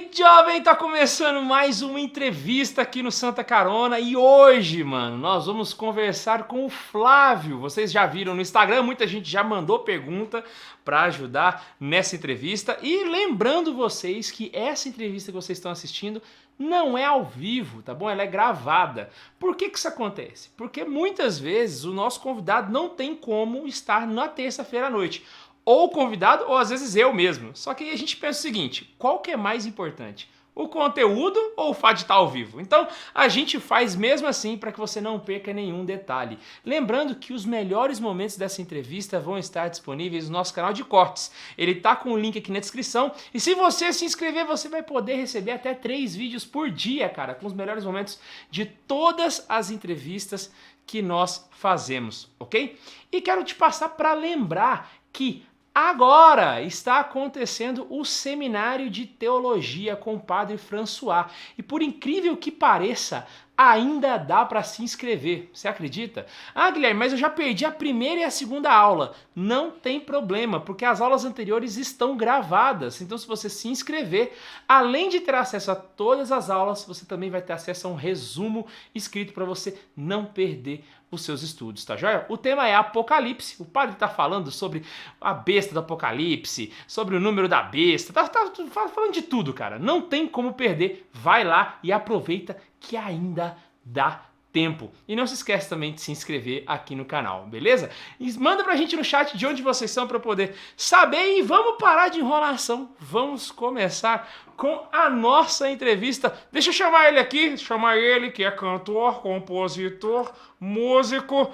aí, jovem, tá começando mais uma entrevista aqui no Santa Carona e hoje, mano, nós vamos conversar com o Flávio. Vocês já viram no Instagram, muita gente já mandou pergunta pra ajudar nessa entrevista e lembrando vocês que essa entrevista que vocês estão assistindo não é ao vivo, tá bom? Ela é gravada. Por que isso acontece? Porque muitas vezes o nosso convidado não tem como estar na terça-feira à noite. Ou o convidado, ou às vezes eu mesmo. Só que aí a gente pensa o seguinte, qual que é mais importante? O conteúdo ou o fato de estar ao vivo? Então, a gente faz mesmo assim para que você não perca nenhum detalhe. Lembrando que os melhores momentos dessa entrevista vão estar disponíveis no nosso canal de cortes. Ele tá com o link aqui na descrição. E se você se inscrever, você vai poder receber até 3 vídeos por dia, cara, com os melhores momentos de todas as entrevistas que nós fazemos, ok? E quero te passar para lembrar que agora está acontecendo o seminário de teologia com o Padre François. E por incrível que pareça, ainda dá para se inscrever. Você acredita? Ah, Guilherme, mas eu já perdi a primeira e a segunda aula. Não tem problema, porque as aulas anteriores estão gravadas. Então, se você se inscrever, além de ter acesso a todas as aulas, você também vai ter acesso a um resumo escrito para você não perder os seus estudos, tá joia? O tema é Apocalipse. O padre tá falando sobre a besta do Apocalipse, sobre o número da besta, tá falando de tudo, cara. Não tem como perder. Vai lá e aproveita que ainda dá tempo. E não se esquece também de se inscrever aqui no canal, beleza? E manda pra gente no chat de onde vocês são para eu poder saber e vamos parar de enrolação. Vamos começar com a nossa entrevista. Deixa eu chamar ele aqui, chamar ele que é cantor, compositor, músico.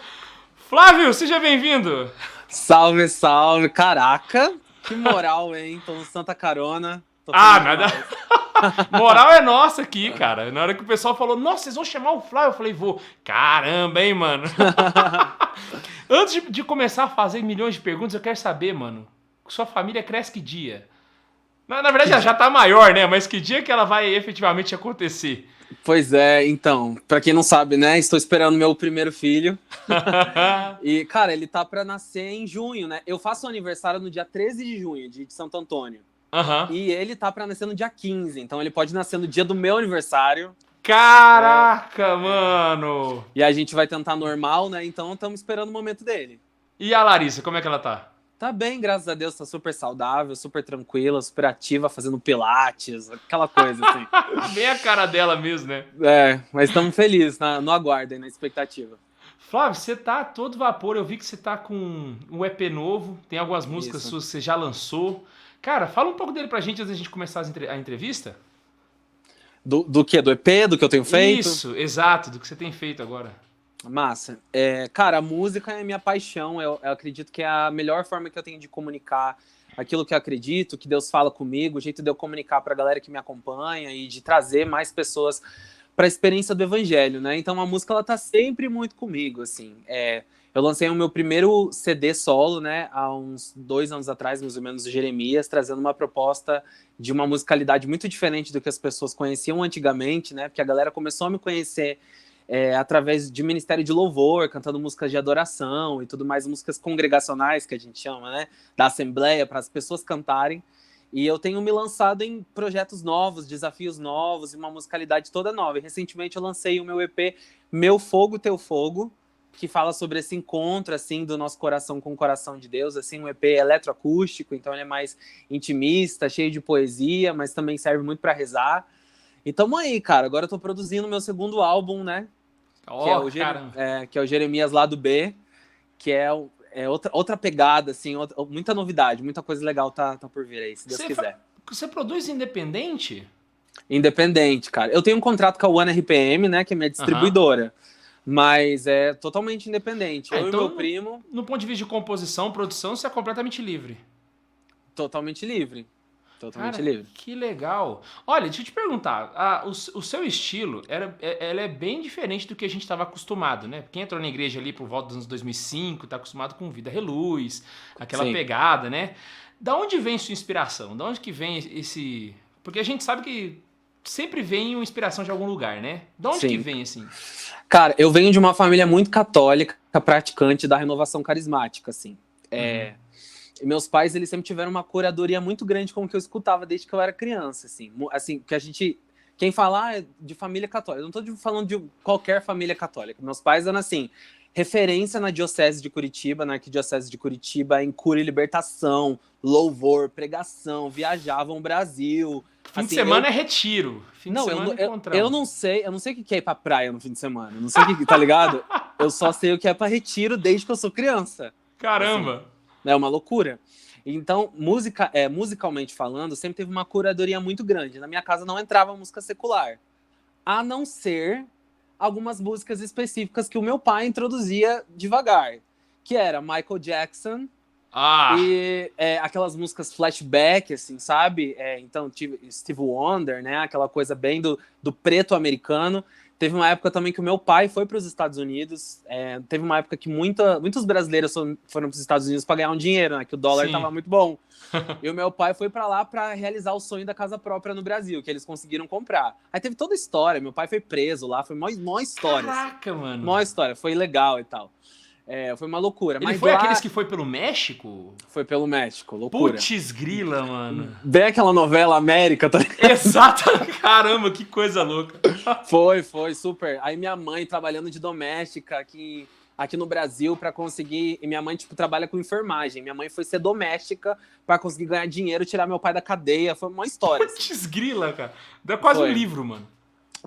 Flávio, seja bem-vindo. Salve, salve. Caraca, que moral, hein? Tô no Santa Carona. Nada. Moral é nossa aqui, cara. Na hora que o pessoal falou, nossa, vocês vão chamar o Flávio? Eu falei, vou. Caramba, hein, mano. Antes de começar a fazer milhões de perguntas, eu quero saber, mano, sua família cresce que dia? Na verdade, já tá maior, né? Mas que dia que ela vai efetivamente acontecer? Pois é, então, pra quem não sabe, né, estou esperando meu primeiro filho. E, cara, ele tá pra nascer em junho, né? Eu faço aniversário no dia 13 de junho, de Santo Antônio. Uhum. E ele tá pra nascer no dia 15, então ele pode nascer no dia do meu aniversário. Caraca, mano! E a gente vai tentar normal, né? Então estamos esperando o momento dele. E a Larissa, como é que ela tá? Tá bem, graças a Deus, tá super saudável, super tranquila, super ativa, fazendo pilates, aquela coisa, assim. Bem a cara dela mesmo, né? É, mas estamos felizes, no aguardo e na expectativa. Flávio, você tá a todo vapor, eu vi que você tá com um EP novo, tem algumas músicas Isso. suas que você já lançou. Cara, fala um pouco dele pra gente antes da gente começar a entrevista. Do quê? Do EP? Do que eu tenho feito? Isso, exato, do que você tem feito agora. Massa. Cara, a música é minha paixão. Eu acredito que é a melhor forma que eu tenho de comunicar aquilo que eu acredito, que Deus fala comigo, o jeito de eu comunicar pra galera que me acompanha e de trazer mais pessoas pra experiência do evangelho, né? Então a música, ela tá sempre muito comigo, assim. Eu lancei o meu primeiro CD solo, né, há uns 2 anos atrás, mais ou menos, Jeremias, trazendo uma proposta de uma musicalidade muito diferente do que as pessoas conheciam antigamente, né? Porque a galera começou a me conhecer através de ministério de louvor, cantando músicas de adoração e tudo mais, músicas congregacionais, que a gente chama, né? Da Assembleia, para as pessoas cantarem. E eu tenho me lançado em projetos novos, desafios novos e uma musicalidade toda nova. E recentemente eu lancei o meu EP Meu Fogo, Teu Fogo, que fala sobre esse encontro, assim, do nosso coração com o coração de Deus, assim, um EP eletroacústico, então ele é mais intimista, cheio de poesia, mas também serve muito para rezar. E tamo aí, cara, agora eu tô produzindo meu segundo álbum, né, que é o Jeremias Lado B, que é outra pegada, assim, muita novidade, muita coisa legal tá por vir aí, se Deus quiser. Você produz independente? Independente, cara. Eu tenho um contrato com a One RPM, né, que é minha distribuidora. Mas é totalmente independente. Eu então, e meu primo... No ponto de vista de composição, produção, você é completamente livre. Totalmente livre. Totalmente Cara, livre. Que legal. Olha, deixa eu te perguntar. O seu estilo, ela é bem diferente do que a gente estava acostumado, né? Quem entrou na igreja ali por volta dos anos 2005, tá acostumado com Vida Reluz, aquela Sim. pegada, né? Da onde vem sua inspiração? Da onde que vem esse... Porque a gente sabe que sempre vem uma inspiração de algum lugar, né? De onde que vem, assim? Cara, eu venho de uma família muito católica, praticante da renovação carismática, assim. E meus pais, eles sempre tiveram uma curadoria muito grande com o que eu escutava desde que eu era criança, assim. Assim, que a gente... Quem fala de família católica, eu não tô falando de qualquer família católica. Meus pais eram, assim, referência na Diocese de Curitiba, na Arquidiocese de Curitiba, em cura e libertação, louvor, pregação, viajavam o Brasil. Fim de Assim, semana é retiro. Fim de Não, semana é encontrão. eu não sei o que é ir pra praia no fim de semana. Eu não sei o que, tá ligado? Eu só sei o que é pra retiro desde que eu sou criança. Caramba! Assim, é uma loucura. Então, musicalmente falando, sempre teve uma curadoria muito grande. Na minha casa não entrava música secular. A não ser algumas músicas específicas que o meu pai introduzia devagar. Que era Michael Jackson e aquelas músicas flashback, assim, sabe? Então, Steve Wonder, né? Aquela coisa bem do preto americano. Teve uma época também que o meu pai foi para os Estados Unidos. Teve uma época que muitos brasileiros foram para os Estados Unidos para ganhar um dinheiro, né? Que o dólar estava muito bom. E o meu pai foi para lá para realizar o sonho da casa própria no Brasil, que eles conseguiram comprar. Aí teve toda a história. Meu pai foi preso lá, foi mó história. Caraca, assim. Mano. Mó história, foi legal e tal. Foi uma loucura. Ele foi aqueles que foi pelo México? Foi pelo México, loucura. Putz grila, mano. Bem aquela novela América, tá ligado? Exato. Caramba, que coisa louca. Foi, super. Aí minha mãe trabalhando de doméstica aqui no Brasil para conseguir... E minha mãe, tipo, trabalha com enfermagem. Minha mãe foi ser doméstica para conseguir ganhar dinheiro, tirar meu pai da cadeia. Foi uma história. Putz grila, cara. Dá quase um livro, mano.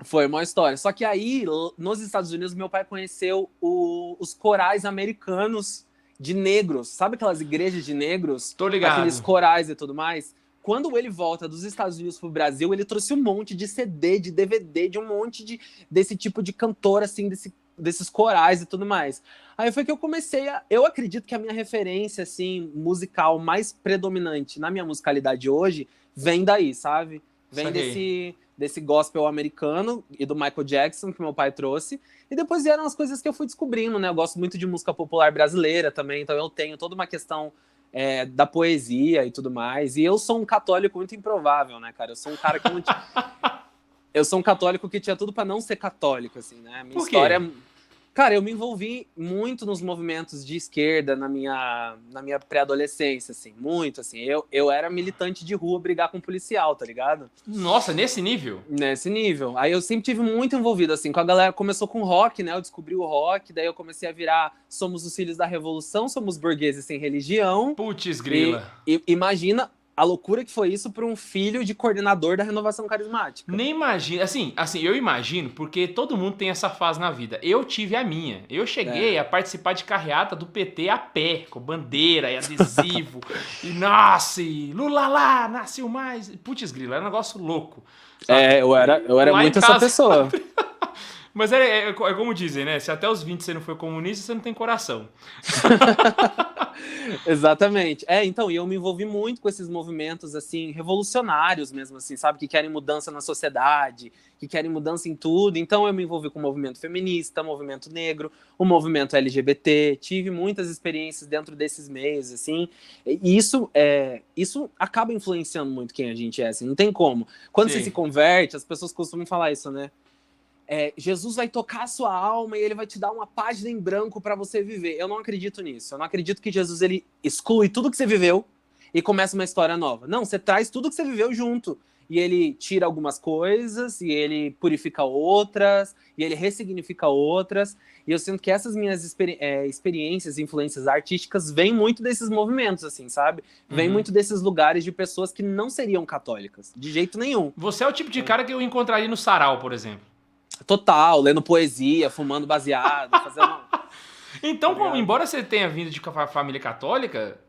Foi uma história. Só que aí, nos Estados Unidos, meu pai conheceu os corais americanos de negros. Sabe aquelas igrejas de negros? Tô ligado. Aqueles corais e tudo mais. Quando ele volta dos Estados Unidos pro Brasil, ele trouxe um monte de CD, de DVD, de um monte desse tipo de cantor, assim, desses corais e tudo mais. Aí foi que eu comecei Eu acredito que a minha referência, assim, musical mais predominante na minha musicalidade hoje vem daí, sabe? Vem desse gospel americano e do Michael Jackson, que meu pai trouxe. E depois vieram as coisas que eu fui descobrindo, né? Eu gosto muito de música popular brasileira também, então eu tenho toda uma questão da poesia e tudo mais. E eu sou um católico muito improvável, né, cara? Eu sou um cara que não... Eu sou um católico que tinha tudo pra não ser católico, assim, né? Minha história... Cara, eu me envolvi muito nos movimentos de esquerda na minha pré-adolescência, assim, muito, assim. Eu era militante de rua brigar com policial, tá ligado? Nossa, nesse nível? Nesse nível. Aí eu sempre tive muito envolvido, assim, com a galera. Começou com rock, né? Eu descobri o rock, daí eu comecei a virar somos os filhos da revolução, somos burgueses sem religião. Putz grila. E imagina... A loucura que foi isso para um filho de coordenador da Renovação Carismática. Nem imagino. Assim, eu imagino, porque todo mundo tem essa fase na vida. Eu tive a minha. Eu cheguei a participar de carreata do PT a pé, com bandeira e adesivo. E nossa, e Lula lá, nasceu mais. Putz grila, era um negócio louco. Sabe? Eu era muito essa pessoa. Mas é como dizem, né? Se até os 20 você não foi comunista, você não tem coração. Exatamente. Então, e eu me envolvi muito com esses movimentos, assim, revolucionários mesmo, assim, sabe? Que querem mudança na sociedade, que querem mudança em tudo. Então, eu me envolvi com o movimento feminista, movimento negro, o movimento LGBT. Tive muitas experiências dentro desses meios, assim. E isso acaba influenciando muito quem a gente é, assim. Não tem como. Quando você se converte, as pessoas costumam falar isso, né? Jesus vai tocar a sua alma e ele vai te dar uma página em branco para você viver. Eu não acredito nisso. Eu não acredito que Jesus ele exclui tudo que você viveu e começa uma história nova. Não, você traz tudo que você viveu junto. E ele tira algumas coisas, e ele purifica outras, e ele ressignifica outras. E eu sinto que essas minhas experiências, influências artísticas vêm muito desses movimentos, assim, sabe? Vêm muito desses lugares de pessoas que não seriam católicas, de jeito nenhum. Você é o tipo de cara que eu encontraria no sarau, por exemplo. Total, lendo poesia, fumando baseado, fazendo... Então, embora você tenha vindo de família católica,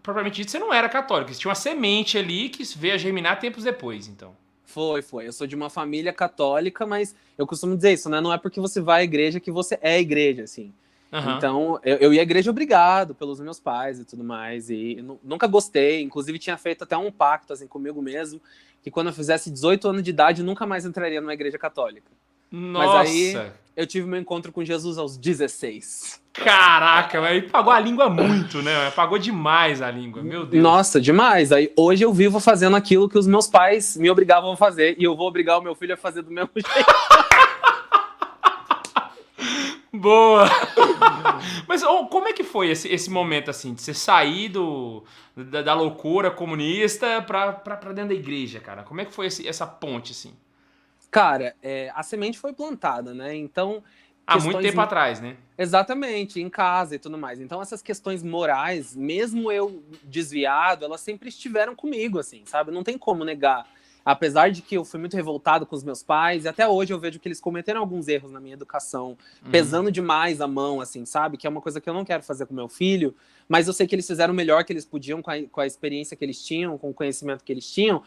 propriamente dito, você não era católico. Você tinha uma semente ali que veio a germinar tempos depois, então. Foi. Eu sou de uma família católica, mas eu costumo dizer isso, né? Não é porque você vai à igreja que você é igreja, assim. Uhum. Então, eu ia à igreja obrigado pelos meus pais e tudo mais, e nunca gostei. Inclusive, tinha feito até um pacto, assim, comigo mesmo, que quando eu fizesse 18 anos de idade, nunca mais entraria numa igreja católica. Nossa. Mas aí eu tive meu encontro com Jesus aos 16. Caraca, aí pagou a língua muito, né? Pagou demais a língua, meu Deus. Nossa, demais. Aí hoje eu vivo fazendo aquilo que os meus pais me obrigavam a fazer e eu vou obrigar o meu filho a fazer do mesmo jeito. Boa! Mas como é que foi esse momento, assim, de você sair da loucura comunista pra dentro da igreja, cara? Como é que foi essa ponte, assim? Cara, a semente foi plantada, né? Então, Há muito questões. tempo atrás, né? Exatamente, em casa e tudo mais. Então, essas questões morais, mesmo eu desviado, elas sempre estiveram comigo, assim, sabe? Não tem como negar. Apesar de que eu fui muito revoltado com os meus pais, e até hoje eu vejo que eles cometeram alguns erros na minha educação, pesando demais a mão, assim, sabe? Que é uma coisa que eu não quero fazer com meu filho, mas eu sei que eles fizeram o melhor que eles podiam com a experiência que eles tinham, com o conhecimento que eles tinham.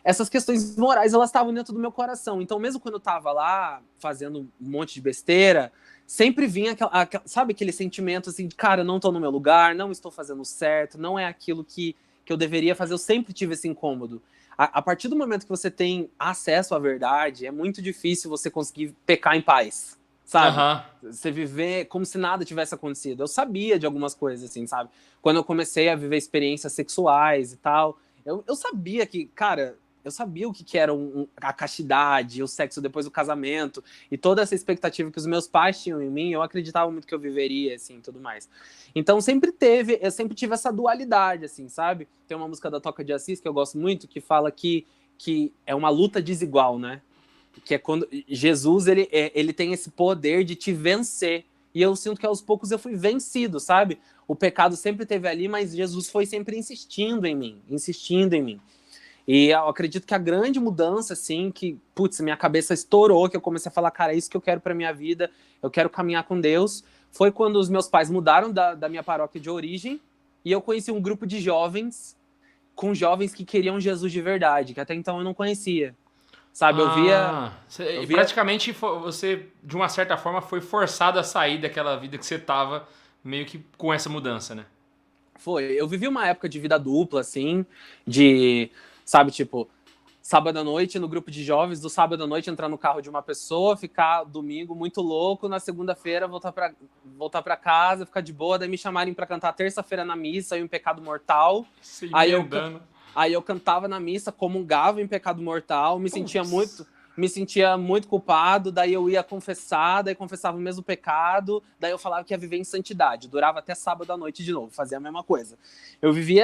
Essas questões morais, elas estavam dentro do meu coração. Então, mesmo quando eu tava lá fazendo um monte de besteira, sempre vinha sabe, aquele sentimento assim de, cara, não tô no meu lugar, não estou fazendo certo, não é aquilo que eu deveria fazer. Eu sempre tive esse incômodo. A partir do momento que você tem acesso à verdade, é muito difícil você conseguir pecar em paz, sabe? Você viver como se nada tivesse acontecido. Eu sabia de algumas coisas, assim, sabe? Quando eu comecei a viver experiências sexuais e tal, eu sabia que, cara, eu sabia o que era a castidade, o sexo depois do casamento, e toda essa expectativa que os meus pais tinham em mim, eu acreditava muito que eu viveria, assim, tudo mais. Então eu sempre tive essa dualidade, assim, sabe? Tem uma música da Toca de Assis que eu gosto muito, que fala que é uma luta desigual, né? Que é quando Jesus, ele tem esse poder de te vencer, e eu sinto que aos poucos eu fui vencido, sabe? O pecado sempre esteve ali, mas Jesus foi sempre insistindo em mim, insistindo em mim. E eu acredito que a grande mudança, assim, que, putz, minha cabeça estourou, que eu comecei a falar, cara, é isso que eu quero pra minha vida, eu quero caminhar com Deus, foi quando os meus pais mudaram da minha paróquia de origem, e eu conheci um grupo de jovens, com jovens que queriam Jesus de verdade, que até então eu não conhecia, sabe? Praticamente você, de uma certa forma, foi forçado a sair daquela vida que você tava, meio que com essa mudança, né? Eu vivi uma época de vida dupla, assim, sabe, tipo, sábado à noite no grupo de jovens, do sábado à noite entrar no carro de uma pessoa, ficar domingo muito louco, na segunda-feira voltar pra casa, ficar de boa, daí me chamarem pra cantar terça-feira na missa, em Pecado Mortal. Se Aí emendando. aí eu cantava na missa, comungava em Pecado Mortal, me sentia muito culpado, daí eu ia confessar, daí confessava o mesmo pecado, daí eu falava que ia viver em santidade, durava até sábado à noite de novo, fazia a mesma coisa. Eu vivi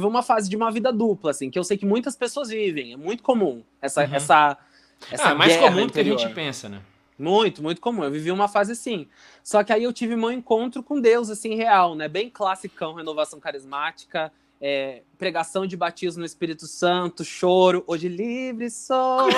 uma fase de uma vida dupla, assim, que eu sei que muitas pessoas vivem, é muito comum essa É mais guerra comum do que a interior. gente pensa, né? Muito, muito comum. Eu vivi uma fase assim. Só que aí eu tive meu encontro com Deus, assim, real, né? Bem classicão, renovação carismática, pregação de batismo no Espírito Santo, choro, hoje livre sou.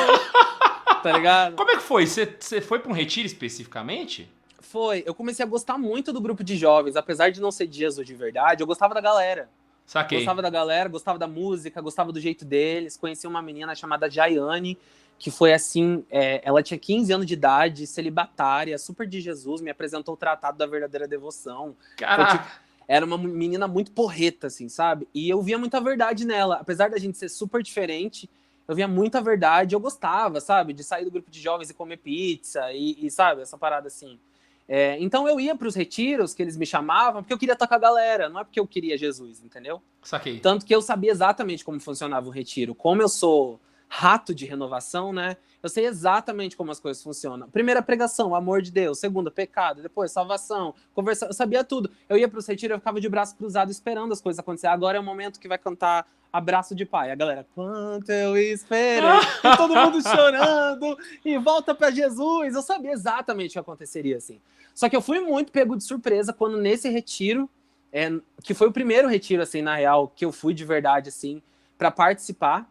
Tá ligado? Como é que foi? Você foi pra um retiro especificamente? Foi. Eu comecei a gostar muito do grupo de jovens, apesar de não ser de Jesus de verdade, eu gostava da galera. Saquei. Gostava da galera, gostava da música, gostava do jeito deles. Conheci uma menina chamada Jaiane, que foi assim, ela tinha 15 anos de idade, celibatária, super de Jesus, me apresentou o Tratado da Verdadeira Devoção. Caraca. Era uma menina muito porreta, assim, sabe? E eu via muita verdade nela. Apesar da gente ser super diferente, eu via muita verdade. Eu gostava, sabe? De sair do grupo de jovens e comer pizza e sabe? Essa parada assim. Então eu ia para os retiros que eles me chamavam porque eu queria estar com a galera, não é porque eu queria Jesus, entendeu? Saquei. Tanto que eu sabia exatamente como funcionava o retiro. Como eu sou rato de renovação, né? Eu sei exatamente como as coisas funcionam. Primeira pregação, amor de Deus. Segunda, pecado. Depois, salvação. Conversa. Eu sabia tudo. Eu ia para os retiros, eu ficava de braço cruzado esperando as coisas acontecer. Agora é o momento que vai cantar Abraço de Pai. A galera, quanto eu esperei. E todo mundo chorando. E volta para Jesus. Eu sabia exatamente o que aconteceria, assim. Só que eu fui muito pego de surpresa quando nesse retiro, que foi o primeiro retiro, assim, na real, que eu fui de verdade, assim, para participar.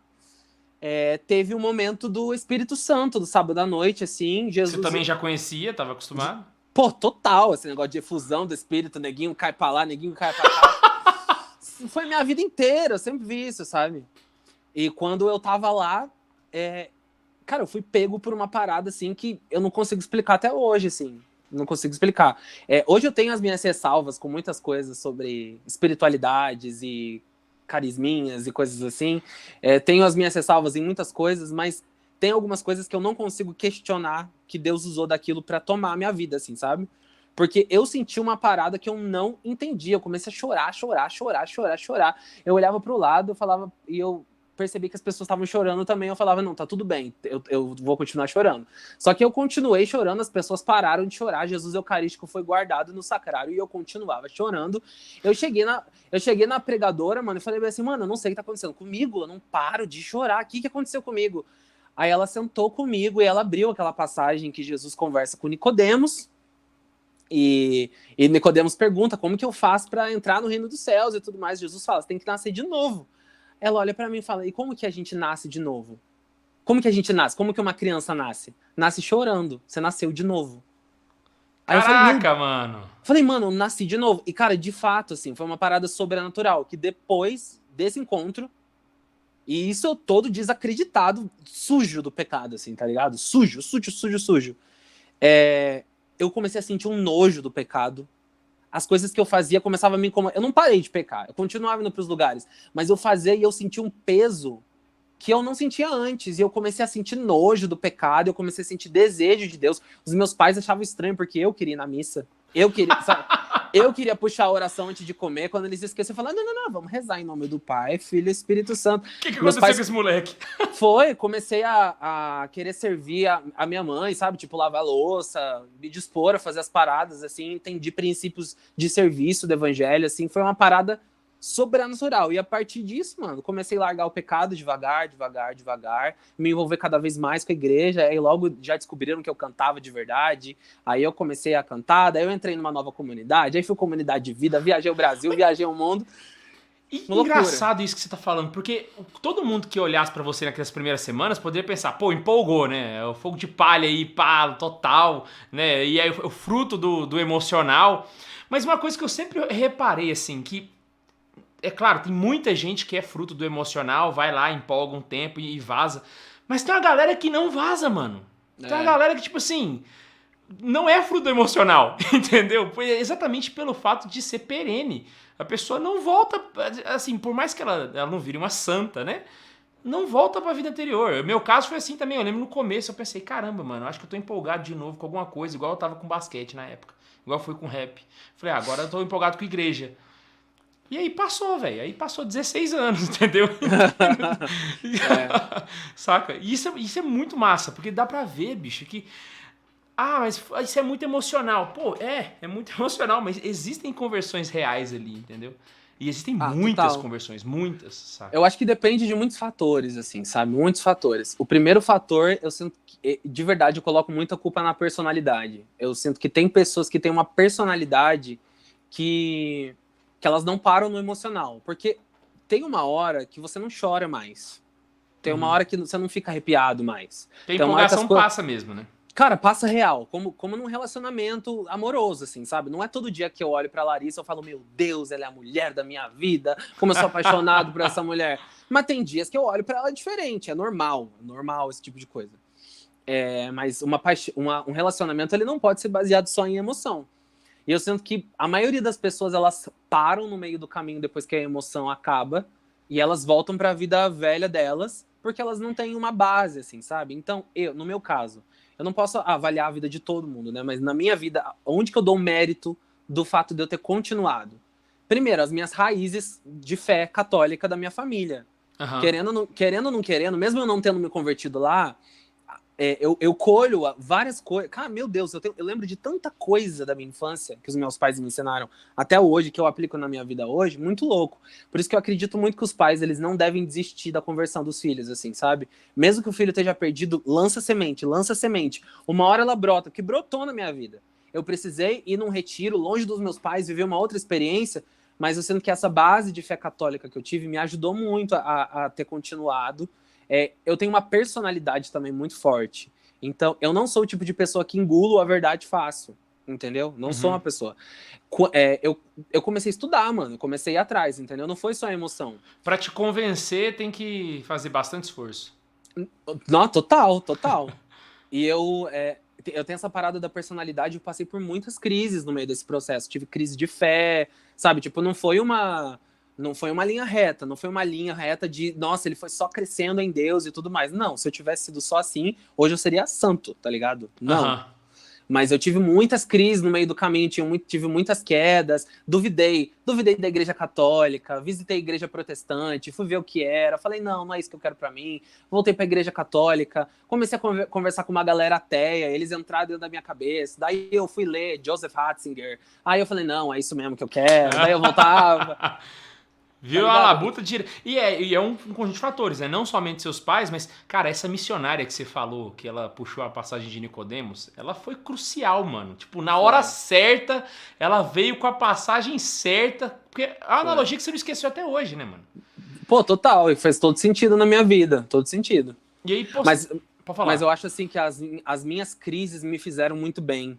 Teve um momento do Espírito Santo, do sábado à noite, assim, Jesus... Você também já conhecia, estava acostumado? Pô, total, esse negócio de efusão do Espírito, neguinho cai pra lá, neguinho cai pra cá. Foi minha vida inteira, eu sempre vi isso, sabe? E quando eu tava lá, cara, eu fui pego por uma parada, assim, que eu não consigo explicar até hoje, assim. Não consigo explicar. Hoje eu tenho as minhas ressalvas com muitas coisas sobre espiritualidades e carisminhas e coisas assim. Tenho as minhas ressalvas em muitas coisas, mas tem algumas coisas que eu não consigo questionar que Deus usou daquilo para tomar a minha vida, assim, sabe? Porque eu senti uma parada que eu não entendia. Eu comecei a chorar. Eu olhava pro lado, eu falava, e eu percebi que as pessoas estavam chorando também, eu falava, não, tá tudo bem, eu vou continuar chorando. Só que eu continuei chorando, as pessoas pararam de chorar, Jesus Eucarístico foi guardado no sacrário e eu continuava chorando. Eu cheguei na pregadora, mano, e falei assim, mano, eu não sei o que tá acontecendo comigo, eu não paro de chorar, o que aconteceu comigo? Aí ela sentou comigo e ela abriu aquela passagem que Jesus conversa com Nicodemos, e Nicodemos pergunta como que eu faço para entrar no reino dos céus e tudo mais. Jesus fala, você tem que nascer de novo. Ela olha para mim e fala, e como que a gente nasce de novo? Como que a gente nasce? Como que uma criança nasce? Nasce chorando. Você nasceu de novo. Aí Caraca, mano. Falei, mano, eu nasci de novo. E, cara, de fato, assim, foi uma parada sobrenatural. Que depois desse encontro, e isso eu todo desacreditado, sujo do pecado, assim, tá ligado? Sujo. Eu comecei a sentir um nojo do pecado. As coisas que eu fazia começavam a me incomodar. Eu não parei de pecar, eu continuava indo pros lugares. Mas eu fazia e eu sentia um peso que eu não sentia antes. E eu comecei a sentir nojo do pecado, eu comecei a sentir desejo de Deus. Os meus pais achavam estranho, porque eu queria ir na missa. Eu queria, sabe? Eu queria puxar a oração antes de comer. Quando eles esqueciam, eu falava, não, vamos rezar em nome do Pai, Filho e Espírito Santo. O que aconteceu com esse moleque? Comecei a querer servir a minha mãe, sabe? Tipo, lavar louça, me dispor a fazer as paradas, assim. Entendi princípios de serviço do evangelho, assim. Foi uma parada sobrenatural. E a partir disso, mano, comecei a largar o pecado devagar, me envolver cada vez mais com a igreja, aí logo já descobriram que eu cantava de verdade, aí eu comecei a cantar, daí eu entrei numa nova comunidade, aí fui comunidade de vida, viajei o Brasil, viajei o mundo. E engraçado isso que você tá falando, porque todo mundo que olhasse pra você naquelas primeiras semanas poderia pensar, pô, empolgou, né? É o fogo de palha aí, pá, total, né? E aí o fruto do emocional. Mas uma coisa que eu sempre reparei, assim, que é claro, tem muita gente que é fruto do emocional, vai lá, empolga um tempo e vaza. Mas tem uma galera que não vaza, mano. Tem uma galera que, tipo assim, não é fruto do emocional, entendeu? Exatamente pelo fato de ser perene. A pessoa não volta, assim, por mais que ela não vire uma santa, né? Não volta pra vida anterior. O meu caso foi assim também. Eu lembro no começo, eu pensei, caramba, mano, eu acho que eu tô empolgado de novo com alguma coisa, igual eu tava com basquete na época. Igual eu fui com rap. Falei, agora eu tô empolgado com igreja. E aí passou, velho. Aí passou 16 anos, entendeu? Saca? E isso é muito massa, porque dá pra ver, bicho, que... Ah, mas isso é muito emocional. Pô, é muito emocional, mas existem conversões reais ali, entendeu? E existem muitas total. Conversões, muitas, saca? Eu acho que depende de muitos fatores, assim, sabe? Muitos fatores. O primeiro fator, eu sinto que, de verdade, eu coloco muita culpa na personalidade. Eu sinto que tem pessoas que têm uma personalidade que elas não param no emocional. Porque tem uma hora que você não chora mais. Tem uma hora que você não fica arrepiado mais. Tem empolgação passa mesmo, né? Cara, passa real, como num relacionamento amoroso, assim, sabe? Não é todo dia que eu olho pra Larissa e falo, meu Deus, ela é a mulher da minha vida, como eu sou apaixonado por essa mulher. Mas tem dias que eu olho pra ela diferente, é normal esse tipo de coisa. Mas um relacionamento, ele não pode ser baseado só em emoção. E eu sinto que a maioria das pessoas, elas param no meio do caminho depois que a emoção acaba, e elas voltam pra vida velha delas, porque elas não têm uma base, assim, sabe? Então, no meu caso, eu não posso avaliar a vida de todo mundo, né? Mas na minha vida, onde que eu dou mérito do fato de eu ter continuado? Primeiro, as minhas raízes de fé católica da minha família. Uhum. Querendo ou não querendo, mesmo eu não tendo me convertido lá, eu colho várias coisas. Cara, meu Deus, eu lembro de tanta coisa da minha infância que os meus pais me ensinaram até hoje, que eu aplico na minha vida hoje, muito louco. Por isso que eu acredito muito que os pais, eles não devem desistir da conversão dos filhos, assim, sabe? Mesmo que o filho esteja perdido, lança semente. Uma hora ela brota, que brotou na minha vida. Eu precisei ir num retiro, longe dos meus pais, viver uma outra experiência, mas eu sinto que essa base de fé católica que eu tive me ajudou muito a ter continuado. Eu tenho uma personalidade também muito forte. Então, eu não sou o tipo de pessoa que engulo a verdade fácil. Entendeu? Não sou uma pessoa. Eu comecei a estudar, mano. Eu comecei a ir atrás, entendeu? Não foi só a emoção. Pra te convencer, tem que fazer bastante esforço. Não, total. E eu tenho essa parada da personalidade. Eu passei por muitas crises no meio desse processo. Tive crise de fé, sabe? Tipo, não foi uma linha reta, não foi uma linha reta de, nossa, ele foi só crescendo em Deus e tudo mais. Não, se eu tivesse sido só assim, hoje eu seria santo, tá ligado? Não. Mas eu tive muitas crises no meio do caminho, tive muitas quedas, duvidei da igreja católica, visitei a igreja protestante, fui ver o que era, falei, não é isso que eu quero pra mim, voltei pra igreja católica, comecei a conversar com uma galera ateia, eles entraram dentro da minha cabeça, daí eu fui ler Joseph Ratzinger, aí eu falei, não, é isso mesmo que eu quero, daí eu voltava... Tá Viu a ligado? labuta de. E é um conjunto de fatores, né? Não somente seus pais, mas, cara, essa missionária que você falou, que ela puxou a passagem de Nicodemos, ela foi crucial, mano. Tipo, na hora Foi, certa, ela veio com a passagem certa. Porque é uma foi. analogia que você não esqueceu até hoje, né, mano? Pô, total, e fez todo sentido na minha vida, todo sentido. E aí, pô, Mas, pode mas eu falar. acho assim que as minhas crises me fizeram muito bem,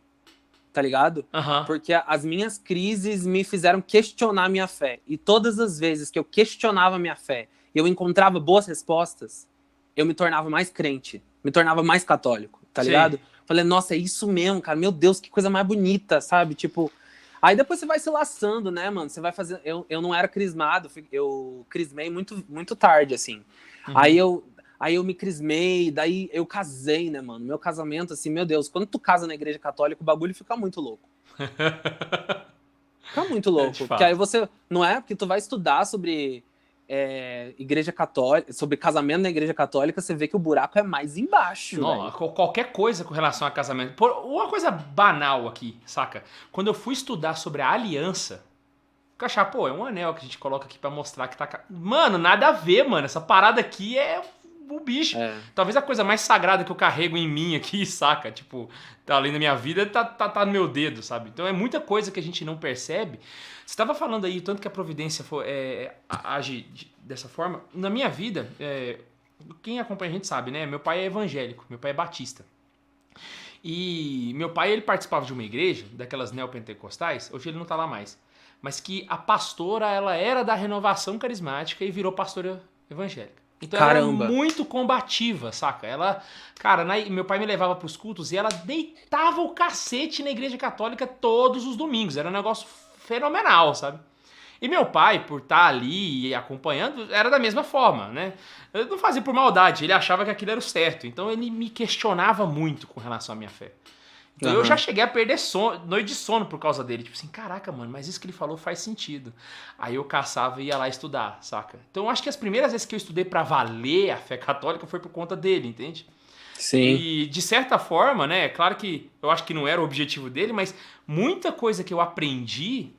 tá ligado? Aham. Porque as minhas crises me fizeram questionar minha fé. E todas as vezes que eu questionava minha fé e eu encontrava boas respostas, eu me tornava mais crente, me tornava mais católico, tá ligado? Sei. Falei, nossa, é isso mesmo, cara. Meu Deus, que coisa mais bonita, sabe? Tipo. Aí depois você vai se laçando, né, mano? Você vai fazer. Eu não era crismado, eu crismei muito, muito tarde, assim. Aí Uhum. eu, aí eu me crismei, daí eu casei, né, mano? Meu casamento, assim, meu Deus, quando tu casa na igreja católica, o bagulho fica muito louco. Fica muito É, de louco. Porque aí fato. você. Não é porque tu vai estudar sobre igreja católica, sobre casamento na igreja católica, você vê que o buraco é mais embaixo, Não, velho. qualquer coisa com relação a casamento. Uma coisa banal aqui, saca? Quando eu fui estudar sobre a aliança, eu achava, pô, é um anel que a gente coloca aqui pra mostrar que tá. Mano, nada a ver, mano. Essa parada aqui é o bicho. É. Talvez a coisa mais sagrada que eu carrego em mim aqui, saca? Tipo, tá além da minha vida, tá no meu dedo, sabe? Então é muita coisa que a gente não percebe. Você tava falando aí, o tanto que a providência age dessa forma. Na minha vida, quem acompanha a gente sabe, né? Meu pai é evangélico, meu pai é batista. E meu pai, ele participava de uma igreja, daquelas neopentecostais, hoje ele não tá lá mais, mas que a pastora, ela era da renovação carismática e virou pastora evangélica. Então ela era Caramba. muito combativa, saca? Ela, cara, meu pai me levava pros cultos e ela deitava o cacete na igreja católica todos os domingos. Era um negócio fenomenal, sabe? E meu pai, por estar ali e acompanhando, era da mesma forma, né? Eu não fazia por maldade, ele achava que aquilo era o certo. Então ele me questionava muito com relação à minha fé. Então eu já Aham. cheguei a perder noite de sono por causa dele. Tipo assim, caraca, mano, mas isso que ele falou faz sentido. Aí eu caçava e ia lá estudar, saca? Então eu acho que as primeiras vezes que eu estudei pra valer a fé católica foi por conta dele, entende? Sim. E de certa forma, né? Claro que eu acho que não era o objetivo dele, mas muita coisa que eu aprendi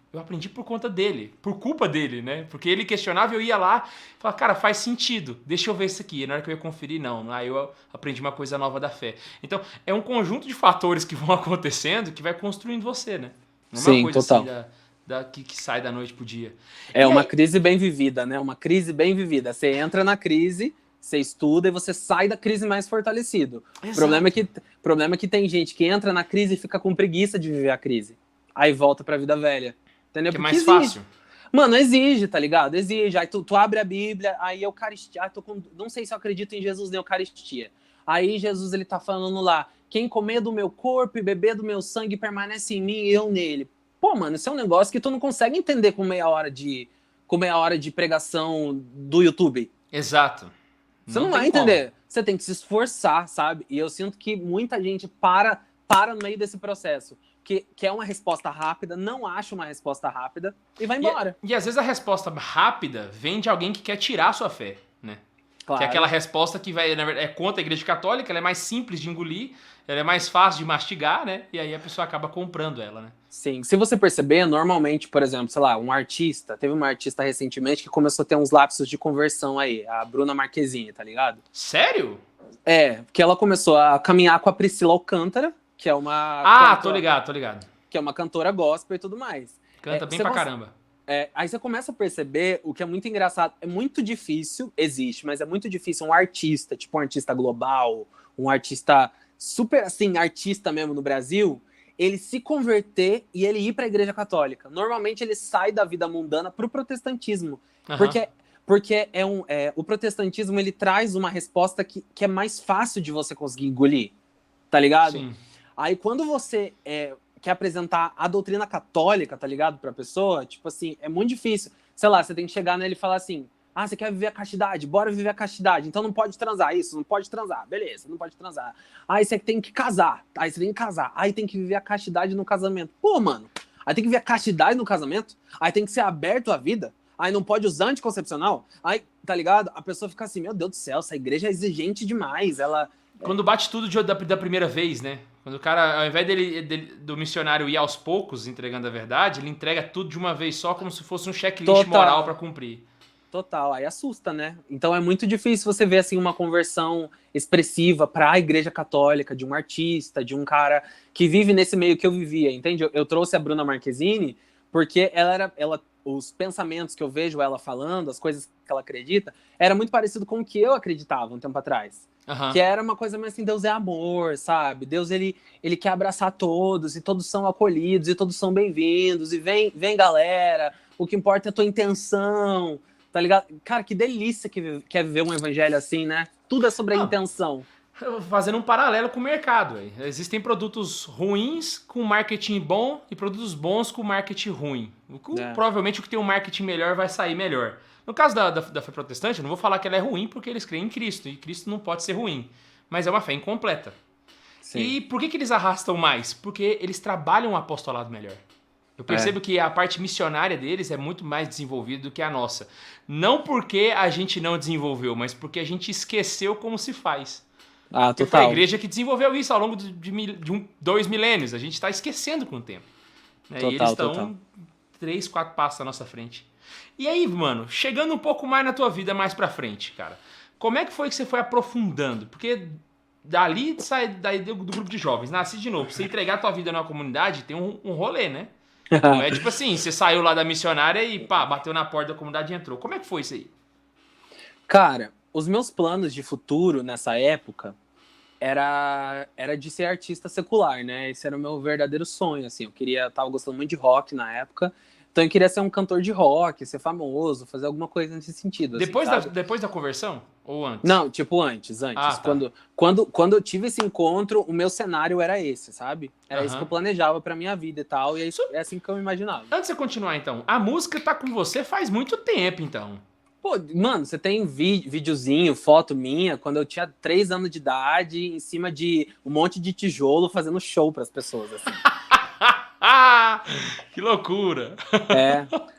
por conta dele, por culpa dele, né? Porque ele questionava e eu ia lá e falava, cara, faz sentido, deixa eu ver isso aqui. E na hora que eu ia conferir, não. Aí eu aprendi uma coisa nova da fé. Então, é um conjunto de fatores que vão acontecendo que vai construindo você, né? Não é uma Sim, coisa assim total. que sai da noite pro dia. É E uma aí, crise bem vivida, né? Uma crise bem vivida. Você entra na crise, você estuda e você sai da crise mais fortalecido. exato. Problema é que tem gente que entra na crise e fica com preguiça de viver a crise. Aí volta pra vida velha. Entendeu? Que é Porque mais exige. fácil. Mano, exige, tá ligado? Exige. Aí tu abre a Bíblia, aí Eucaristia. Não sei se eu acredito em Jesus nem Eucaristia. Aí Jesus, ele tá falando lá: quem comer do meu corpo e beber do meu sangue permanece em mim e eu nele. Pô, mano, isso é um negócio que tu não consegue entender com meia hora de pregação do YouTube. Exato. Você Não não vai tem como. entender. Você tem que se esforçar, sabe? E eu sinto que muita gente para no meio desse processo. Que é uma resposta rápida, não acha uma resposta rápida e vai embora. E às vezes a resposta rápida vem de alguém que quer tirar a sua fé, né? Que é aquela Claro. resposta que vai, na verdade, é contra a igreja católica, ela é mais simples de engolir, ela é mais fácil de mastigar, né? E aí a pessoa acaba comprando ela, né? Sim. Se você perceber, normalmente, por exemplo, sei lá, um artista, teve uma artista recentemente que começou a ter uns lapsos de conversão aí, a Bruna Marquezine, tá ligado? Sério? Porque ela começou a caminhar com a Priscila Alcântara, que é uma Ah, tô cantora, ligado, tô ligado. que é uma cantora gospel e tudo mais. Canta bem pra caramba. Aí você começa a perceber o que é muito engraçado. É muito difícil, existe, mas é muito difícil um artista, tipo um artista global, um artista super assim, artista mesmo no Brasil, ele se converter e ele ir para a Igreja Católica. Normalmente ele sai da vida mundana para o protestantismo. Aham. Porque o protestantismo ele traz uma resposta que é mais fácil de você conseguir engolir, tá ligado? Sim. Aí quando você quer apresentar a doutrina católica, tá ligado? Pra pessoa, tipo assim, é muito difícil. Sei lá, você tem que chegar nele e falar assim, Ah, você quer viver a castidade? Bora viver a castidade. Então não pode transar, isso, não pode transar. Beleza, não pode transar. Aí você tem que casar. Aí você tem que casar. Aí tem que viver a castidade no casamento. Pô, mano, aí tem que viver a castidade no casamento? Aí tem que ser aberto à vida? Aí não pode usar anticoncepcional? Aí, tá ligado? A pessoa fica assim, meu Deus do céu, essa igreja é exigente demais. Ela... Quando bate tudo da primeira vez, né? Quando o cara, ao invés do missionário ir aos poucos entregando a verdade, ele entrega tudo de uma vez só, como se fosse um checklist moral pra cumprir. Total, aí assusta, né? Então é muito difícil você ver assim uma conversão expressiva para a Igreja Católica, de um artista, de um cara que vive nesse meio que eu vivia, entende? Eu trouxe a Bruna Marquezine porque os pensamentos que eu vejo ela falando, as coisas que ela acredita, era muito parecido com o que eu acreditava um tempo atrás. Uhum. Que era uma coisa mais assim, Deus é amor, sabe? Deus, ele quer abraçar todos, e todos são acolhidos, e todos são bem-vindos, e vem galera, o que importa é a tua intenção, tá ligado? Cara, que delícia que é viver um evangelho assim, né? Tudo é sobre a intenção. Fazendo um paralelo com o mercado. Aí. Existem produtos ruins com marketing bom e produtos bons com marketing ruim. Provavelmente o que tem um marketing melhor vai sair melhor. No caso da fé protestante, eu não vou falar que ela é ruim porque eles creem em Cristo. E Cristo não pode ser ruim. Mas é uma fé incompleta. Sim. E por que eles arrastam mais? Porque eles trabalham um apostolado melhor. Eu percebo que a parte missionária deles é muito mais desenvolvida do que a nossa. Não porque a gente não desenvolveu, mas porque a gente esqueceu como se faz. Ah, total. Foi a igreja que desenvolveu isso ao longo de 2 milênios. A gente está esquecendo com o tempo. Né? Total, e eles estão 3, 4 passos à nossa frente. E aí, mano, chegando um pouco mais na tua vida mais pra frente, cara, como é que foi que você foi aprofundando? Porque dali sai do grupo de jovens, nasce de novo. Pra você entregar a tua vida numa comunidade, tem um rolê, né? Não é tipo assim, você saiu lá da missionária e pá, bateu na porta da comunidade e entrou. Como é que foi isso aí? Cara, os meus planos de futuro nessa época era de ser artista secular, né? Esse era o meu verdadeiro sonho, assim. Tava gostando muito de rock na época, então eu queria ser um cantor de rock, ser famoso, fazer alguma coisa nesse sentido. Depois, assim, depois da conversão? Ou antes? Não, tipo antes. Ah, tá. Quando eu tive esse encontro, o meu cenário era esse, sabe? Era isso que eu planejava pra minha vida e tal, e é assim que eu imaginava. Antes de você continuar, então, a música tá com você faz muito tempo, então. Pô, mano, você tem videozinho, foto minha, quando eu tinha 3 anos de idade, em cima de um monte de tijolo, fazendo show pras pessoas, assim. Que loucura!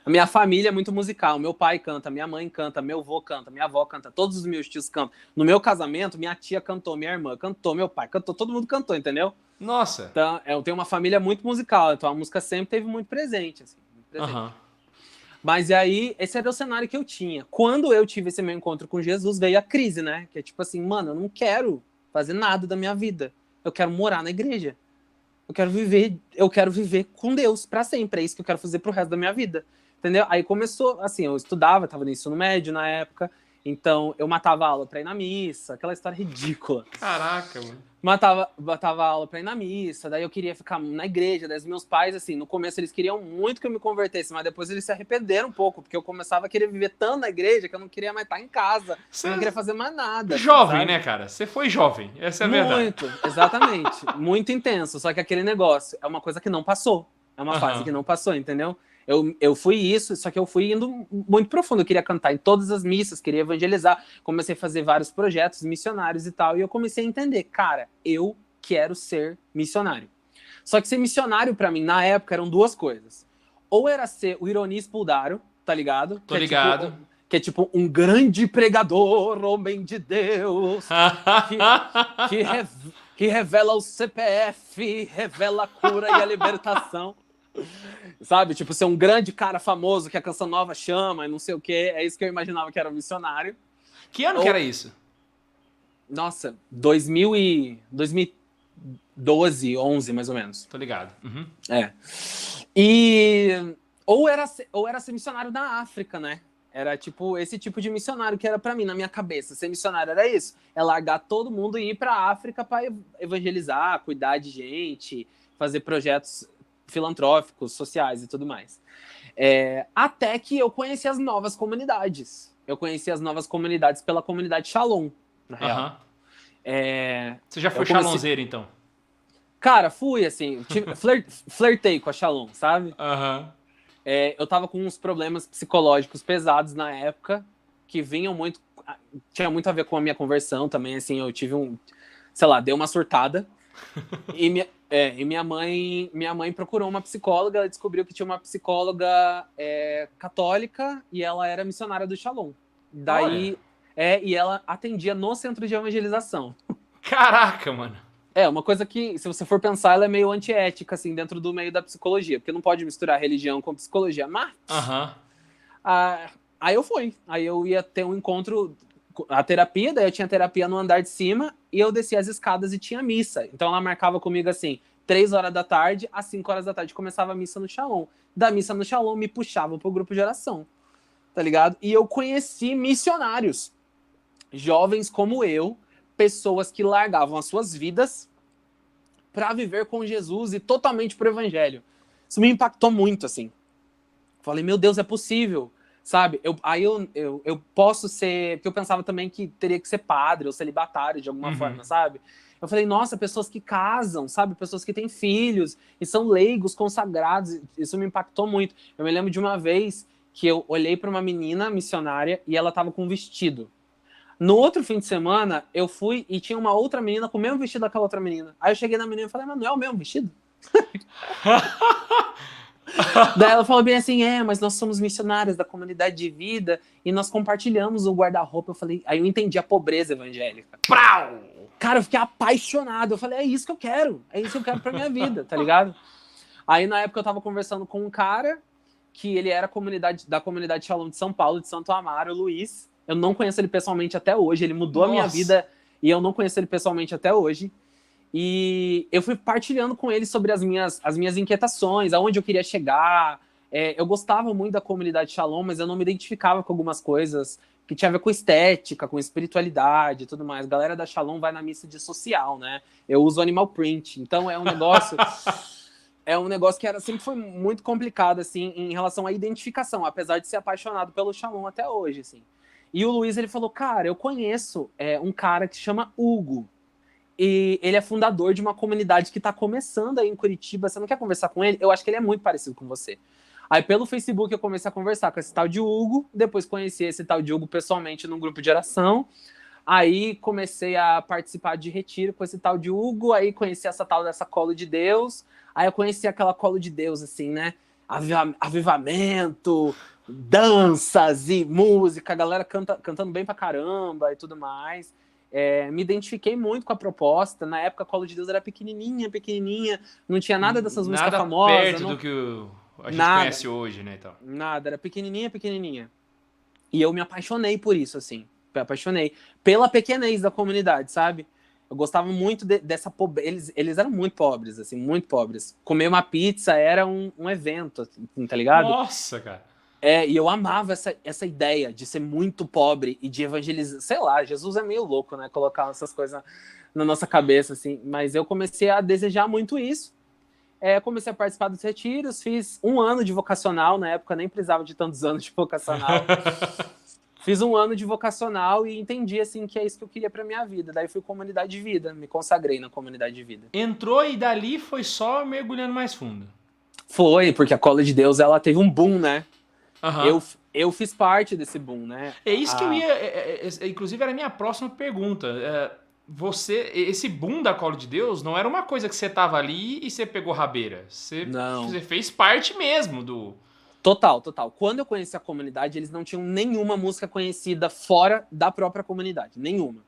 A minha família é muito musical. Meu pai canta, minha mãe canta, meu avô canta, minha avó canta, todos os meus tios cantam. No meu casamento, minha tia cantou, minha irmã cantou, meu pai cantou, todo mundo cantou, entendeu? Nossa! Então, eu tenho uma família muito musical, então a música sempre teve muito presente, assim. Muito presente. Uhum. Mas e aí, esse era o cenário que eu tinha. Quando eu tive esse meu encontro com Jesus, veio a crise, né? Que é tipo assim, mano, eu não quero fazer nada da minha vida. Eu quero morar na igreja. Eu quero viver com Deus pra sempre. É isso que eu quero fazer pro resto da minha vida. Entendeu? Aí começou, assim, eu estudava, tava no ensino médio na época, então eu matava a aula pra ir na missa, aquela história ridícula. Caraca, mano. Matava a aula pra ir na missa, daí eu queria ficar na igreja, daí os meus pais, assim, no começo eles queriam muito que eu me convertesse, mas depois eles se arrependeram um pouco, porque eu começava a querer viver tanto na igreja que eu não queria mais estar em casa, eu não queria fazer mais nada. Jovem, sabe? Né, cara? Você foi jovem, essa é a verdade. Muito, exatamente. Muito intenso, só que aquele negócio é uma coisa que não passou, é uma fase que não passou, entendeu? Eu fui isso, só que eu fui indo muito profundo. Eu queria cantar em todas as missas, queria evangelizar. Comecei a fazer vários projetos missionários e tal. E eu comecei a entender, cara, eu quero ser missionário. Só que ser missionário, pra mim, na época, eram 2 coisas. Ou era ser o Ironis Puldaro, tá ligado? Tô ligado. Que é tipo um grande pregador, homem de Deus, que revela o CPF, revela a cura e a libertação. Sabe? Tipo, ser um grande cara famoso que a Canção Nova chama e não sei o quê. É isso que eu imaginava que era um missionário. Que ano que era isso? Nossa, 2012, 11, mais ou menos. Tô ligado. Uhum. E... Ou era ser missionário da África, né? Era tipo esse tipo de missionário que era pra mim, na minha cabeça. Ser missionário era isso. É largar todo mundo e ir pra África pra evangelizar, cuidar de gente, fazer projetos filantróficos, sociais e tudo mais. Até que eu conheci as novas comunidades. Eu conheci as novas comunidades pela comunidade Shalom, na real. Você já foi Shalomzeiro, então? Cara, fui, assim, flertei com a Shalom, sabe? Eu tava com uns problemas psicológicos pesados na época, que vinham muito... Tinha muito a ver com a minha conversão também, assim, eu tive sei lá, dei uma surtada. E minha mãe procurou uma psicóloga, ela descobriu que tinha uma psicóloga católica e ela era missionária do Shalom. Daí, e ela atendia no centro de evangelização. Caraca, mano. Uma coisa que, se você for pensar, ela é meio antiética, assim, dentro do meio da psicologia, porque não pode misturar religião com psicologia, mas... Aí eu fui. Aí eu ia ter um encontro, a terapia, daí eu tinha terapia no andar de cima, e eu descia as escadas e tinha missa. Então ela marcava comigo assim, 3 horas da tarde, às 5 horas da tarde começava a missa no Shalom. Da missa no Shalom me puxavam pro grupo de oração, tá ligado? E eu conheci missionários, jovens como eu, pessoas que largavam as suas vidas para viver com Jesus e totalmente pro evangelho. Isso me impactou muito, assim. Falei, meu Deus, é possível, sabe? Aí eu posso ser... Porque eu pensava também que teria que ser padre ou celibatário de alguma forma, sabe? Eu falei, nossa, pessoas que casam, sabe? Pessoas que têm filhos e são leigos, consagrados. Isso me impactou muito. Eu me lembro de uma vez que eu olhei para uma menina missionária e ela tava com um vestido. No outro fim de semana, eu fui e tinha uma outra menina com o mesmo vestido daquela outra menina. Aí eu cheguei na menina e falei, mas não é o mesmo vestido? Daí ela falou bem assim, mas nós somos missionários da comunidade de vida e nós compartilhamos o guarda-roupa. Eu falei, aí eu entendi a pobreza evangélica. Prau! Cara, eu fiquei apaixonado. Eu falei, é isso que eu quero pra minha vida, tá ligado? Aí na época eu tava conversando com um cara que ele era da comunidade Shalom de São Paulo, de Santo Amaro, o Luiz. Eu não conheço ele pessoalmente até hoje, ele mudou a minha vida e eu não conheço ele pessoalmente até hoje. E eu fui partilhando com ele sobre as minhas inquietações, aonde eu queria chegar. Eu gostava muito da comunidade Shalom, mas eu não me identificava com algumas coisas que tinha a ver com estética, com espiritualidade e tudo mais. A galera da Shalom vai na missa de social, né? Eu uso animal print, então é um negócio... sempre foi muito complicado, assim, em relação à identificação, apesar de ser apaixonado pelo Shalom até hoje, assim. E o Luiz, ele falou, cara, eu conheço um cara que se chama Hugo. E ele é fundador de uma comunidade que tá começando aí em Curitiba. Você não quer conversar com ele? Eu acho que ele é muito parecido com você. Aí pelo Facebook eu comecei a conversar com esse tal de Hugo. Depois conheci esse tal de Hugo pessoalmente num grupo de oração. Aí comecei a participar de retiro com esse tal de Hugo. Aí conheci essa tal dessa Colo de Deus. Aí eu conheci aquela Colo de Deus, assim, né? Avivamento, danças e música. A galera cantando bem pra caramba e tudo mais. Me identifiquei muito com a proposta. Na época, a Colo de Deus era pequenininha, não tinha nada dessas músicas famosas. Nada perto do que a gente conhece hoje, né? Então. Nada, era pequenininha. E eu me apaixonei por isso, assim. Me apaixonei pela pequenez da comunidade, sabe? Eu gostava muito dessa pobreza. Eles eram muito pobres, assim, muito pobres. Comer uma pizza era um evento, assim, tá ligado? Nossa, cara. E eu amava essa ideia de ser muito pobre e de evangelizar. Sei lá, Jesus é meio louco, né? Colocar essas coisas na nossa cabeça, assim. Mas eu comecei a desejar muito isso. Comecei a participar dos retiros, fiz 1 ano de vocacional. Na época, nem precisava de tantos anos de vocacional. Fiz 1 ano de vocacional e entendi, assim, que é isso que eu queria pra minha vida. Daí fui comunidade de vida, me consagrei na comunidade de vida. Entrou e dali foi só mergulhando mais fundo. Foi, porque a Colo de Deus, ela teve um boom, né? Eu fiz parte desse boom, né? É isso que eu ia... inclusive, era a minha próxima pergunta. Esse boom da Colo de Deus não era uma coisa que você tava ali e você pegou rabeira. Você fez parte mesmo do... Total. Quando eu conheci a comunidade, eles não tinham nenhuma música conhecida fora da própria comunidade. Nenhuma.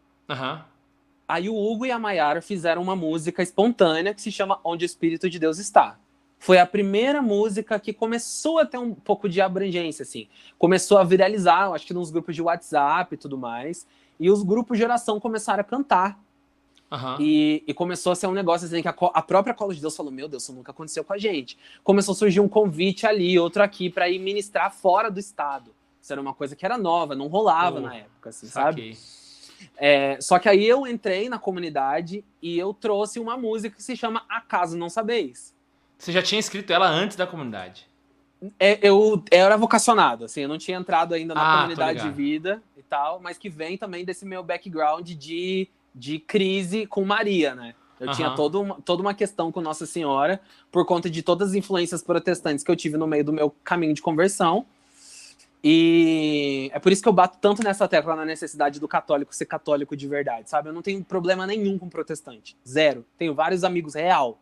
Aí o Hugo e a Mayara fizeram uma música espontânea que se chama Onde o Espírito de Deus Está. Foi a primeira música que começou a ter um pouco de abrangência, assim. Começou a viralizar, acho que nos grupos de WhatsApp e tudo mais. E os grupos de oração começaram a cantar. E começou a ser um negócio assim, que a própria Colo de Deus falou, meu Deus, isso nunca aconteceu com a gente. Começou a surgir um convite ali, outro aqui, para ir ministrar fora do estado. Isso era uma coisa que era nova, não rolava na época, assim, sabe? Só que aí eu entrei na comunidade e eu trouxe uma música que se chama Acaso Não Sabeis. Você já tinha escrito ela antes da comunidade? Eu era vocacionado, assim, eu não tinha entrado ainda na comunidade de vida e tal, mas que vem também desse meu background de crise com Maria, né? Eu tinha toda uma questão com Nossa Senhora, por conta de todas as influências protestantes que eu tive no meio do meu caminho de conversão. E é por isso que eu bato tanto nessa tecla na necessidade do católico ser católico de verdade, sabe? Eu não tenho problema nenhum com protestante. Zero. Tenho vários amigos real.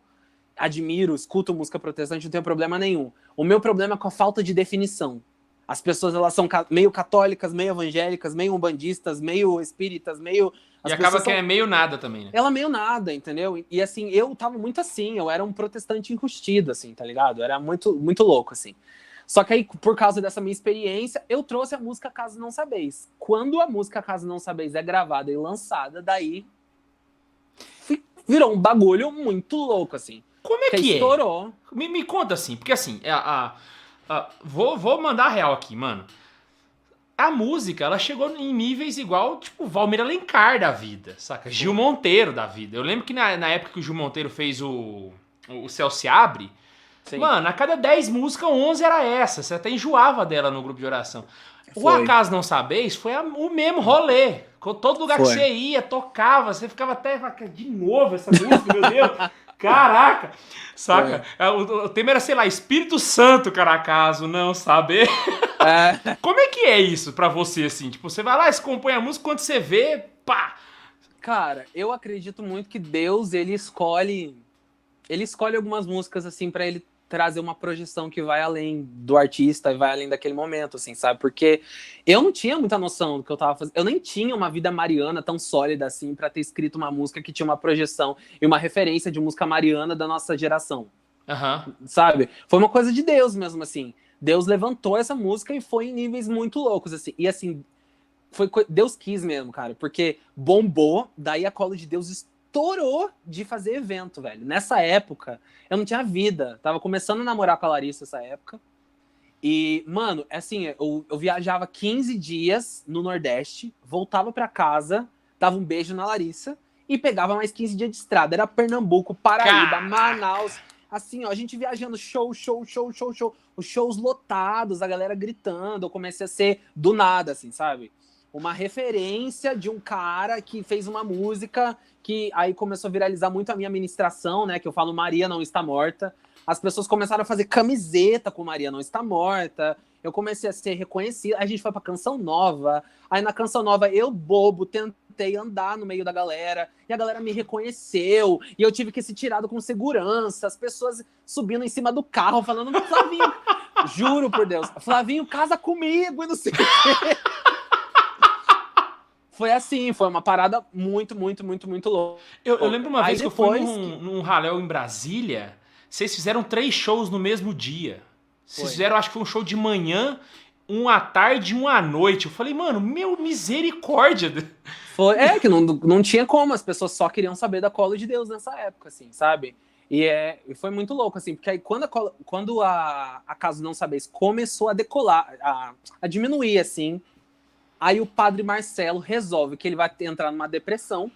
Admiro, escuto música protestante, não tenho problema nenhum. O meu problema é com a falta de definição. As pessoas, elas são meio católicas, meio evangélicas, meio umbandistas, meio espíritas, meio... E acaba que é meio nada também, né? Ela meio nada, entendeu? E assim, eu tava muito assim, eu era um protestante enrustido, assim, tá ligado? Era muito, muito louco, assim. Só que aí, por causa dessa minha experiência, eu trouxe a música Caso Não Sabeis. Quando a música Caso Não Sabeis é gravada e lançada, daí virou um bagulho muito louco, assim. Como é que estourou. É? Me conta assim, porque assim, vou mandar real aqui, mano. A música, ela chegou em níveis igual, tipo, Valmir Alencar da vida, saca? Gil Monteiro da vida. Eu lembro que na época que o Gil Monteiro fez o Céu se Abre, sim, mano, a cada 10 músicas, 11 era essa. Você até enjoava dela no grupo de oração. O Acaso Não Sabeis foi o mesmo rolê. Todo lugar que você ia, tocava, você ficava até, de novo essa música, meu Deus. Caraca, saca? O tema era, sei lá, Espírito Santo, cara, acaso não saber. Como é que é isso pra você, assim? Tipo, você vai lá, você compõe a música, quando você vê, pá! Cara, eu acredito muito que Deus, ele escolhe algumas músicas, assim, pra ele trazer uma projeção que vai além do artista e vai além daquele momento, assim, sabe? Porque eu não tinha muita noção do que eu tava fazendo. Eu nem tinha uma vida mariana tão sólida, assim, pra ter escrito uma música que tinha uma projeção e uma referência de música mariana da nossa geração. Sabe? Foi uma coisa de Deus mesmo, assim. Deus levantou essa música e foi em níveis muito loucos, assim. E, assim, Deus quis mesmo, cara. Porque bombou, daí a Colo de Deus estourou de fazer evento, velho. Nessa época, eu não tinha vida. Tava começando a namorar com a Larissa nessa época. E, mano, assim, eu viajava 15 dias no Nordeste, voltava pra casa, dava um beijo na Larissa e pegava mais 15 dias de estrada. Era Pernambuco, Paraíba, Manaus. Assim, ó, a gente viajando, show. Os shows lotados, a galera gritando. Eu comecei a ser do nada, assim, sabe? Uma referência de um cara que fez uma música que aí começou a viralizar muito a minha ministração, né? Que eu falo Maria Não Está Morta. As pessoas começaram a fazer camiseta com Maria Não Está Morta. Eu comecei a ser reconhecida. A gente foi pra Canção Nova. Aí na Canção Nova, eu, bobo, tentei andar no meio da galera. E a galera me reconheceu. E eu tive que ser tirado com segurança. As pessoas subindo em cima do carro, falando, Flavinho, juro por Deus, Flavinho, casa comigo e não sei o quê. Foi assim, foi uma parada muito louca. Eu lembro uma vez que eu fui num raléu em Brasília, vocês fizeram 3 shows no mesmo dia. Vocês fizeram, acho que foi um show de manhã, um à tarde e um à noite. Eu falei, mano, meu misericórdia. Que não tinha como, as pessoas só queriam saber da Colo de Deus nessa época, assim, sabe? E foi muito louco, assim, porque aí quando a Caso Não Sabeis começou a decolar, a diminuir, assim, aí o Padre Marcelo resolve que ele vai entrar numa depressão.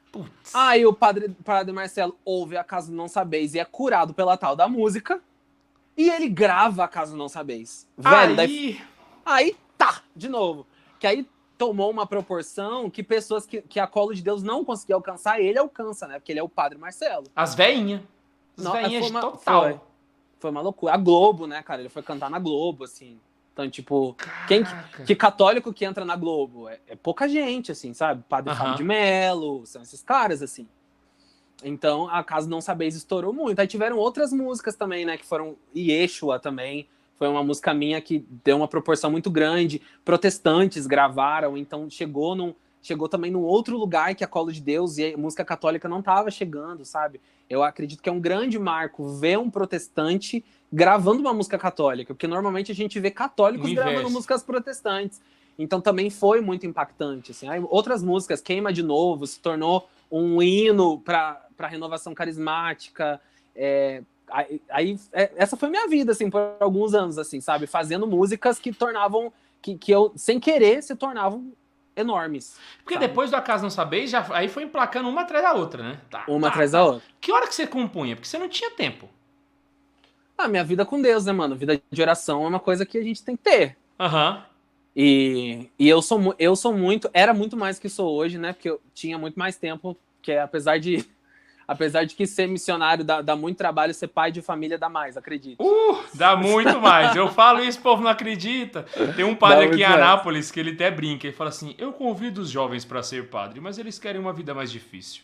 Putz. Aí o padre Marcelo ouve a Caso Não Sabeis e é curado pela tal da música. E ele grava a Caso Não Sabeis. Velho, aí tá, de novo. Que aí tomou uma proporção que pessoas que a Colo de Deus não conseguia alcançar, ele alcança, né? Porque ele é o Padre Marcelo. As veinhas. As veinhas total. Foi uma loucura. A Globo, né, cara? Ele foi cantar na Globo, assim. Então, tipo, que católico que entra na Globo? É pouca gente, assim, sabe? Padre Fábio de Mello, são esses caras, assim. Então, a Caso Não Sabeis estourou muito. Aí tiveram outras músicas também, né? Que foram... Yeshua também. Foi uma música minha que deu uma proporção muito grande. Protestantes gravaram, então chegou também num outro lugar que a Colo de Deus e a música católica não tava chegando, sabe? Eu acredito que é um grande marco ver um protestante gravando uma música católica, porque normalmente a gente vê católicos gravando músicas protestantes. Então também foi muito impactante. Assim. Aí, outras músicas, Queima de Novo, se tornou um hino para a renovação carismática. Essa foi minha vida, assim, por alguns anos, assim, sabe? Fazendo músicas que tornavam, que eu, sem querer, se tornavam enormes. Porque sabe? Depois do Acaso Não Sabeis, aí foi emplacando uma atrás da outra, né? Uma atrás da outra. Que hora que você compunha? Porque você não tinha tempo. Minha vida com Deus, né, mano? Vida de oração é uma coisa que a gente tem que ter. E eu sou muito... Era muito mais que sou hoje, né? Porque eu tinha muito mais tempo, que apesar de Apesar de que ser missionário dá muito trabalho, ser pai de família dá mais, acredite. Dá muito mais. Eu falo isso, o povo não acredita. Tem um padre aqui em Anápolis que ele até brinca. Ele fala assim, eu convido os jovens para ser padre, mas eles querem uma vida mais difícil.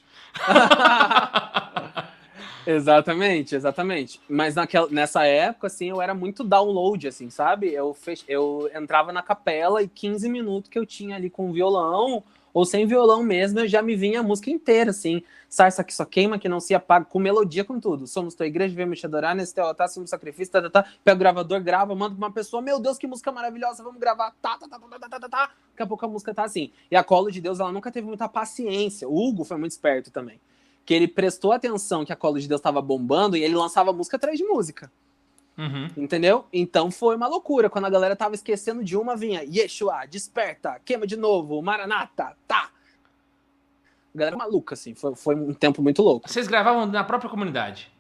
Exatamente, exatamente. Mas nessa época, assim, eu era muito download, assim, sabe? Eu entrava na capela e 15 minutos que eu tinha ali com violão, ou sem violão mesmo, eu já me vinha a música inteira, assim. Sarça que só queima, que não se apaga, com melodia, com tudo. Somos tua igreja, viemos te adorar, nesse teu altar, somos sacrifício, Pega o gravador, grava, manda pra uma pessoa, meu Deus, que música maravilhosa, vamos gravar, Daqui a pouco a música tá assim. E a Colo de Deus, ela nunca teve muita paciência. O Hugo foi muito esperto também. Que ele prestou atenção que a Colo de Deus estava bombando e ele lançava música atrás de música. Uhum. Entendeu? Então foi uma loucura. Quando a galera tava esquecendo de uma, vinha Yeshua, desperta, queima de novo, Maranata, tá. A galera maluca, assim. Foi um tempo muito louco. Vocês gravavam na própria comunidade?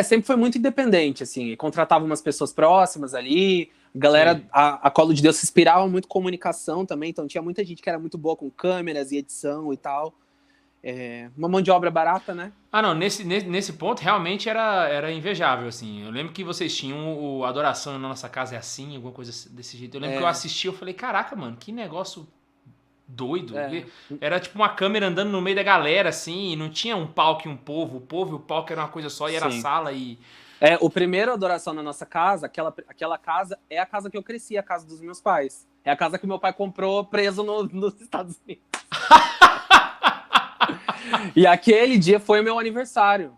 Sempre foi muito independente, assim. Contratava umas pessoas próximas ali. A galera, a Colo de Deus se inspirava muito em comunicação também. Então tinha muita gente que era muito boa com câmeras e edição e tal. Uma mão de obra barata, né? Ah, não, nesse ponto realmente era invejável, assim. Eu lembro que vocês tinham o Adoração na Nossa Casa é Assim, alguma coisa desse jeito. Eu lembro que eu assisti, eu falei, caraca, mano, que negócio doido. Era tipo uma câmera andando no meio da galera, assim, e não tinha um palco e um povo. O povo e o palco era uma coisa só, e era a sala e... O primeiro Adoração na Nossa Casa, aquela casa é a casa que eu cresci, a casa dos meus pais. É a casa que meu pai comprou preso nos Estados Unidos. E aquele dia foi o meu aniversário.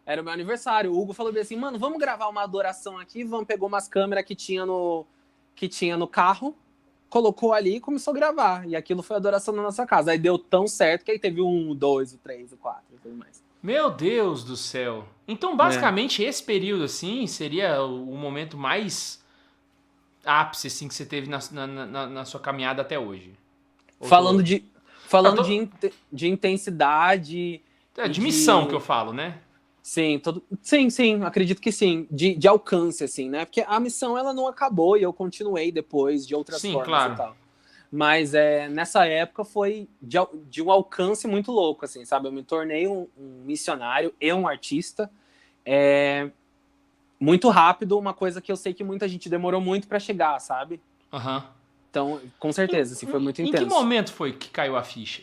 Era o meu aniversário. O Hugo falou bem assim, mano, vamos gravar uma adoração aqui, pegou umas câmeras que tinha no carro, colocou ali e começou a gravar. E aquilo foi a adoração na nossa casa. Aí deu tão certo que aí teve o 1, o 2, o 3, o 4 e tudo mais. Meu Deus do céu. Então, basicamente, esse período, assim, seria o momento mais ápice, assim, que você teve na sua caminhada até hoje. Falando de intensidade... de missão que eu falo, né? Sim, sim, acredito que sim. De alcance, assim, né? Porque a missão, ela não acabou e eu continuei depois de outras formas claro. e tal. Mas nessa época foi de um alcance muito louco, assim, sabe? Eu me tornei um missionário e um artista muito rápido, uma coisa que eu sei que muita gente demorou muito pra chegar, sabe? Então, com certeza, assim, foi muito intenso. Em que momento foi que caiu a ficha?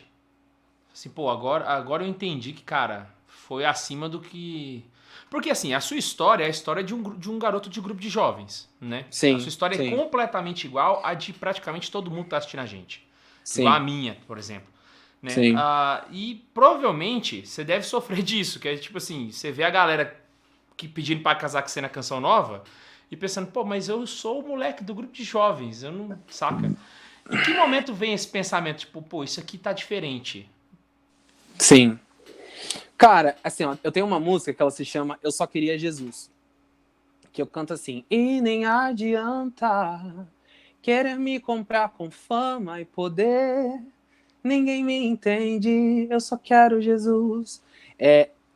Assim, pô, agora eu entendi que, cara, foi acima do que... Porque, assim, a sua história é a história de um garoto de grupo de jovens, né? Sim. A sua história é completamente igual à de praticamente todo mundo que tá assistindo a gente. Sim. Igual a minha, por exemplo. Né? Sim. E provavelmente você deve sofrer disso, que é tipo assim, você vê a galera que pedindo pra casar com você na Canção Nova e pensando, pô, mas eu sou o moleque do grupo de jovens, eu não... Saca? Em que momento vem esse pensamento, tipo, pô, isso aqui tá diferente? Sim. Cara, assim, ó, eu tenho uma música que ela se chama Eu Só Queria Jesus. Que eu canto assim, e nem adianta querer me comprar com fama e poder, ninguém me entende, eu só quero Jesus.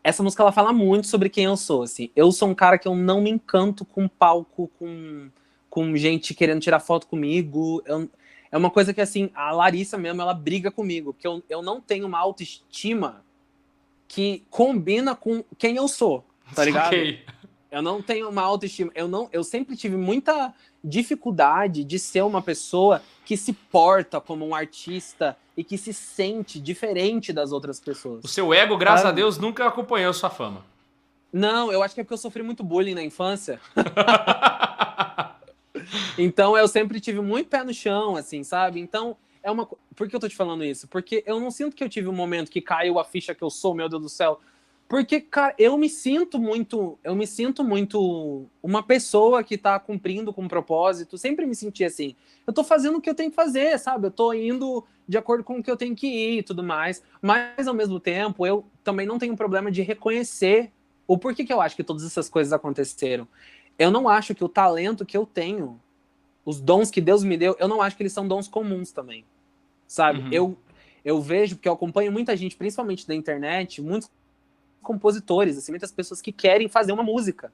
Essa música, ela fala muito sobre quem eu sou, assim. Eu sou um cara que eu não me encanto com palco, com gente querendo tirar foto comigo. É uma coisa que, assim, a Larissa mesmo, ela briga comigo, porque eu não tenho uma autoestima que combina com quem eu sou, tá ligado? Eu não tenho uma autoestima. Eu sempre tive muita dificuldade de ser uma pessoa que se porta como um artista e que se sente diferente das outras pessoas. O seu ego, graças a Deus, nunca acompanhou sua fama. Não, eu acho que é porque eu sofri muito bullying na infância. Então eu sempre tive muito pé no chão, assim, sabe? Então, por que eu tô te falando isso? Porque eu não sinto que eu tive um momento que caiu a ficha que eu sou, meu Deus do céu. Porque, cara, eu me sinto muito uma pessoa que tá cumprindo com um propósito. Sempre me senti assim. Eu tô fazendo o que eu tenho que fazer, sabe? Eu tô indo de acordo com o que eu tenho que ir e tudo mais. Mas, ao mesmo tempo, eu também não tenho problema de reconhecer o porquê que eu acho que todas essas coisas aconteceram. Eu não acho que o talento que eu tenho, os dons que Deus me deu, eu não acho que eles são dons comuns também, sabe? Uhum. Eu vejo, porque eu acompanho muita gente, principalmente da internet, muitos compositores, assim, muitas pessoas que querem fazer uma música.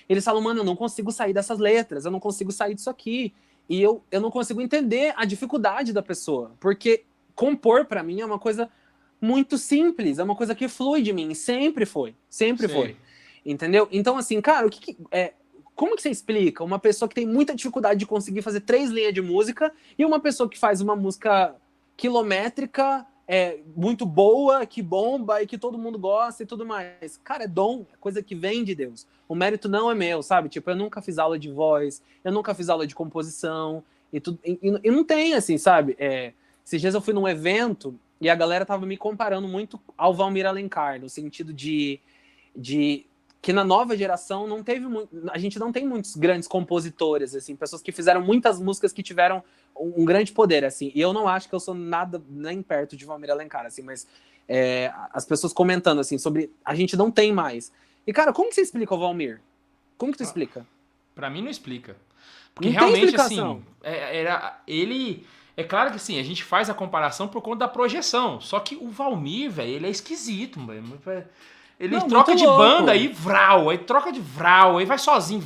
Eles falam, mano, eu não consigo sair dessas letras, eu não consigo sair disso aqui. E eu não consigo entender a dificuldade da pessoa, porque compor, pra mim, é uma coisa muito simples, é uma coisa que flui de mim, sempre Sei. foi, entendeu? Então, assim, cara, como que você explica uma pessoa que tem muita dificuldade de conseguir fazer 3 linhas de música e uma pessoa que faz uma música quilométrica, muito boa, que bomba e que todo mundo gosta e tudo mais? Cara, é dom, é coisa que vem de Deus. O mérito não é meu, sabe? Tipo, eu nunca fiz aula de voz, eu nunca fiz aula de composição e tudo, e não tem, assim, sabe? Esses dias eu fui num evento e a galera tava me comparando muito ao Valmir Alencar, no sentido de que na nova geração não teve a gente não tem muitos grandes compositores, assim, pessoas que fizeram muitas músicas que tiveram um grande poder, assim. E eu não acho que eu sou nada nem perto de Valmir Alencar, assim, mas as pessoas comentando, assim, sobre a gente não tem mais. E, cara, como que você explica o Valmir? Como que tu explica? Pra mim não explica. Porque Não tem realmente, explicação. assim, era ele. É claro que assim, a gente faz a comparação por conta da projeção. Só que o Valmir, velho, ele é esquisito, mano. Ele Não, muito troca de banda louco. aí, vral, aí troca de vral, aí vai sozinho.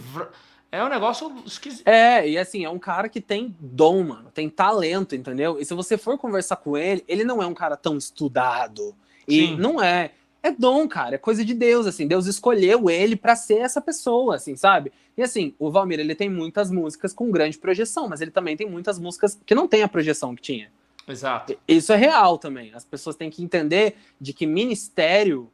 É um negócio esquisito. E assim, é um cara que tem dom, mano, tem talento, entendeu? E se você for conversar com ele, ele não é um cara tão estudado. E Sim, não é. É dom, cara, é coisa de Deus, assim. Deus escolheu ele pra ser essa pessoa, assim, sabe? E assim, o Valmir, ele tem muitas músicas com grande projeção, mas ele também tem muitas músicas que não tem a projeção que tinha. exato. Isso é real também. As pessoas têm que entender de que ministério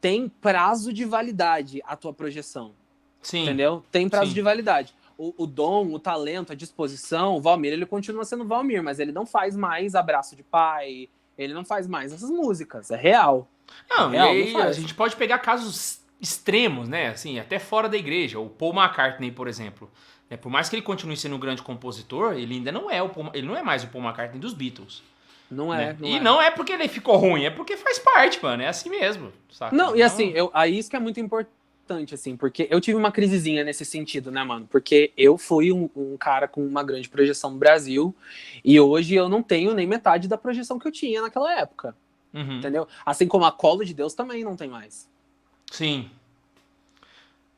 tem prazo de validade a tua projeção. Sim, Entendeu? Tem prazo de sim. validade. O dom, o talento, a disposição, o Valmir, ele continua sendo Valmir, mas ele não faz mais Abraço de Pai, ele não faz mais essas músicas. É real. É Não, e real, não aí a faz. gente pode pegar casos extremos, né? Assim, até fora da igreja. O Paul McCartney, por exemplo. Né? Por mais que ele continue sendo um grande compositor, ele ainda não é ele não é mais o Paul McCartney dos Beatles. Não Né? é, não E é. não é porque ele ficou ruim, é porque faz parte, mano. É assim mesmo, saca? Não, e assim, Então, aí isso que é muito importante, assim, porque eu tive uma crisezinha nesse sentido, né, mano? Porque eu fui um cara com uma grande projeção no Brasil e hoje eu não tenho nem metade da projeção que eu tinha naquela época, uhum, entendeu? Assim como a Colo de Deus também não tem mais. sim.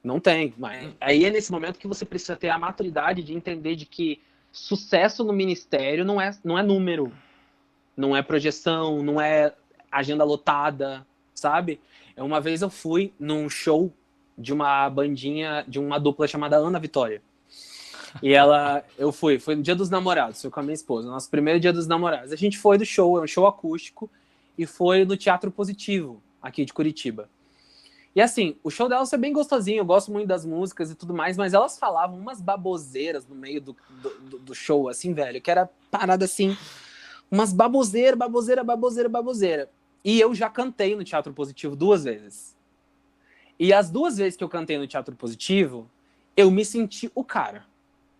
Não tem. Mas aí é nesse momento que você precisa ter a maturidade de entender de que sucesso no ministério não é número, não é projeção, não é agenda lotada, sabe? Uma vez eu fui num show de uma bandinha, de uma dupla chamada Ana Vitória. E foi no Dia dos Namorados, foi com a minha esposa, nosso primeiro Dia dos Namorados. A gente foi do show, é um show acústico, e foi no Teatro Positivo, aqui de Curitiba. E assim, o show delas foi bem gostosinho, eu gosto muito das músicas e tudo mais, mas elas falavam umas baboseiras no meio do show, assim, velho, que era parada assim, umas baboseira. E eu já cantei no Teatro Positivo 2 vezes. E as 2 vezes que eu cantei no Teatro Positivo, eu me senti o cara.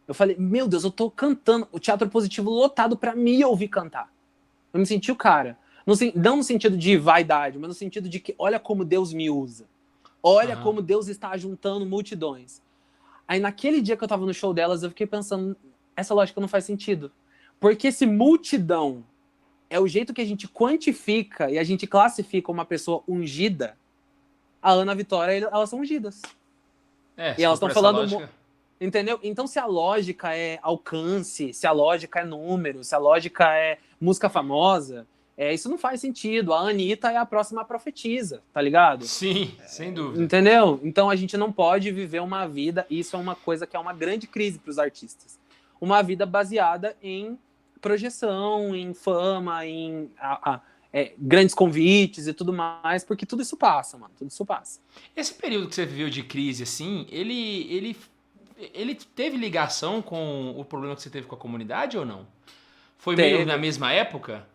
Eu falei, meu Deus, eu tô cantando o Teatro Positivo lotado pra me ouvir cantar. Eu me senti o cara. Não no sentido de vaidade, mas no sentido de que olha como Deus me usa. Olha Aham. como Deus está juntando multidões. Aí naquele dia que eu tava no show delas, eu fiquei pensando, essa lógica não faz sentido. Porque esse multidão é o jeito que a gente quantifica e a gente classifica uma pessoa ungida. A Ana Vitória, elas são ungidas. E Se elas for por estão essa falando, lógica. entendeu? Então se a lógica é alcance, se a lógica é número, se a lógica é música famosa, isso não faz sentido. A Anitta é a próxima profetisa, tá ligado? Sim, sem dúvida. Entendeu? Então a gente não pode viver uma vida, e isso é uma coisa que é uma grande crise para os artistas. Uma vida baseada em projeção, em fama, em grandes convites e tudo mais, porque tudo isso passa, mano. Tudo isso passa. Esse período que você viveu de crise, assim, ele teve ligação com o problema que você teve com a comunidade ou não? Foi meio na Teve, mesma época?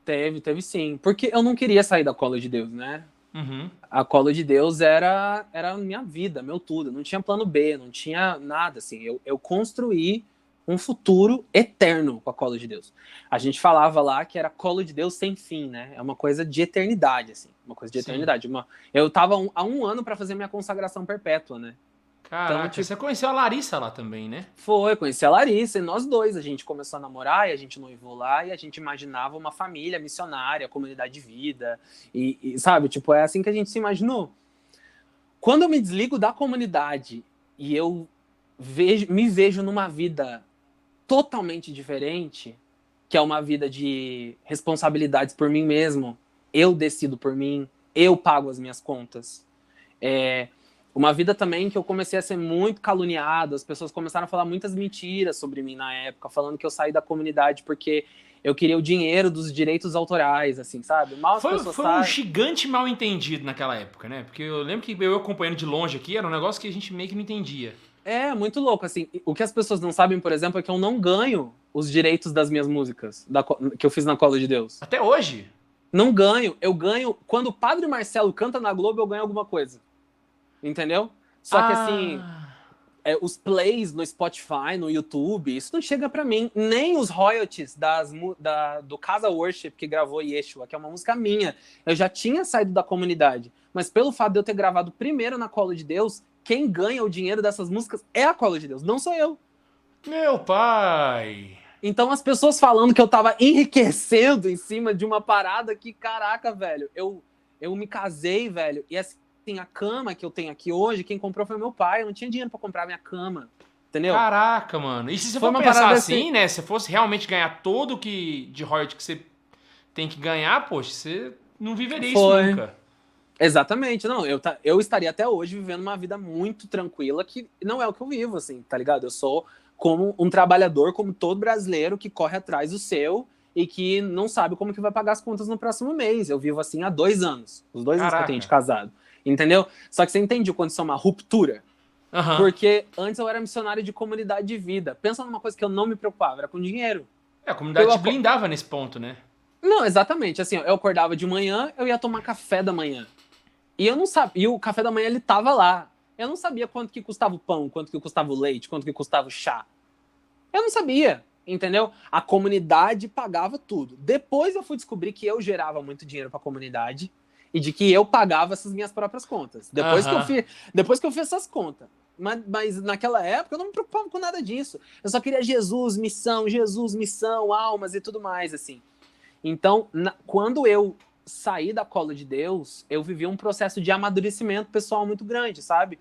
teve sim. Porque eu não queria sair da cola de Deus, né? Uhum. A cola de Deus era minha vida, meu tudo. Não tinha plano B, não tinha nada, assim. Eu construí um futuro eterno com a cola de Deus. A gente falava lá que era colo de Deus sem fim, né? É uma coisa de eternidade, assim. Uma coisa de Sim. eternidade. Eu tava há um ano para fazer minha consagração perpétua, né? Então, Caraca, tipo, você conheceu a Larissa lá também, né? conheci a Larissa e nós dois. A gente começou a namorar e a gente noivou lá e a gente imaginava uma família missionária, comunidade de vida. Sabe, tipo, é assim que a gente se imaginou. Quando eu me desligo da comunidade e me vejo numa vida totalmente diferente, que é uma vida de responsabilidades por mim mesmo. Eu decido por mim, eu pago as minhas contas. Uma vida também que eu comecei a ser muito caluniado, as pessoas começaram a falar muitas mentiras sobre mim na época, falando que eu saí da comunidade porque eu queria o dinheiro dos direitos autorais, assim, sabe? Mal as pessoas Foi um gigante mal entendido naquela época, né? Porque eu lembro que eu acompanhando de longe aqui, era um negócio que a gente meio que não entendia. É, muito louco, assim. O que as pessoas não sabem, por exemplo, é que eu não ganho os direitos das minhas músicas que eu fiz na Cola de Deus. Até hoje? Não ganho. Eu ganho... Quando o Padre Marcelo canta na Globo, eu ganho alguma coisa. Entendeu? Só que, assim, os plays no Spotify, no YouTube, isso não chega pra mim. Nem os royalties do Casa Worship, que gravou Yeshua, que é uma música minha. Eu já tinha saído da comunidade. Mas pelo fato de eu ter gravado primeiro na Cola de Deus, quem ganha o dinheiro dessas músicas é a Cola de Deus, não sou eu. Meu pai! Então as pessoas falando que eu tava enriquecendo em cima de uma parada que, caraca, velho, eu me casei, velho, e assim, a cama que eu tenho aqui hoje, quem comprou foi meu pai, eu não tinha dinheiro pra comprar minha cama, entendeu? Caraca, mano. E se você Foi for uma pensar parada assim, né? Se fosse realmente ganhar todo de royalty que você tem que ganhar, poxa, você não viveria isso nunca. Exatamente, não, eu estaria até hoje vivendo uma vida muito tranquila, que não é o que eu vivo, assim, tá ligado? Eu sou como um trabalhador, como todo brasileiro, que corre atrás do seu e que não sabe como que vai pagar as contas no próximo mês. Eu vivo assim há 2 anos, os 2 anos que eu tenho de casado, entendeu? Só que você entende quando isso é uma ruptura? Uhum. Porque antes eu era missionário de comunidade de vida. Pensa numa coisa que eu não me preocupava, era com dinheiro. A comunidade te blindava nesse ponto, né? Não, exatamente, assim, eu acordava de manhã, eu ia tomar café da manhã. E eu não sabia, e o café da manhã ele tava lá. Eu não sabia quanto que custava o pão, quanto que custava o leite, quanto que custava o chá. Eu não sabia, entendeu? A comunidade pagava tudo. Depois eu fui descobrir que eu gerava muito dinheiro para a comunidade e de que eu pagava essas minhas próprias contas. Depois que eu fiz essas contas. Mas naquela época eu não me preocupava com nada disso. Eu só queria Jesus, missão, almas e tudo mais, assim. Então, quando eu saí da Cola de Deus, eu vivi um processo de amadurecimento pessoal muito grande, sabe?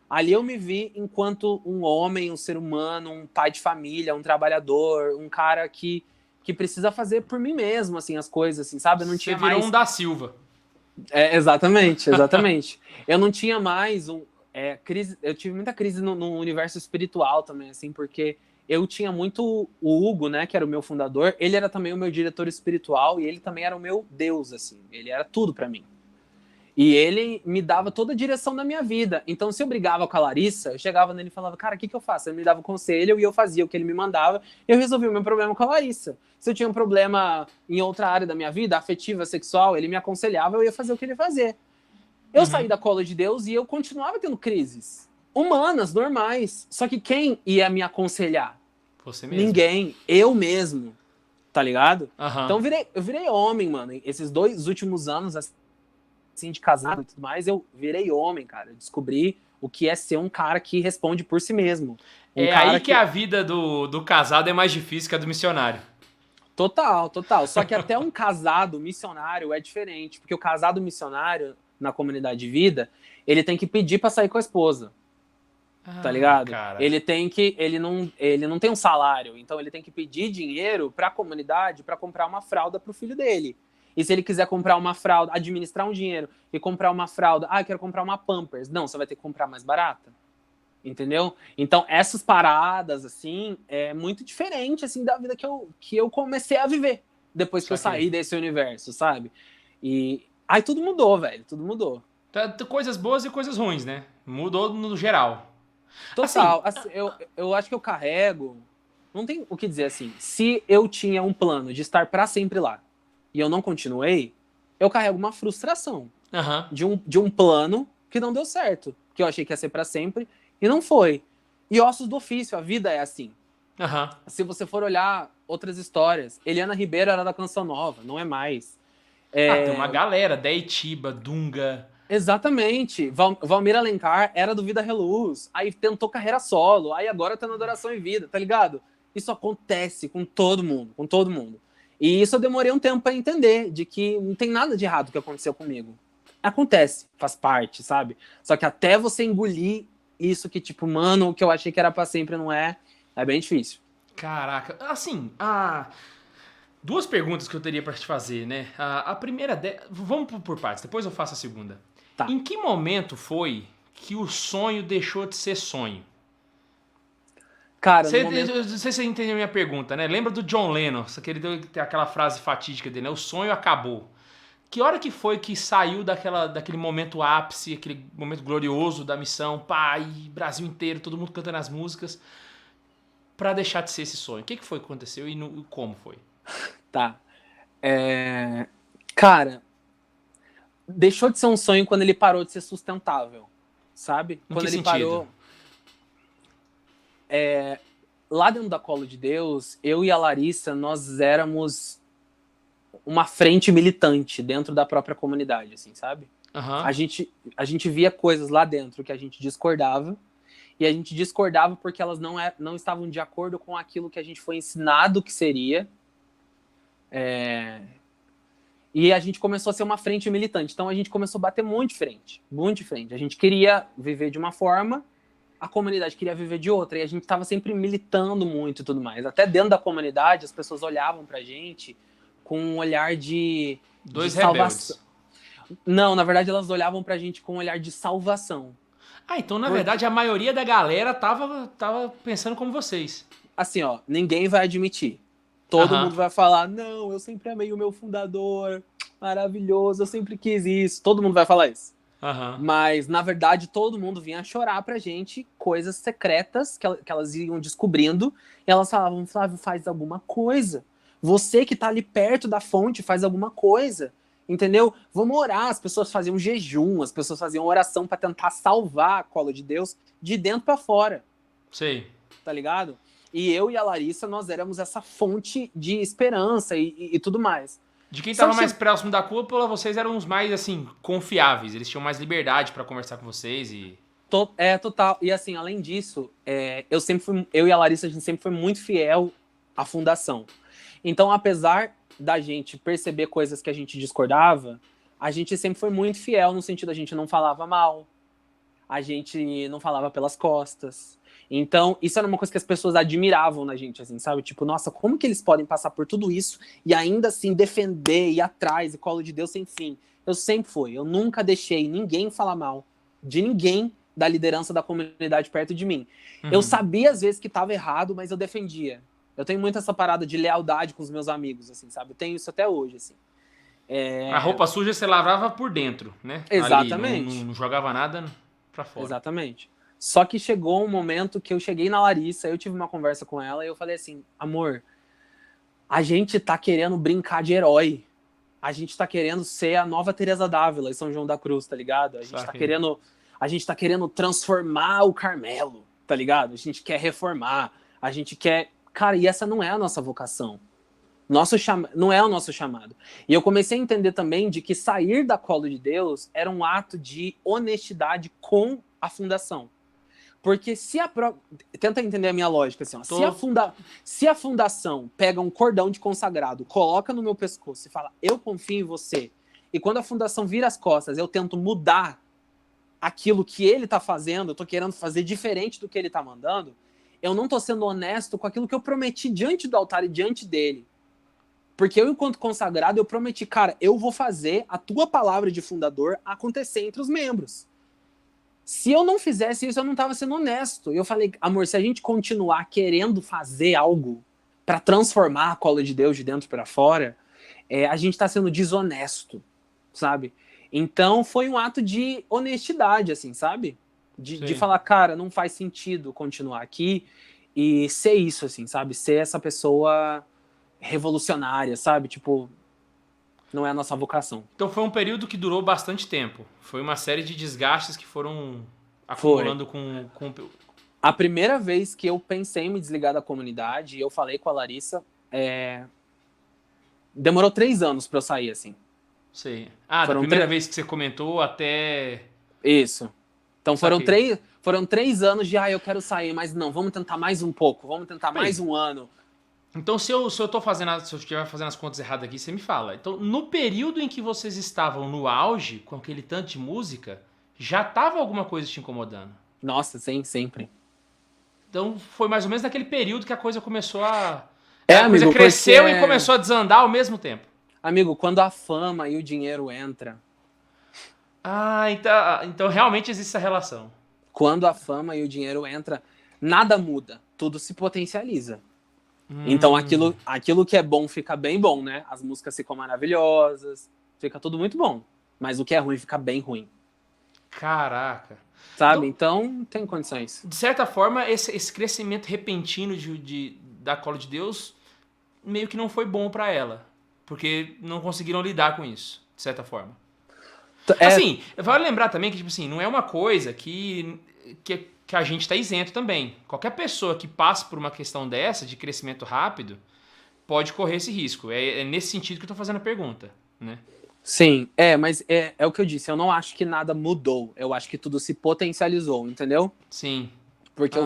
Ali eu me vi enquanto um homem, um ser humano, um pai de família, um trabalhador, um cara que precisa fazer por mim mesmo, assim, as coisas, assim, sabe? Eu não tinha virou mais... um da Silva. Exatamente. Eu não tinha mais crise... Eu tive muita crise no universo espiritual também, assim, porque eu tinha muito o Hugo, né, que era o meu fundador, ele era também o meu diretor espiritual e ele também era o meu Deus, assim, ele era tudo pra mim. E ele me dava toda a direção da minha vida. Então, se eu brigava com a Larissa, eu chegava nele e falava, cara, o que eu faço? Ele me dava um conselho e eu fazia o que ele me mandava. E eu resolvi o meu problema com a Larissa. Se eu tinha um problema em outra área da minha vida, afetiva, sexual, ele me aconselhava, eu ia fazer o que ele fazia. Eu saí da Cola de Deus e eu continuava tendo crises humanas, normais. Só que quem ia me aconselhar? Você mesmo. Ninguém. Eu mesmo. Tá ligado? Uhum. Então eu virei homem, mano. Esses 2 últimos anos, assim, de casado e tudo mais, eu virei homem, cara. Eu descobri o que é ser um cara que responde por si mesmo. Cara aí que a vida do casado é mais difícil que a do missionário. Total. Só que até um casado missionário é diferente, porque o casado missionário na comunidade de vida, ele tem que pedir pra sair com a esposa. Tá ligado? Cara. Ele não tem um salário, então ele tem que pedir dinheiro pra comunidade pra comprar uma fralda pro filho dele. E se ele quiser comprar uma fralda, administrar um dinheiro e comprar uma fralda, eu quero comprar uma Pampers. Não, você vai ter que comprar mais barata. Entendeu? Então, essas paradas, assim, é muito diferente, assim, da vida que eu comecei a viver depois que eu saí desse universo, sabe? E aí tudo mudou, velho, tudo mudou. Coisas boas e coisas ruins, né? Mudou no geral. Total. Assim, eu acho que eu carrego... Não tem o que dizer, assim, se eu tinha um plano de estar pra sempre lá, e eu não continuei, eu carrego uma frustração de um plano que não deu certo, que eu achei que ia ser pra sempre, e não foi. E ossos do ofício, a vida é assim. Se você for olhar outras histórias, Eliana Ribeiro era da Canção Nova, não é mais. Tem uma galera, Deitiba, Dunga... Exatamente. Valmir Alencar era do Vida Reluz, aí tentou carreira solo, aí agora tá na Adoração em Vida, tá ligado? Isso acontece com todo mundo, com todo mundo. E isso eu demorei um tempo pra entender, de que não tem nada de errado que aconteceu comigo. Acontece, faz parte, sabe? Só que até você engolir isso que, tipo, mano, o que eu achei que era pra sempre não é bem difícil. Caraca, assim, Duas perguntas que eu teria pra te fazer, né? A primeira, vamos por partes, depois eu faço a segunda. Tá. Em que momento foi que o sonho deixou de ser sonho? Cara, no momento. Eu não sei se você entendeu a minha pergunta, né? Lembra do John Lennon, que ele tem aquela frase fatídica dele, né? O sonho acabou. Que hora que foi que saiu daquele momento ápice, aquele momento glorioso da missão, pai, Brasil inteiro, todo mundo cantando as músicas, pra deixar de ser esse sonho? O que foi que aconteceu e como foi? Tá. Cara, deixou de ser um sonho quando ele parou de ser sustentável, sabe? Em Quando que ele sentido? parou. Lá dentro da Colo de Deus, eu e a Larissa, nós éramos uma frente militante dentro da própria comunidade, assim, sabe? Aham. A gente via coisas lá dentro que a gente discordava, e a gente discordava porque elas não estavam de acordo com aquilo que a gente foi ensinado que seria. E a gente começou a ser uma frente militante. Então a gente começou a bater muito de frente, muito de frente. A gente queria viver de uma forma, a comunidade queria viver de outra, e a gente estava sempre militando muito e tudo mais. Até dentro da comunidade, as pessoas olhavam pra gente com um olhar de Dois salvação. rebeldes. Não, na verdade elas olhavam pra gente com um olhar de salvação. Ah, então na verdade a maioria da galera tava pensando como vocês. Assim, ó, ninguém vai admitir. Todo Aham. mundo vai falar, não, eu sempre amei o meu fundador, maravilhoso, eu sempre quis isso. Todo mundo vai falar isso. Aham. Mas, na verdade, todo mundo vinha chorar pra gente coisas secretas que elas iam descobrindo. E elas falavam, Flávio, faz alguma coisa. Você que tá ali perto da fonte, faz alguma coisa. Entendeu? Vamos orar. As pessoas faziam jejum, as pessoas faziam oração pra tentar salvar a Colo de Deus de dentro pra fora. Sei. Tá ligado? E eu e a Larissa, nós éramos essa fonte de esperança e tudo mais. De quem Só tava que mais próximo da cúpula, vocês eram os mais, assim, confiáveis. Eles tinham mais liberdade pra conversar com vocês e... Total. E assim, além disso, eu e a Larissa, a gente sempre foi muito fiel à fundação. Então, apesar da gente perceber coisas que a gente discordava, a gente sempre foi muito fiel no sentido, a gente não falava mal, a gente não falava pelas costas. Então, isso era uma coisa que as pessoas admiravam na gente, assim, sabe? Tipo, nossa, como que eles podem passar por tudo isso e ainda assim defender, ir atrás, e Colo de Deus sem fim? Eu sempre fui, eu nunca deixei ninguém falar mal de ninguém da liderança da comunidade perto de mim. Uhum. Eu sabia às vezes que estava errado, mas eu defendia. Eu tenho muito essa parada de lealdade com os meus amigos, assim, sabe? Eu tenho isso até hoje, assim. A roupa suja você lavava por dentro, né? Exatamente. Ali, não jogava nada pra fora. Exatamente. Só que chegou um momento que eu cheguei na Larissa, eu tive uma conversa com ela e eu falei assim, amor, a gente tá querendo brincar de herói. A gente tá querendo ser a nova Teresa d'Ávila em São João da Cruz, tá ligado? A gente tá querendo transformar o Carmelo, tá ligado? A gente quer reformar, a gente quer... Cara, e essa não é a nossa vocação. Não é o nosso chamado. E eu comecei a entender também de que sair da Colo de Deus era um ato de honestidade com a fundação. Porque tenta entender a minha lógica, assim, ó. Se a fundação pega um cordão de consagrado, coloca no meu pescoço e fala, eu confio em você, e quando a fundação vira as costas, eu tento mudar aquilo que ele tá fazendo, eu tô querendo fazer diferente do que ele tá mandando, eu não tô sendo honesto com aquilo que eu prometi diante do altar e diante dele. Porque eu, enquanto consagrado, eu prometi, cara, eu vou fazer a tua palavra de fundador acontecer entre os membros. Se eu não fizesse isso, eu não estava sendo honesto. E eu falei, amor, se a gente continuar querendo fazer algo para transformar a Colo de Deus de dentro para fora, a gente está sendo desonesto, sabe? Então foi um ato de honestidade, assim, sabe? De falar, cara, não faz sentido continuar aqui e ser isso, assim, sabe? Ser essa pessoa revolucionária, sabe? Tipo, não é a nossa vocação. Então foi um período que durou bastante tempo. Foi uma série de desgastes que foram acumulando com... A primeira vez que eu pensei em me desligar da comunidade, e eu falei com a Larissa, demorou 3 anos pra eu sair, assim. Sei. Da primeira vez que você comentou até... Isso. Então foram 3 anos de, eu quero sair, mas não, vamos tentar mais um pouco, vamos tentar mais um ano. Então, se eu estiver fazendo as contas erradas aqui, você me fala. Então, no período em que vocês estavam no auge, com aquele tanto de música, já tava alguma coisa te incomodando? Nossa, sim, sempre. Então, foi mais ou menos naquele período que a coisa começou a A coisa amigo, cresceu porque, e começou a desandar ao mesmo tempo. amigo, quando a fama e o dinheiro entra, Ah, então realmente existe essa relação. quando a fama e o dinheiro entra, nada muda, tudo se potencializa. Então Hum, aquilo que é bom fica bem bom, né? As músicas ficam maravilhosas, fica tudo muito bom. Mas o que é ruim fica bem ruim, caraca. sabe? Então, Então tem condições. de certa forma, esse crescimento repentino da Cola de Deus meio que não foi bom pra ela. Porque não conseguiram lidar com isso, de certa forma. É, Assim, vale lembrar também que, tipo assim, não é uma coisa que a gente tá isento também. Qualquer pessoa que passe por uma questão dessa, de crescimento rápido, pode correr esse risco. É nesse sentido que eu tô fazendo a pergunta, né? sim, mas é o que eu disse, eu não acho que nada mudou, eu acho que tudo se potencializou, entendeu? Sim. Porque Ah,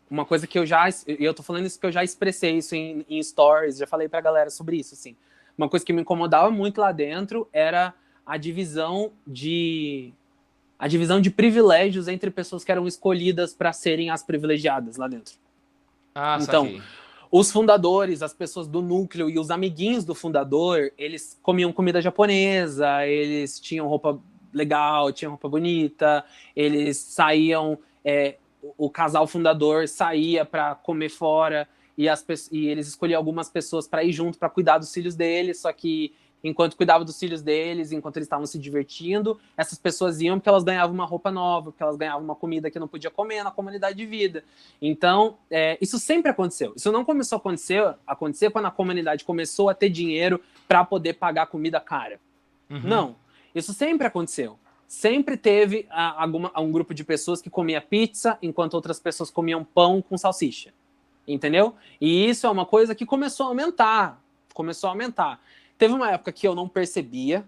uma coisa que eu tô falando isso que eu já expressei isso em stories, já falei pra galera sobre isso, assim. Uma coisa que me incomodava muito lá dentro era a divisão de a divisão de privilégios entre pessoas que eram escolhidas para serem as privilegiadas lá dentro. Então, saquei. os fundadores, as pessoas do núcleo e os amiguinhos do fundador, eles comiam comida japonesa, eles tinham roupa legal, tinham roupa bonita, eles saíam, o casal fundador saía para comer fora e eles escolhiam algumas pessoas para ir junto para cuidar dos filhos deles, só que enquanto cuidava dos filhos deles, enquanto eles estavam se divertindo, essas pessoas iam porque elas ganhavam uma roupa nova, porque elas ganhavam uma comida que não podia comer na comunidade de vida. Então, isso sempre aconteceu. Isso não começou a acontecer quando a comunidade começou a ter dinheiro para poder pagar comida cara. Uhum. Não. Isso sempre aconteceu. Sempre teve um grupo de pessoas que comia pizza, enquanto outras pessoas comiam pão com salsicha. Entendeu? E isso é uma coisa que começou a aumentar. Começou a aumentar. Teve uma época que eu não percebia.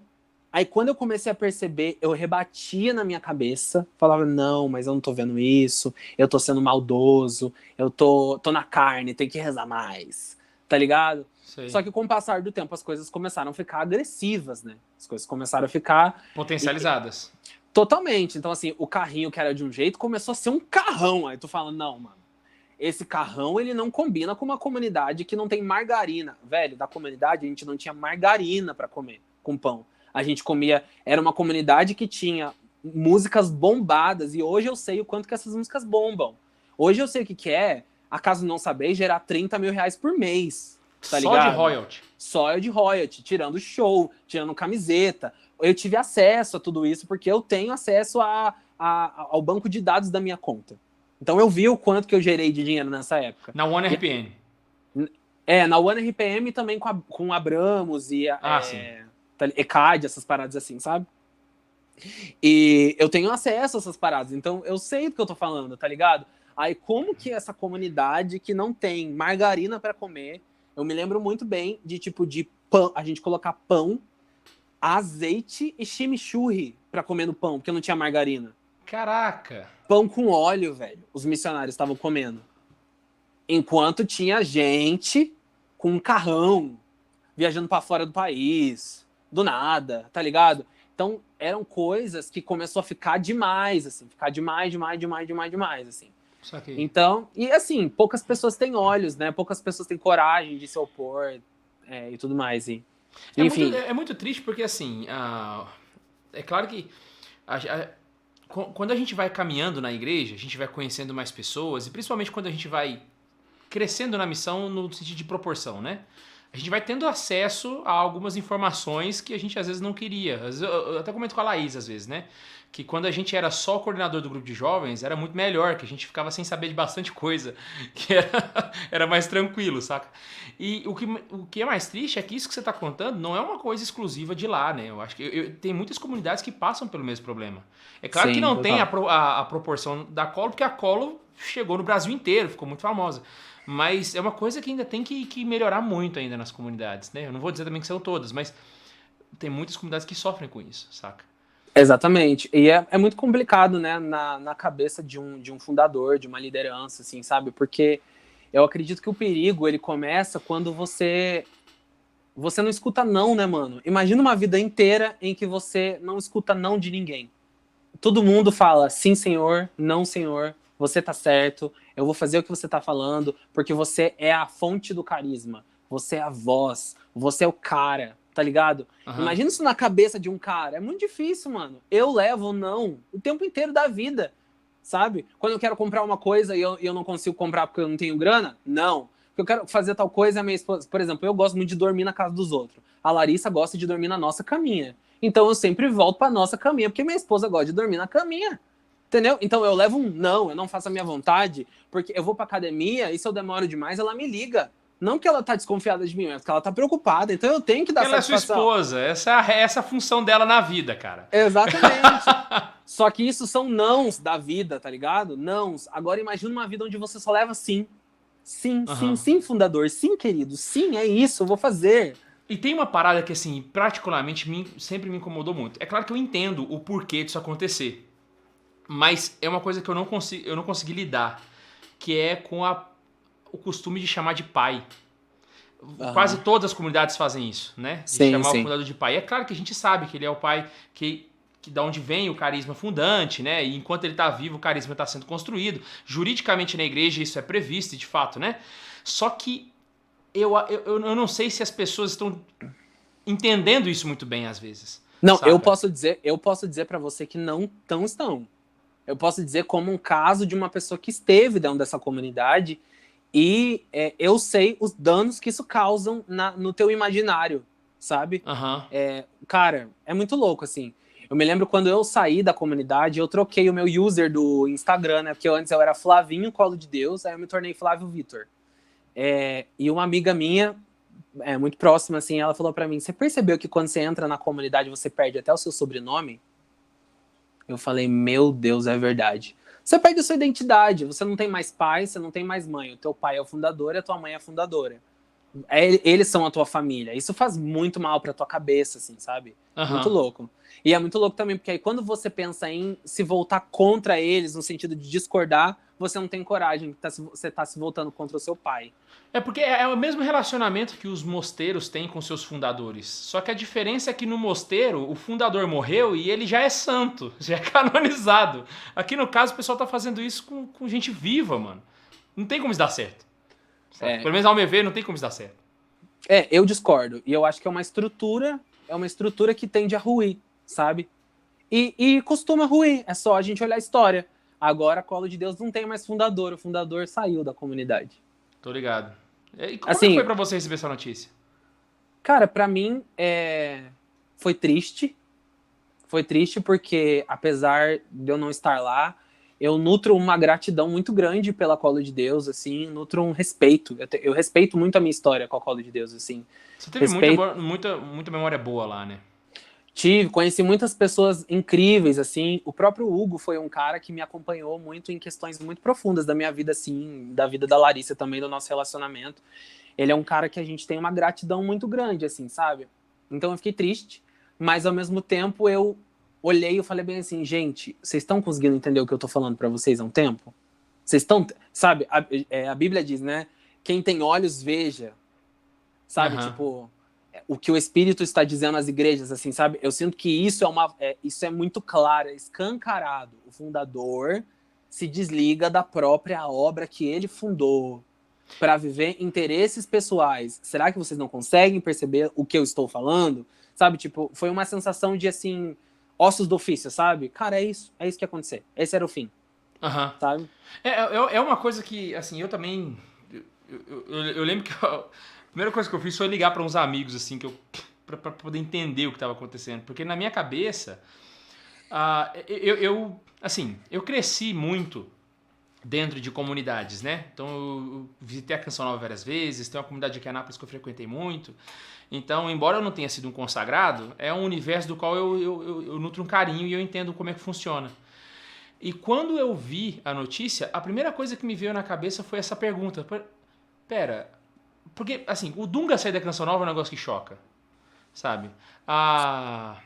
Aí quando eu comecei a perceber, eu rebatia na minha cabeça, falava, não, mas eu não tô vendo isso, eu tô sendo maldoso, eu tô na carne, tem que rezar mais, tá ligado? Sei. Só que com o passar do tempo as coisas começaram a ficar agressivas, né? As coisas começaram a ficar Potencializadas. totalmente. Então assim, o carrinho que era de um jeito começou a ser um carrão. Aí tu fala, não, mano, esse carrão ele não combina com uma comunidade que não tem margarina. Velho, da comunidade a gente não tinha margarina para comer com pão. A gente comia, era uma comunidade que tinha músicas bombadas e hoje eu sei o quanto que essas músicas bombam. Hoje eu sei o que é, acaso não saber, gerar 30 mil reais por mês, tá Só de ligado? royalty. Só de royalty, tirando show, tirando camiseta. Eu tive acesso a tudo isso porque eu tenho acesso ao banco de dados da minha conta. Então eu vi o quanto que eu gerei de dinheiro nessa época. Na OneRPN. Na One RPM também com Abramos e Sim. ECAD, essas paradas assim, sabe? E eu tenho acesso a essas paradas, então eu sei do que eu tô falando, tá ligado? Aí como que essa comunidade que não tem margarina para comer, eu me lembro muito bem de tipo de pão, a gente colocar pão, azeite e chimichurri para comer no pão, porque não tinha margarina. Caraca. Pão com óleo, velho, os missionários estavam comendo. Enquanto tinha gente com um carrão viajando para fora do país, do nada, tá ligado? Então, eram coisas que começou a ficar demais, assim, ficar demais, assim. Saquei. Então, e assim, poucas pessoas têm olhos, né? Poucas pessoas têm coragem de se opor e tudo mais. Enfim. É muito triste porque, assim, é claro que quando a gente vai caminhando na igreja, a gente vai conhecendo mais pessoas, e principalmente quando a gente vai crescendo na missão no sentido de proporção, né? A gente vai tendo acesso a algumas informações que a gente às vezes não queria. Às vezes, eu até comento com a Laís, às vezes, né? Que quando a gente era só o coordenador do grupo de jovens, era muito melhor, que a gente ficava sem saber de bastante coisa, que era mais tranquilo, saca? E o que é mais triste é que isso que você está contando não é uma coisa exclusiva de lá, né? Eu acho que tem muitas comunidades que passam pelo mesmo problema. É claro que Sim, não tem total. a proporção da Colo, porque a Colo chegou no Brasil inteiro, ficou muito famosa. Mas é uma coisa que ainda tem que melhorar muito ainda nas comunidades, né? Eu não vou dizer também que são todas, mas tem muitas comunidades que sofrem com isso, saca? Exatamente. E é muito complicado, né, na cabeça de um fundador, de uma liderança, assim, sabe? Porque eu acredito que o perigo, ele começa quando você não escuta não, né, mano? Imagina uma vida inteira em que você não escuta não de ninguém. Todo mundo fala sim, senhor, não, senhor, você tá certo, eu vou fazer o que você tá falando, porque você é a fonte do carisma, você é a voz, você é o cara, tá ligado? Aham. Imagina isso na cabeça de um cara, é muito difícil, mano. Eu levo o não o tempo inteiro da vida, sabe? Quando eu quero comprar uma coisa e eu não consigo comprar porque eu não tenho grana, não. Porque eu quero fazer tal coisa, a minha esposa, por exemplo, eu gosto muito de dormir na casa dos outros. A Larissa gosta de dormir na nossa caminha. Então eu sempre volto pra nossa caminha, porque minha esposa gosta de dormir na caminha. Entendeu? Então eu levo um não, eu não faço a minha vontade, porque eu vou pra academia e se eu demoro demais, ela me liga. Não que ela tá desconfiada de mim, mas porque ela tá preocupada. Então eu tenho que dar Porque ela é sua satisfação. esposa, essa é a função dela na vida, cara. Exatamente. Só que isso são nãos da vida, tá ligado? Nãos. Agora imagina uma vida onde você só leva sim. Sim, sim, Aham. sim, fundador. Sim, querido. Sim, é isso, eu vou fazer. E tem uma parada que, assim, particularmente sempre me incomodou muito. É claro que eu entendo o porquê disso acontecer. Mas é uma coisa que eu não consegui lidar. Que é com o costume de chamar de pai. Quase Aham. todas as comunidades fazem isso, né? De Sim, chamar o sim. fundador de pai. E é claro que a gente sabe que ele é o pai que da onde vem o carisma fundante, né? E enquanto ele está vivo, o carisma está sendo construído. Juridicamente na igreja isso é previsto, de fato, né? Só que eu não sei se as pessoas estão entendendo isso muito bem às vezes, Não, saca? eu posso dizer para você que não estão. Eu posso dizer como um caso de uma pessoa que esteve dentro dessa comunidade e eu sei os danos que isso causam no teu imaginário, sabe? Aham. Cara, é muito louco, assim. Eu me lembro quando eu saí da comunidade, eu troquei o meu user do Instagram, né? Porque antes eu era Flavinho Colo de Deus, aí eu me tornei Flávio Vitor. E uma amiga minha, muito próxima, assim, ela falou pra mim: você percebeu que quando você entra na comunidade você perde até o seu sobrenome? Eu falei: meu Deus, é verdade. Você perde a sua identidade, você não tem mais pai, você não tem mais mãe. O teu pai é o fundador e a tua mãe é a fundadora. Eles são a tua família. Isso faz muito mal pra tua cabeça, assim, sabe? Muito Aham. louco. E é muito louco também, porque aí quando você pensa em se voltar contra eles, no sentido de discordar, você não tem coragem, você tá se voltando contra o seu pai. É porque é o mesmo relacionamento que os mosteiros têm com seus fundadores. Só que a diferença é que no mosteiro o fundador morreu e ele já é santo, já é canonizado. Aqui no caso o pessoal tá fazendo isso com gente viva, mano. Não tem como isso dar certo. Saca? É, Pelo menos ao meu ver, não tem como isso dar certo. eu discordo. E eu acho que é uma estrutura que tende a ruir, sabe? E costuma ruir. É só a gente olhar a história. Agora, a Colo de Deus não tem mais fundador. O fundador saiu da comunidade. Tô ligado. E como é que foi Assim, pra você receber essa notícia? cara, pra mim foi triste. Foi triste porque, apesar de eu não estar lá, eu nutro uma gratidão muito grande pela Colo de Deus, assim, nutro um respeito. Eu respeito muito a minha história com a Colo de Deus, assim. Você teve Respeito. muita memória boa lá, né? Conheci muitas pessoas incríveis, assim. O próprio Hugo foi um cara que me acompanhou muito em questões muito profundas da minha vida, assim, da vida da Larissa também, do nosso relacionamento. Ele é um cara que a gente tem uma gratidão muito grande, assim, sabe? Então eu fiquei triste, mas ao mesmo tempo eu olhei e falei bem assim: gente, vocês estão conseguindo entender o que eu tô falando pra vocês há um tempo? Vocês estão, sabe? A Bíblia diz, né? Quem tem olhos, veja. Sabe? Aham. Tipo, o que o Espírito está dizendo às igrejas, assim, sabe? Eu sinto que isso é muito claro, é escancarado. O fundador se desliga da própria obra que ele fundou para viver interesses pessoais. Será que vocês não conseguem perceber o que eu estou falando? Sabe? Tipo, foi uma sensação de, assim, ossos do ofício, sabe? Cara, é isso que ia acontecer. Esse era o fim, Aham. sabe? É uma coisa que, assim, eu também. Eu lembro que a primeira coisa que eu fiz foi ligar pra uns amigos, assim, pra poder entender o que tava acontecendo. Porque na minha cabeça, assim, eu cresci muito dentro de comunidades, né? Então eu visitei a Canção Nova várias vezes, tem uma comunidade aqui em Anápolis que eu frequentei muito. Então, embora eu não tenha sido um consagrado, é um universo do qual eu nutro um carinho e eu entendo como é que funciona. E quando eu vi a notícia, a primeira coisa que me veio na cabeça foi essa pergunta. Pera, porque, assim, o Dunga sair da Canção Nova é um negócio que choca, sabe? A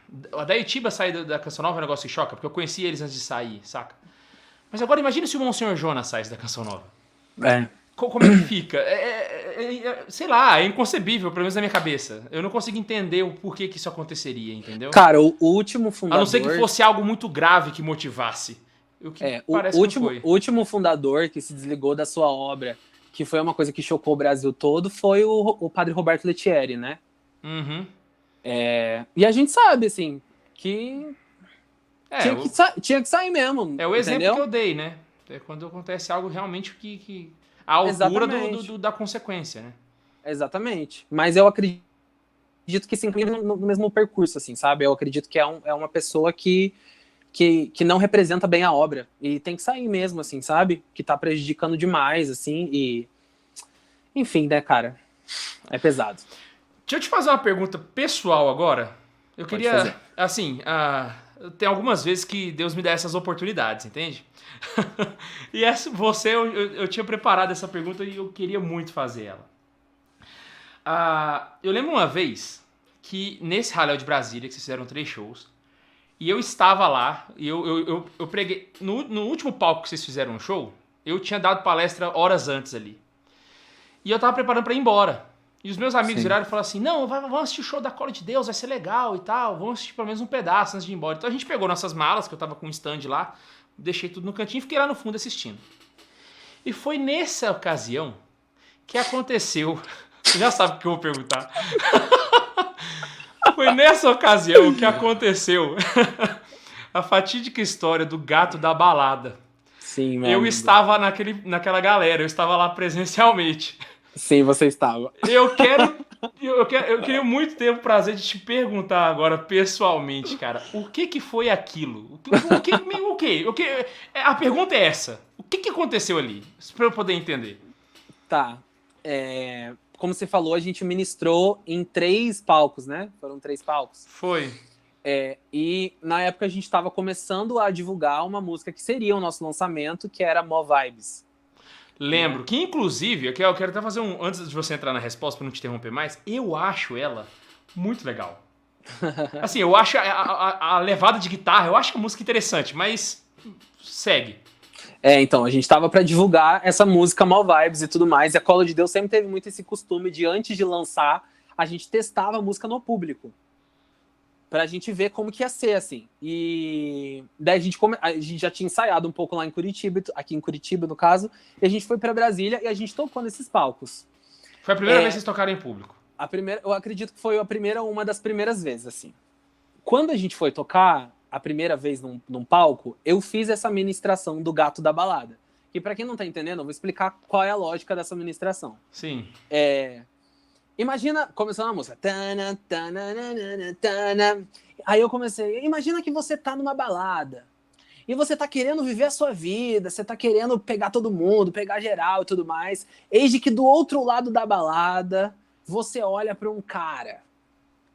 Daitiba sair da Canção Nova é um negócio que choca, porque eu conheci eles antes de sair, saca? Mas agora imagina se o Monsenhor Jonas saísse da Canção Nova. É. Como é que fica? Sei lá, é inconcebível, pelo menos na minha cabeça. Eu não consigo entender o porquê que isso aconteceria, entendeu? Cara, o último A não ser que fundador. fosse algo muito grave que motivasse. O que O parece que não foi. último fundador que se desligou da sua obra, que foi uma coisa que chocou o Brasil todo, foi o padre Roberto Lettieri, né? Uhum. E a gente sabe, assim, que tinha que sair mesmo, É o exemplo entendeu? que eu dei, né? É quando acontece algo realmente que à altura Exatamente. da consequência, né? Exatamente. Mas eu acredito que se inclina no mesmo percurso, assim, sabe? Eu acredito que é uma pessoa que não representa bem a obra. E tem que sair mesmo, assim, sabe? Que tá prejudicando demais, assim, e... Enfim, né, cara? É pesado. Deixa eu te fazer uma pergunta pessoal agora. Eu Pode queria, fazer. assim, tem algumas vezes que Deus me dá essas oportunidades, entende? E eu tinha preparado essa pergunta e eu queria muito fazer ela. Eu lembro uma vez que nesse Rally de Brasília, que vocês fizeram 3 shows, e eu estava lá, e eu preguei. No último palco que vocês fizeram um show, eu tinha dado palestra horas antes ali. E eu tava preparando pra ir embora. E os meus amigos Sim. viraram e falaram assim: não, vamos assistir o show da Cola de Deus, vai ser legal e tal. Vamos assistir pelo menos um pedaço antes de ir embora. Então a gente pegou nossas malas, que eu tava com um stand lá, deixei tudo no cantinho e fiquei lá no fundo assistindo. E foi nessa ocasião que aconteceu. Você já sabe o que eu vou perguntar. Foi nessa ocasião que aconteceu a fatídica história do gato da balada. Sim, meu Eu amigo. estava naquela galera, eu estava lá presencialmente. Sim, você estava. Eu queria muito ter o prazer de te perguntar agora pessoalmente, cara, o que foi aquilo? A pergunta é essa. O que aconteceu ali? Pra eu poder entender. Tá. Como você falou, a gente ministrou em 3 palcos, né? Foram 3 palcos. Foi. E na época a gente estava começando a divulgar uma música que seria o nosso lançamento, que era Mo Vibes. Lembro que, inclusive, eu quero até fazer antes de você entrar na resposta, pra não te interromper mais, eu acho ela muito legal. Assim, eu acho a levada de guitarra, eu acho a música interessante, mas segue. Então, a gente estava para divulgar essa música Mo Vibes e tudo mais, e a Cola de Deus sempre teve muito esse costume de, antes de lançar, a gente testava a música no público. Pra gente ver como que ia ser, assim. E daí a gente já tinha ensaiado um pouco lá em Curitiba, aqui em Curitiba, no caso, e a gente foi pra Brasília e a gente tocou nesses palcos. Foi a primeira vez que vocês tocaram em público. Eu acredito que foi uma das primeiras vezes, assim. Quando a gente foi tocar a primeira vez num palco, eu fiz essa ministração do Gato da Balada. Que pra quem não tá entendendo, eu vou explicar qual é a lógica dessa ministração. Sim. Imagina, começando a música. Aí eu comecei, imagina que você tá numa balada. E você tá querendo viver a sua vida, você tá querendo pegar todo mundo, pegar geral e tudo mais. Eis de que do outro lado da balada, você olha pra um cara.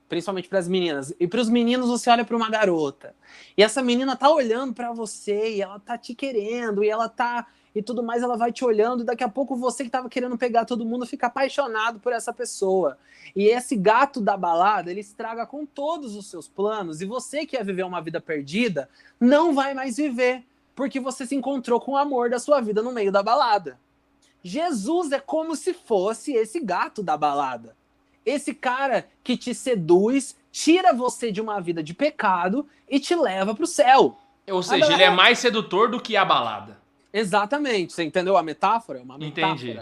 Principalmente pras meninas. E pros meninos você olha pra uma garota. E essa menina tá olhando pra você, e ela tá te querendo, e ela tá... E tudo mais, ela vai te olhando, e daqui a pouco você que tava querendo pegar todo mundo fica apaixonado por essa pessoa. E esse gato da balada, ele estraga com todos os seus planos, e você que ia viver uma vida perdida, não vai mais viver, porque você se encontrou com o amor da sua vida no meio da balada. Jesus é como se fosse esse gato da balada. Esse cara que te seduz, tira você de uma vida de pecado e te leva pro céu. Ou seja, ele é mais sedutor do que a balada. Exatamente. Você entendeu a metáfora? É uma metáfora. Entendi.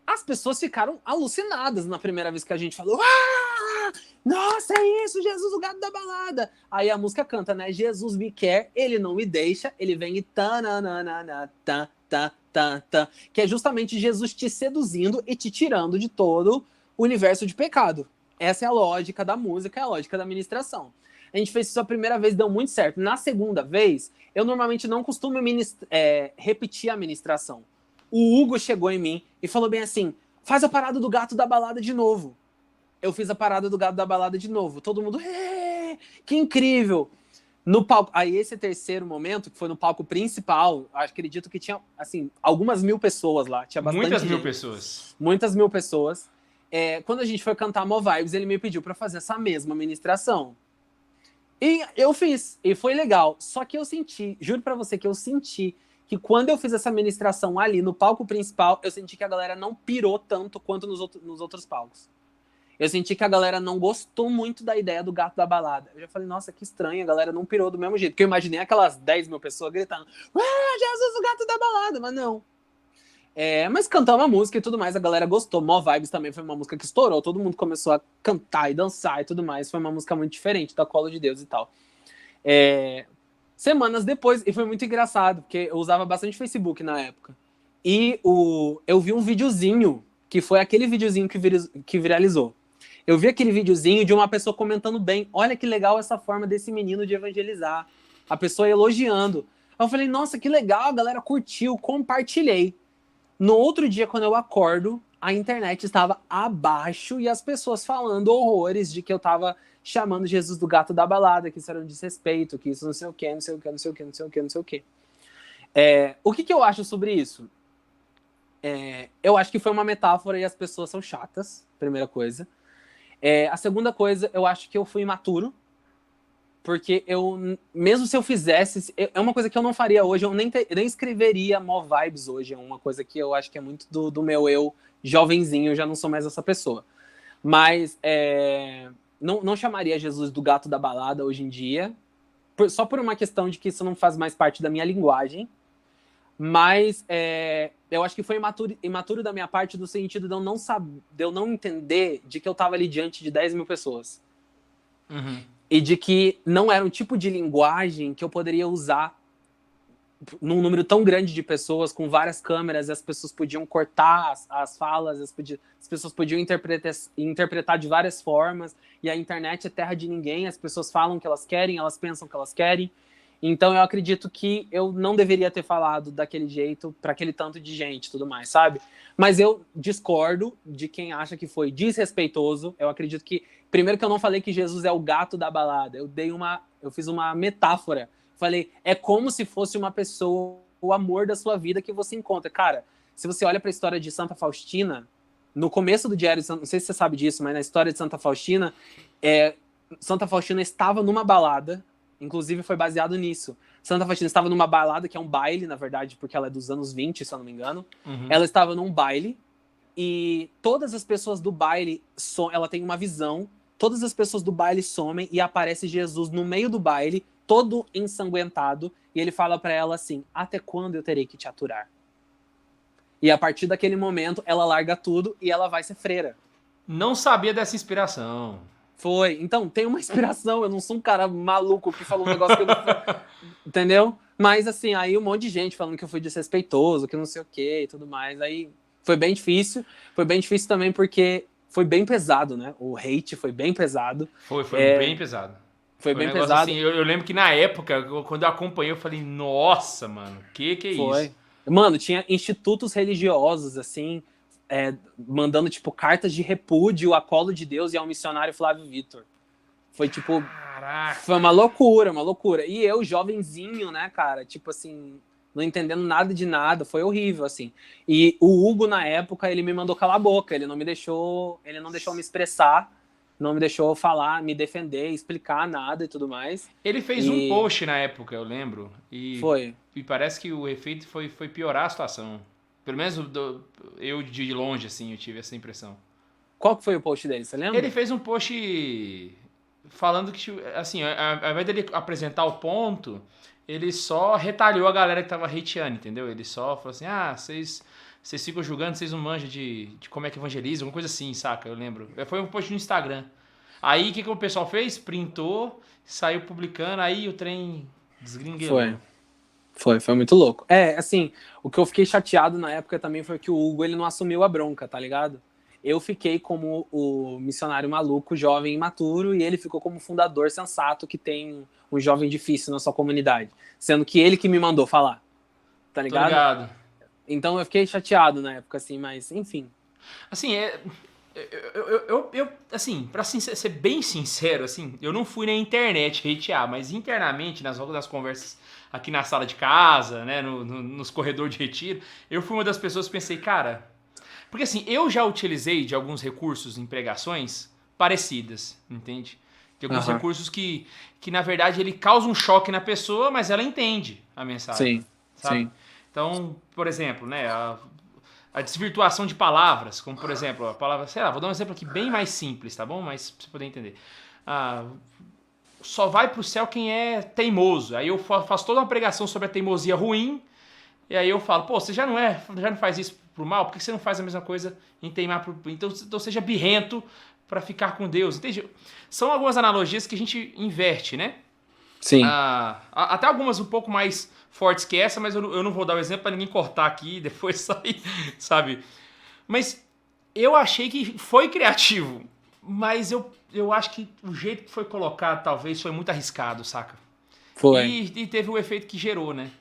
As pessoas ficaram alucinadas na primeira vez que a gente falou: ah, nossa, é isso, Jesus, o gato da balada. Aí a música canta, né? Jesus me quer, ele não me deixa, ele vem e tananana, tá, tá, tá, tá. Que é justamente Jesus te seduzindo e te tirando de todo o universo de pecado. Essa é a lógica da música, é a lógica da ministração. A gente fez isso a primeira vez, deu muito certo. Na segunda vez, eu normalmente não costumo repetir a ministração. O Hugo chegou em mim e falou bem assim: faz a parada do gato da balada de novo. Eu fiz a parada do gato da balada de novo. Todo mundo, que incrível! No palco, aí esse terceiro momento, que foi no palco principal, acredito que tinha, assim, algumas mil pessoas lá. Tinha bastante Muitas gente. mil pessoas. Muitas mil pessoas. Quando a gente foi cantar Mo Vibes, ele me pediu para fazer essa mesma ministração. E eu fiz, e foi legal. Só que eu senti, juro pra você que eu senti que quando eu fiz essa ministração ali no palco principal, eu senti que a galera não pirou tanto quanto nos outros palcos. Eu senti que a galera não gostou muito da ideia do gato da balada. Eu já falei, nossa, que estranho, a galera não pirou do mesmo jeito. Porque eu imaginei aquelas 10 mil pessoas gritando, Jesus, o gato da balada, mas não. Mas cantamos a música e tudo mais, a galera gostou. Mó Vibes também foi uma música que estourou, todo mundo começou a cantar e dançar e tudo mais. Foi uma música muito diferente, da Colo de Deus e tal. Semanas depois, e foi muito engraçado, porque eu usava bastante Facebook na época. E eu vi um videozinho, que foi aquele videozinho que viralizou. Eu vi aquele videozinho de uma pessoa comentando bem, olha que legal essa forma desse menino de evangelizar. A pessoa elogiando. Aí eu falei, nossa, que legal, a galera curtiu, compartilhei. No outro dia, quando eu acordo, a internet estava abaixo e as pessoas falando horrores de que eu tava chamando Jesus do gato da balada, que isso era um desrespeito, que isso não sei o que, não sei o que, não sei o que, não sei o que, não sei o que. O que eu acho sobre isso? Eu acho que foi uma metáfora e as pessoas são chatas, primeira coisa. A segunda coisa, eu acho que eu fui imaturo, porque mesmo se eu fizesse, é uma coisa que eu não faria hoje, eu nem escreveria Mó Vibes hoje, é uma coisa que eu acho que é muito do meu eu jovenzinho, eu já não sou mais essa pessoa. Mas não chamaria Jesus do gato da balada hoje em dia, só por uma questão de que isso não faz mais parte da minha linguagem, mas eu acho que foi imaturo da minha parte no sentido de eu não entender de que eu tava ali diante de 10 mil pessoas. Uhum. E de que não era um tipo de linguagem que eu poderia usar num número tão grande de pessoas, com várias câmeras, e as pessoas podiam cortar as falas, as pessoas podiam interpretar de várias formas, e a internet é terra de ninguém, as pessoas falam o que elas querem, elas pensam o que elas querem. Então eu acredito que eu não deveria ter falado daquele jeito para aquele tanto de gente e tudo mais, sabe? Mas eu discordo de quem acha que foi desrespeitoso. Eu acredito que, primeiro que eu não falei que Jesus é o gato da balada, eu fiz uma metáfora. Falei, é como se fosse uma pessoa, o amor da sua vida que você encontra. Cara, se você olha para a história de Santa Faustina, no começo do diário, não sei se você sabe disso, mas na história de Santa Faustina, Santa Faustina estava numa balada. Inclusive foi baseado nisso. Santa Faustina estava numa balada, que é um baile, na verdade, porque ela é dos anos 20, se eu não me engano. Uhum. Ela estava num baile e todas as pessoas do baile, ela tem uma visão, todas as pessoas do baile somem e aparece Jesus no meio do baile, todo ensanguentado, e ele fala para ela assim, até quando eu terei que te aturar? E a partir daquele momento, ela larga tudo e ela vai ser freira. Não sabia dessa inspiração. Foi. Então, tem uma inspiração. Eu não sou um cara maluco que falou um negócio que eu não fui. Entendeu? Mas, assim, aí um monte de gente falando que eu fui desrespeitoso, que não sei o quê e tudo mais. Aí foi bem difícil. Foi bem difícil também porque foi bem pesado, né? O hate foi bem pesado. Foi bem pesado. Foi bem pesado. Assim, eu lembro que na época, quando eu acompanhei, eu falei, nossa, mano, que é isso? Mano, tinha institutos religiosos, assim, mandando, tipo, cartas de repúdio à Colo de Deus e ao missionário Flávio Vitor. Foi, tipo... Caraca. Foi uma loucura, uma loucura. E eu, jovenzinho, né, cara, tipo assim, não entendendo nada de nada, foi horrível, assim. E o Hugo, na época, ele me mandou calar a boca, ele não deixou me expressar, não me deixou falar, me defender, explicar nada e tudo mais. Ele fez um post na época, eu lembro, e parece que o efeito foi piorar a situação. Pelo menos eu de longe, assim, eu tive essa impressão. Qual que foi o post dele, você lembra? Ele fez um post falando que, assim, ao invés dele apresentar o ponto, ele só retalhou a galera que tava hateando, entendeu? Ele só falou assim, vocês ficam julgando, vocês não manjam de como é que evangeliza, alguma coisa assim, saca? Eu lembro. Foi um post no Instagram. Aí, o que o pessoal fez? Printou, saiu publicando, aí o trem desgringuelou. Foi muito louco. Assim, o que eu fiquei chateado na época também foi que o Hugo, ele não assumiu a bronca, tá ligado? Eu fiquei como o missionário maluco, jovem imaturo, e ele ficou como fundador sensato que tem um jovem difícil na sua comunidade. Sendo que ele que me mandou falar, tá ligado? Tô ligado. Então eu fiquei chateado na época, assim, mas enfim. Assim, assim, pra ser bem sincero, assim, eu não fui na internet hatear, mas internamente, nas conversas aqui na sala de casa, né, nos corredores de retiro, eu fui uma das pessoas que pensei, cara... Porque assim, eu já utilizei de alguns recursos em pregações parecidas, entende? De alguns recursos que na verdade ele causa um choque na pessoa, mas ela entende a mensagem. Sim, sabe? sim. Então, por exemplo, né, a desvirtuação de palavras, como por exemplo, a palavra, sei lá, vou dar um exemplo aqui bem mais simples, tá bom? Mas pra você poder entender. Ah, só vai pro céu quem é teimoso. Aí eu faço toda uma pregação sobre a teimosia ruim, e aí eu falo, pô, você já não faz isso pro mal, por que você não faz a mesma coisa em teimar pro... Então seja birrento para ficar com Deus, entende? São algumas analogias que a gente inverte, né? Sim. Até algumas um pouco mais fortes que essa, mas eu não vou dar o exemplo para ninguém cortar aqui e depois sair, sabe? Mas eu achei que foi criativo, mas eu acho que o jeito que foi colocado talvez foi muito arriscado, saca? Foi. E teve o efeito que gerou, né?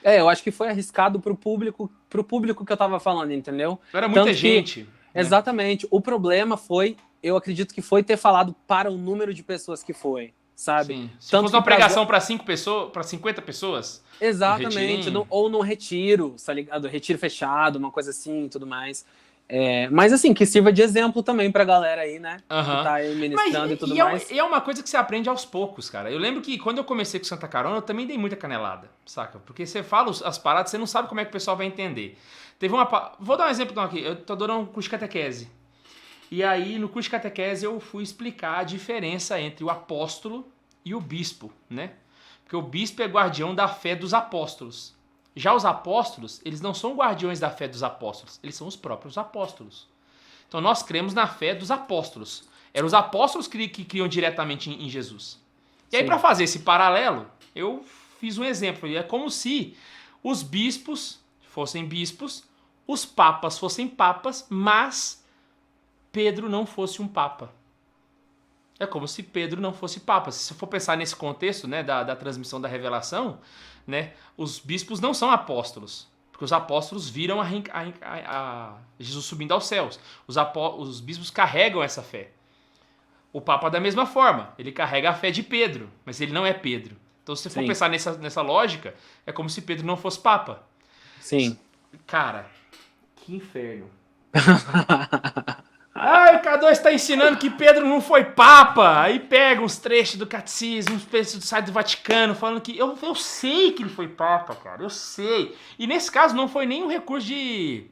Eu acho que foi arriscado pro público que eu tava falando, entendeu? Era muita Tanto gente. Que, né? exatamente. O problema foi, eu acredito que foi ter falado para o número de pessoas que foi, sabe? Sim. Se Tanto fosse uma que pra- pregação para 5 pessoas, para 50 pessoas, Exatamente, retirinho. ou no retiro, tá ligado? Retiro fechado, uma coisa assim e tudo mais. Mas assim, que sirva de exemplo também pra galera aí, né? Que tá aí ministrando e tudo mais. É uma coisa que você aprende aos poucos, cara. Eu lembro que quando eu comecei com Santa Carona, eu também dei muita canelada, saca? Porque você fala as paradas, você não sabe como é que o pessoal vai entender. Vou dar um exemplo então aqui. Eu tô dando um curso de catequese. E aí, no curso de catequese, eu fui explicar a diferença entre o apóstolo e o bispo, né? Porque o bispo é guardião da fé dos apóstolos. Já os apóstolos, eles não são guardiões da fé dos apóstolos, eles são os próprios apóstolos. Então nós cremos na fé dos apóstolos. Eram os apóstolos que criam diretamente em Jesus. E aí, Sim. para fazer esse paralelo, eu fiz um exemplo. E é como se os bispos fossem bispos, os papas fossem papas, mas Pedro não fosse um papa. É como se Pedro não fosse papa. Se você for pensar nesse contexto, né, da transmissão da revelação, né, os bispos não são apóstolos. Porque os apóstolos viram a Jesus subindo aos céus. Os bispos carregam essa fé. O papa da mesma forma. Ele carrega a fé de Pedro, mas ele não é Pedro. Então se você for Sim. pensar nessa lógica, é como se Pedro não fosse papa. Sim. Cara, que inferno. Ah, o K2 está ensinando que Pedro não foi papa. Aí pega uns trechos do catecismo, uns trechos do site do Vaticano, falando que eu sei que ele foi papa, cara. Eu sei. E nesse caso não foi nem um recurso de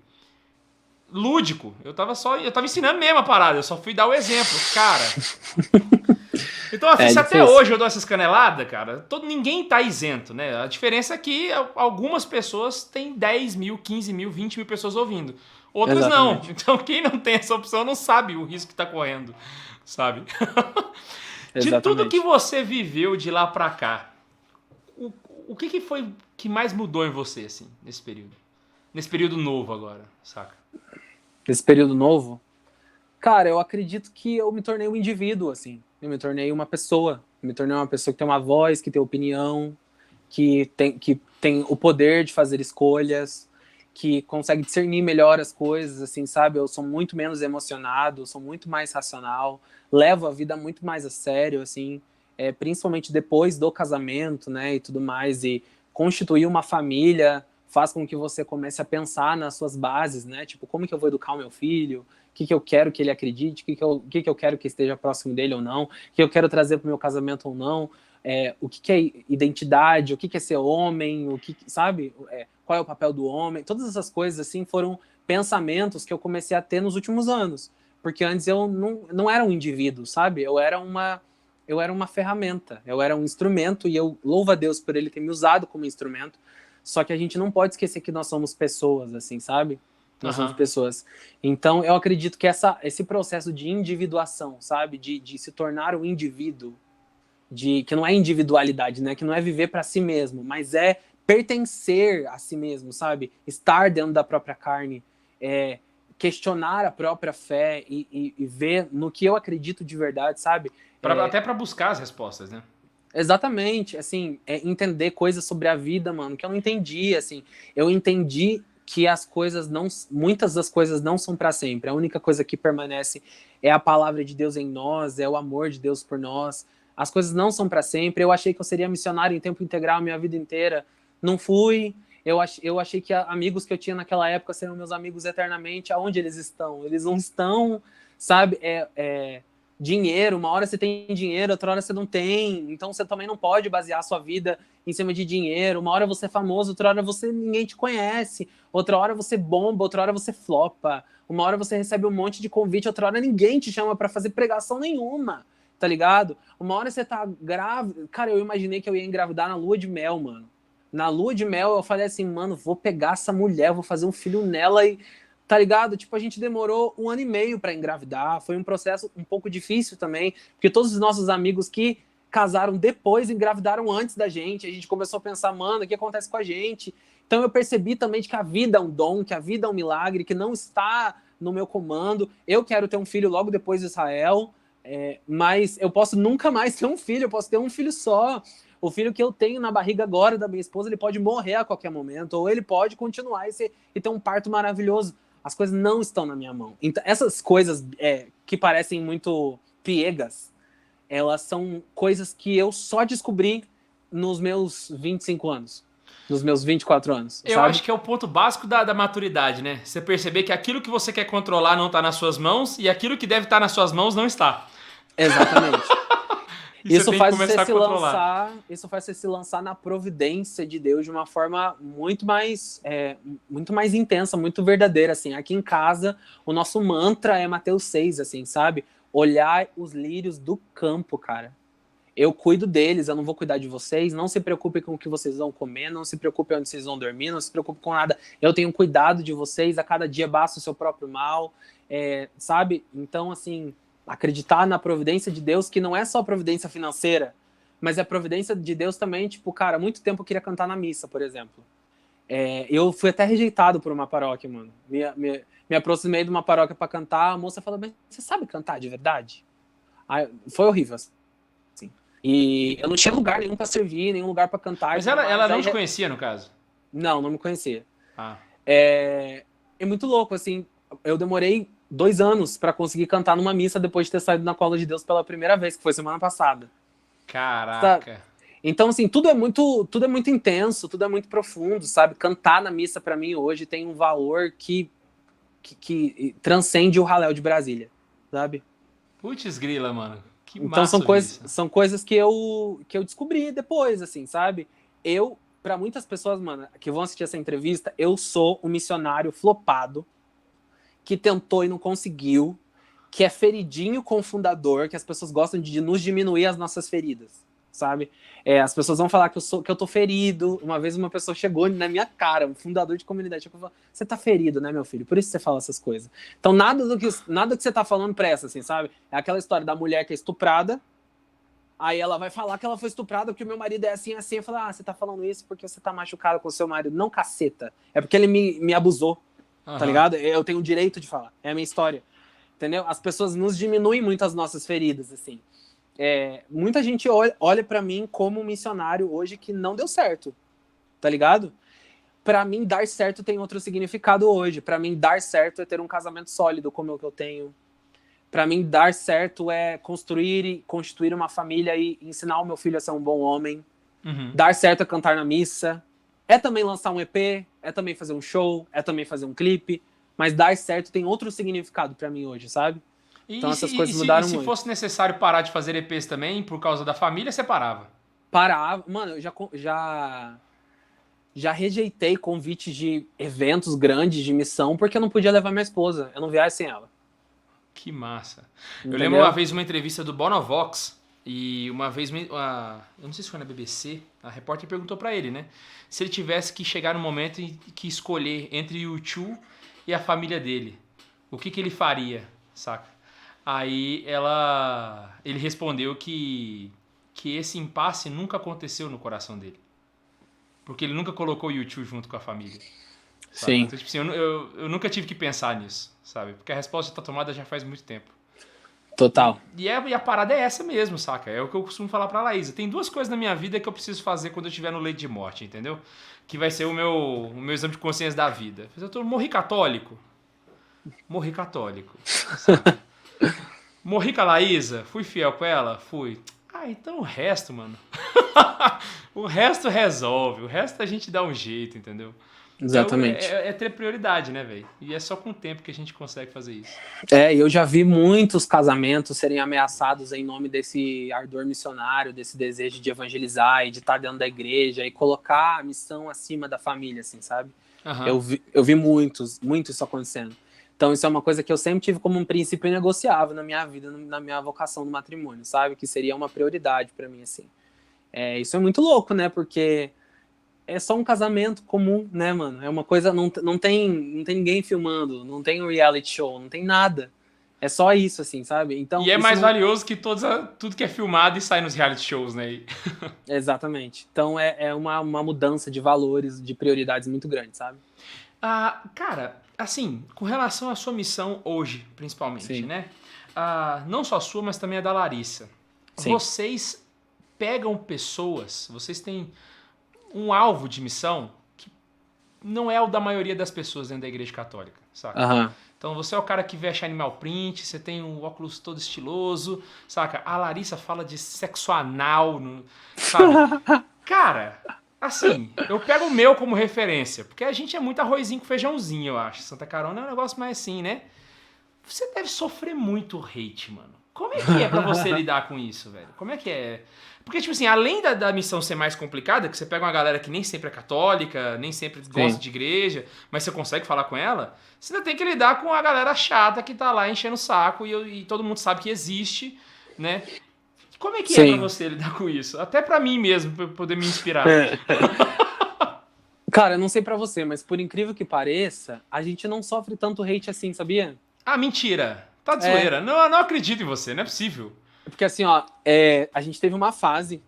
lúdico. Eu tava ensinando mesmo a parada. Eu só fui dar o exemplo, cara. Então, assim, se até hoje eu dou essas caneladas, cara, ninguém tá isento, né? A diferença é que algumas pessoas têm 10 mil, 15 mil, 20 mil pessoas ouvindo. Outras Exatamente. não. Então, quem não tem essa opção não sabe o risco que tá correndo, sabe? De tudo que você viveu de lá pra cá, o que foi que mais mudou em você, assim, nesse período? Nesse período novo agora, saca? Nesse período novo? Cara, eu acredito que eu me tornei um indivíduo, assim. Eu me tornei uma pessoa. Eu me tornei uma pessoa que tem uma voz, que tem opinião, que tem o poder de fazer escolhas, que consegue discernir melhor as coisas, assim, sabe? Eu sou muito menos emocionado, sou muito mais racional, levo a vida muito mais a sério, assim, principalmente depois do casamento, né, e tudo mais, e constituir uma família faz com que você comece a pensar nas suas bases, né, tipo, como que eu vou educar o meu filho, o que eu quero que ele acredite, o que eu quero que esteja próximo dele ou não, o que eu quero trazer para o meu casamento ou não, o que é identidade, o que é ser homem, sabe? Qual é o papel do homem? Todas essas coisas, assim, foram pensamentos que eu comecei a ter nos últimos anos. Porque antes eu não era um indivíduo, sabe? Eu era uma ferramenta, eu era um instrumento e eu louvo a Deus por ele ter me usado como instrumento. Só que a gente não pode esquecer que nós somos pessoas, assim, sabe? Nós somos pessoas. Então, eu acredito que esse processo de individuação, sabe? De se tornar um indivíduo, que não é individualidade, né? Que não é viver para si mesmo, mas é pertencer a si mesmo, sabe? Estar dentro da própria carne, questionar a própria fé e ver no que eu acredito de verdade, sabe? Até para buscar as respostas, né? Exatamente, assim, entender coisas sobre a vida, mano, que eu não entendi, assim. Eu entendi que muitas das coisas não são para sempre. A única coisa que permanece é a palavra de Deus em nós, é o amor de Deus por nós. As coisas não são para sempre. Eu achei que eu seria missionário em tempo integral a minha vida inteira. Não fui. Eu achei que amigos que eu tinha naquela época seriam meus amigos eternamente. Aonde eles estão? Eles não estão, sabe? dinheiro, uma hora você tem dinheiro, outra hora você não tem, então você também não pode basear a sua vida em cima de dinheiro, uma hora você é famoso, outra hora ninguém te conhece, outra hora você bomba, outra hora você flopa, uma hora você recebe um monte de convite, outra hora ninguém te chama pra fazer pregação nenhuma, tá ligado? Uma hora você tá grávida, cara, eu imaginei que eu ia engravidar na lua de mel, mano. Na lua de mel eu falei assim, mano, vou pegar essa mulher, vou fazer um filho nela e tá ligado? Tipo, a gente demorou 1 ano e meio pra engravidar. Foi um processo um pouco difícil também, porque todos os nossos amigos que casaram depois engravidaram antes da gente. A gente começou a pensar, mano, o que acontece com a gente? Então eu percebi também de que a vida é um dom, que a vida é um milagre, que não está no meu comando. Eu quero ter um filho logo depois de Israel, mas eu posso nunca mais ter um filho, eu posso ter um filho só. O filho que eu tenho na barriga agora da minha esposa, ele pode morrer a qualquer momento, ou ele pode continuar e ter um parto maravilhoso. As coisas não estão na minha mão. Então, essas coisas que parecem muito piegas, elas são coisas que eu só descobri nos meus 25 anos. Nos meus 24 anos, Eu sabe? acho que é o ponto básico da maturidade, né? Você perceber que aquilo que você quer controlar não tá nas suas mãos e aquilo que deve estar nas suas mãos não está. Exatamente. E você tem que começar a controlar. Isso faz você se lançar na providência de Deus de uma forma muito mais intensa, muito verdadeira, assim. Aqui em casa, o nosso mantra é Mateus 6, assim, sabe? Olhar os lírios do campo, cara. Eu cuido deles, eu não vou cuidar de vocês, não se preocupe com o que vocês vão comer, não se preocupe onde vocês vão dormir, não se preocupe com nada. Eu tenho cuidado de vocês, a cada dia basta o seu próprio mal, sabe? Então, assim, acreditar na providência de Deus, que não é só providência financeira, mas é providência de Deus também, tipo, cara, há muito tempo eu queria cantar na missa, por exemplo. Eu fui até rejeitado por uma paróquia, mano. Me aproximei de uma paróquia pra cantar, a moça falou, mas você sabe cantar de verdade? Foi horrível, assim. E eu não tinha lugar nenhum pra servir, nenhum lugar pra cantar. Mas ela não te conhecia, no caso? Não me conhecia. Ah. É muito louco, assim. Eu demorei 2 anos pra conseguir cantar numa missa depois de ter saído na cola de Deus pela primeira vez, que foi semana passada. Caraca. Sabe? Então, assim, tudo é muito intenso, tudo é muito profundo, sabe? Cantar na missa pra mim hoje tem um valor que transcende o Haléu de Brasília, sabe? Putz grila, mano. Que então massa são coisas que eu descobri depois, assim, sabe? Pra muitas pessoas, mano, que vão assistir essa entrevista, eu sou um missionário flopado, que tentou e não conseguiu, que é feridinho com o fundador, que as pessoas gostam de nos diminuir as nossas feridas, sabe? As pessoas vão falar que eu tô ferido. Uma vez uma pessoa chegou na minha cara, um fundador de comunidade, chegou e falou, você tá ferido, né, meu filho? Por isso você fala essas coisas. Então nada que você tá falando presta, assim, sabe? É aquela história da mulher que é estuprada, aí ela vai falar que ela foi estuprada porque o meu marido é assim, assim. Eu falo, você tá falando isso porque você tá machucado com o seu marido. Não, caceta. É porque ele me abusou, tá ligado? Eu tenho o direito de falar. É a minha história. Entendeu? As pessoas nos diminuem muito as nossas feridas, assim. Muita gente olha pra mim como um missionário hoje que não deu certo, tá ligado? Pra mim, dar certo tem outro significado hoje. Pra mim, dar certo é ter um casamento sólido como o que eu tenho. Pra mim, dar certo é construir e constituir uma família e ensinar o meu filho a ser um bom homem. Uhum. Dar certo é cantar na missa. É também lançar um EP, é também fazer um show, é também fazer um clipe. Mas dar certo tem outro significado pra mim hoje, sabe? Então essas coisas mudaram muito. E se fosse necessário parar de fazer EPs também, por causa da família, você parava? Parava. Mano, eu já rejeitei convites de eventos grandes de missão porque eu não podia levar minha esposa. Eu não viajo sem ela. Que massa. Entendeu? Eu lembro uma vez uma entrevista do Bonovox e uma vez, eu não sei se foi na BBC, a repórter perguntou pra ele, né? Se ele tivesse que chegar no momento em que escolher entre o U2 e a família dele, o que ele faria, saca? Aí ele respondeu que esse impasse nunca aconteceu no coração dele. Porque ele nunca colocou o U2 junto com a família. Sabe? Sim. Então, tipo assim, eu nunca tive que pensar nisso, sabe? Porque a resposta tá tomada já faz muito tempo. Total. E a parada é essa mesmo, saca? É o que eu costumo falar pra Laísa. Tem 2 coisas na minha vida que eu preciso fazer quando eu estiver no leito de morte, entendeu? Que vai ser o meu exame de consciência da vida. Morri católico? Morri católico. Sabe? Morri com a Laísa? Fui fiel com ela? Fui. Então o resto, mano. O resto resolve. O resto a gente dá um jeito, entendeu? Exatamente. É ter prioridade, né, velho? E é só com o tempo que a gente consegue fazer isso. Eu já vi muitos casamentos serem ameaçados em nome desse ardor missionário, desse desejo de evangelizar e de estar dentro da igreja e colocar a missão acima da família, assim, sabe? Aham. Eu vi muito isso acontecendo. Então, isso é uma coisa que eu sempre tive como um princípio inegociável na minha vida, na minha vocação no matrimônio, sabe? Que seria uma prioridade para mim, assim. Isso é muito louco, né? Porque é só um casamento comum, né, mano? É uma coisa, não tem ninguém filmando, não tem um reality show, não tem nada. É só isso, assim, sabe? Então, E é isso mais não. valioso que tudo que é filmado e sai nos reality shows, né? Exatamente. Então, é uma mudança de valores, de prioridades muito grande, sabe? Cara, assim, com relação à sua missão hoje, principalmente, Sim, né? Não só a sua, mas também a da Larissa. sim. Vocês pegam pessoas, vocês têm um alvo de missão que não é o da maioria das pessoas dentro da igreja católica, saca? Aham. Então você é o cara que veste animal print, você tem um óculos todo estiloso, saca? A Larissa fala de sexo anal, sabe? Cara, assim, eu pego o meu como referência, porque a gente é muito arrozinho com feijãozinho, eu acho. Santa Carona é um negócio mais assim, né? Você deve sofrer muito hate, mano. Como é que é pra você lidar com isso, velho? Como é que é? Porque, tipo assim, além da missão ser mais complicada, que você pega uma galera que nem sempre é católica, nem sempre gosta Sim. de igreja, mas você consegue falar com ela, você ainda tem que lidar com a galera chata que tá lá enchendo o saco e todo mundo sabe que existe, né? Como é que é pra Sim. você lidar com isso? Até pra mim mesmo, pra eu poder me inspirar. É. Cara, eu não sei pra você, mas por incrível que pareça, a gente não sofre tanto hate assim, sabia? Mentira. Tá de É, zoeira. Não, eu não acredito em você, não é possível. porque assim, ó, a gente teve uma fase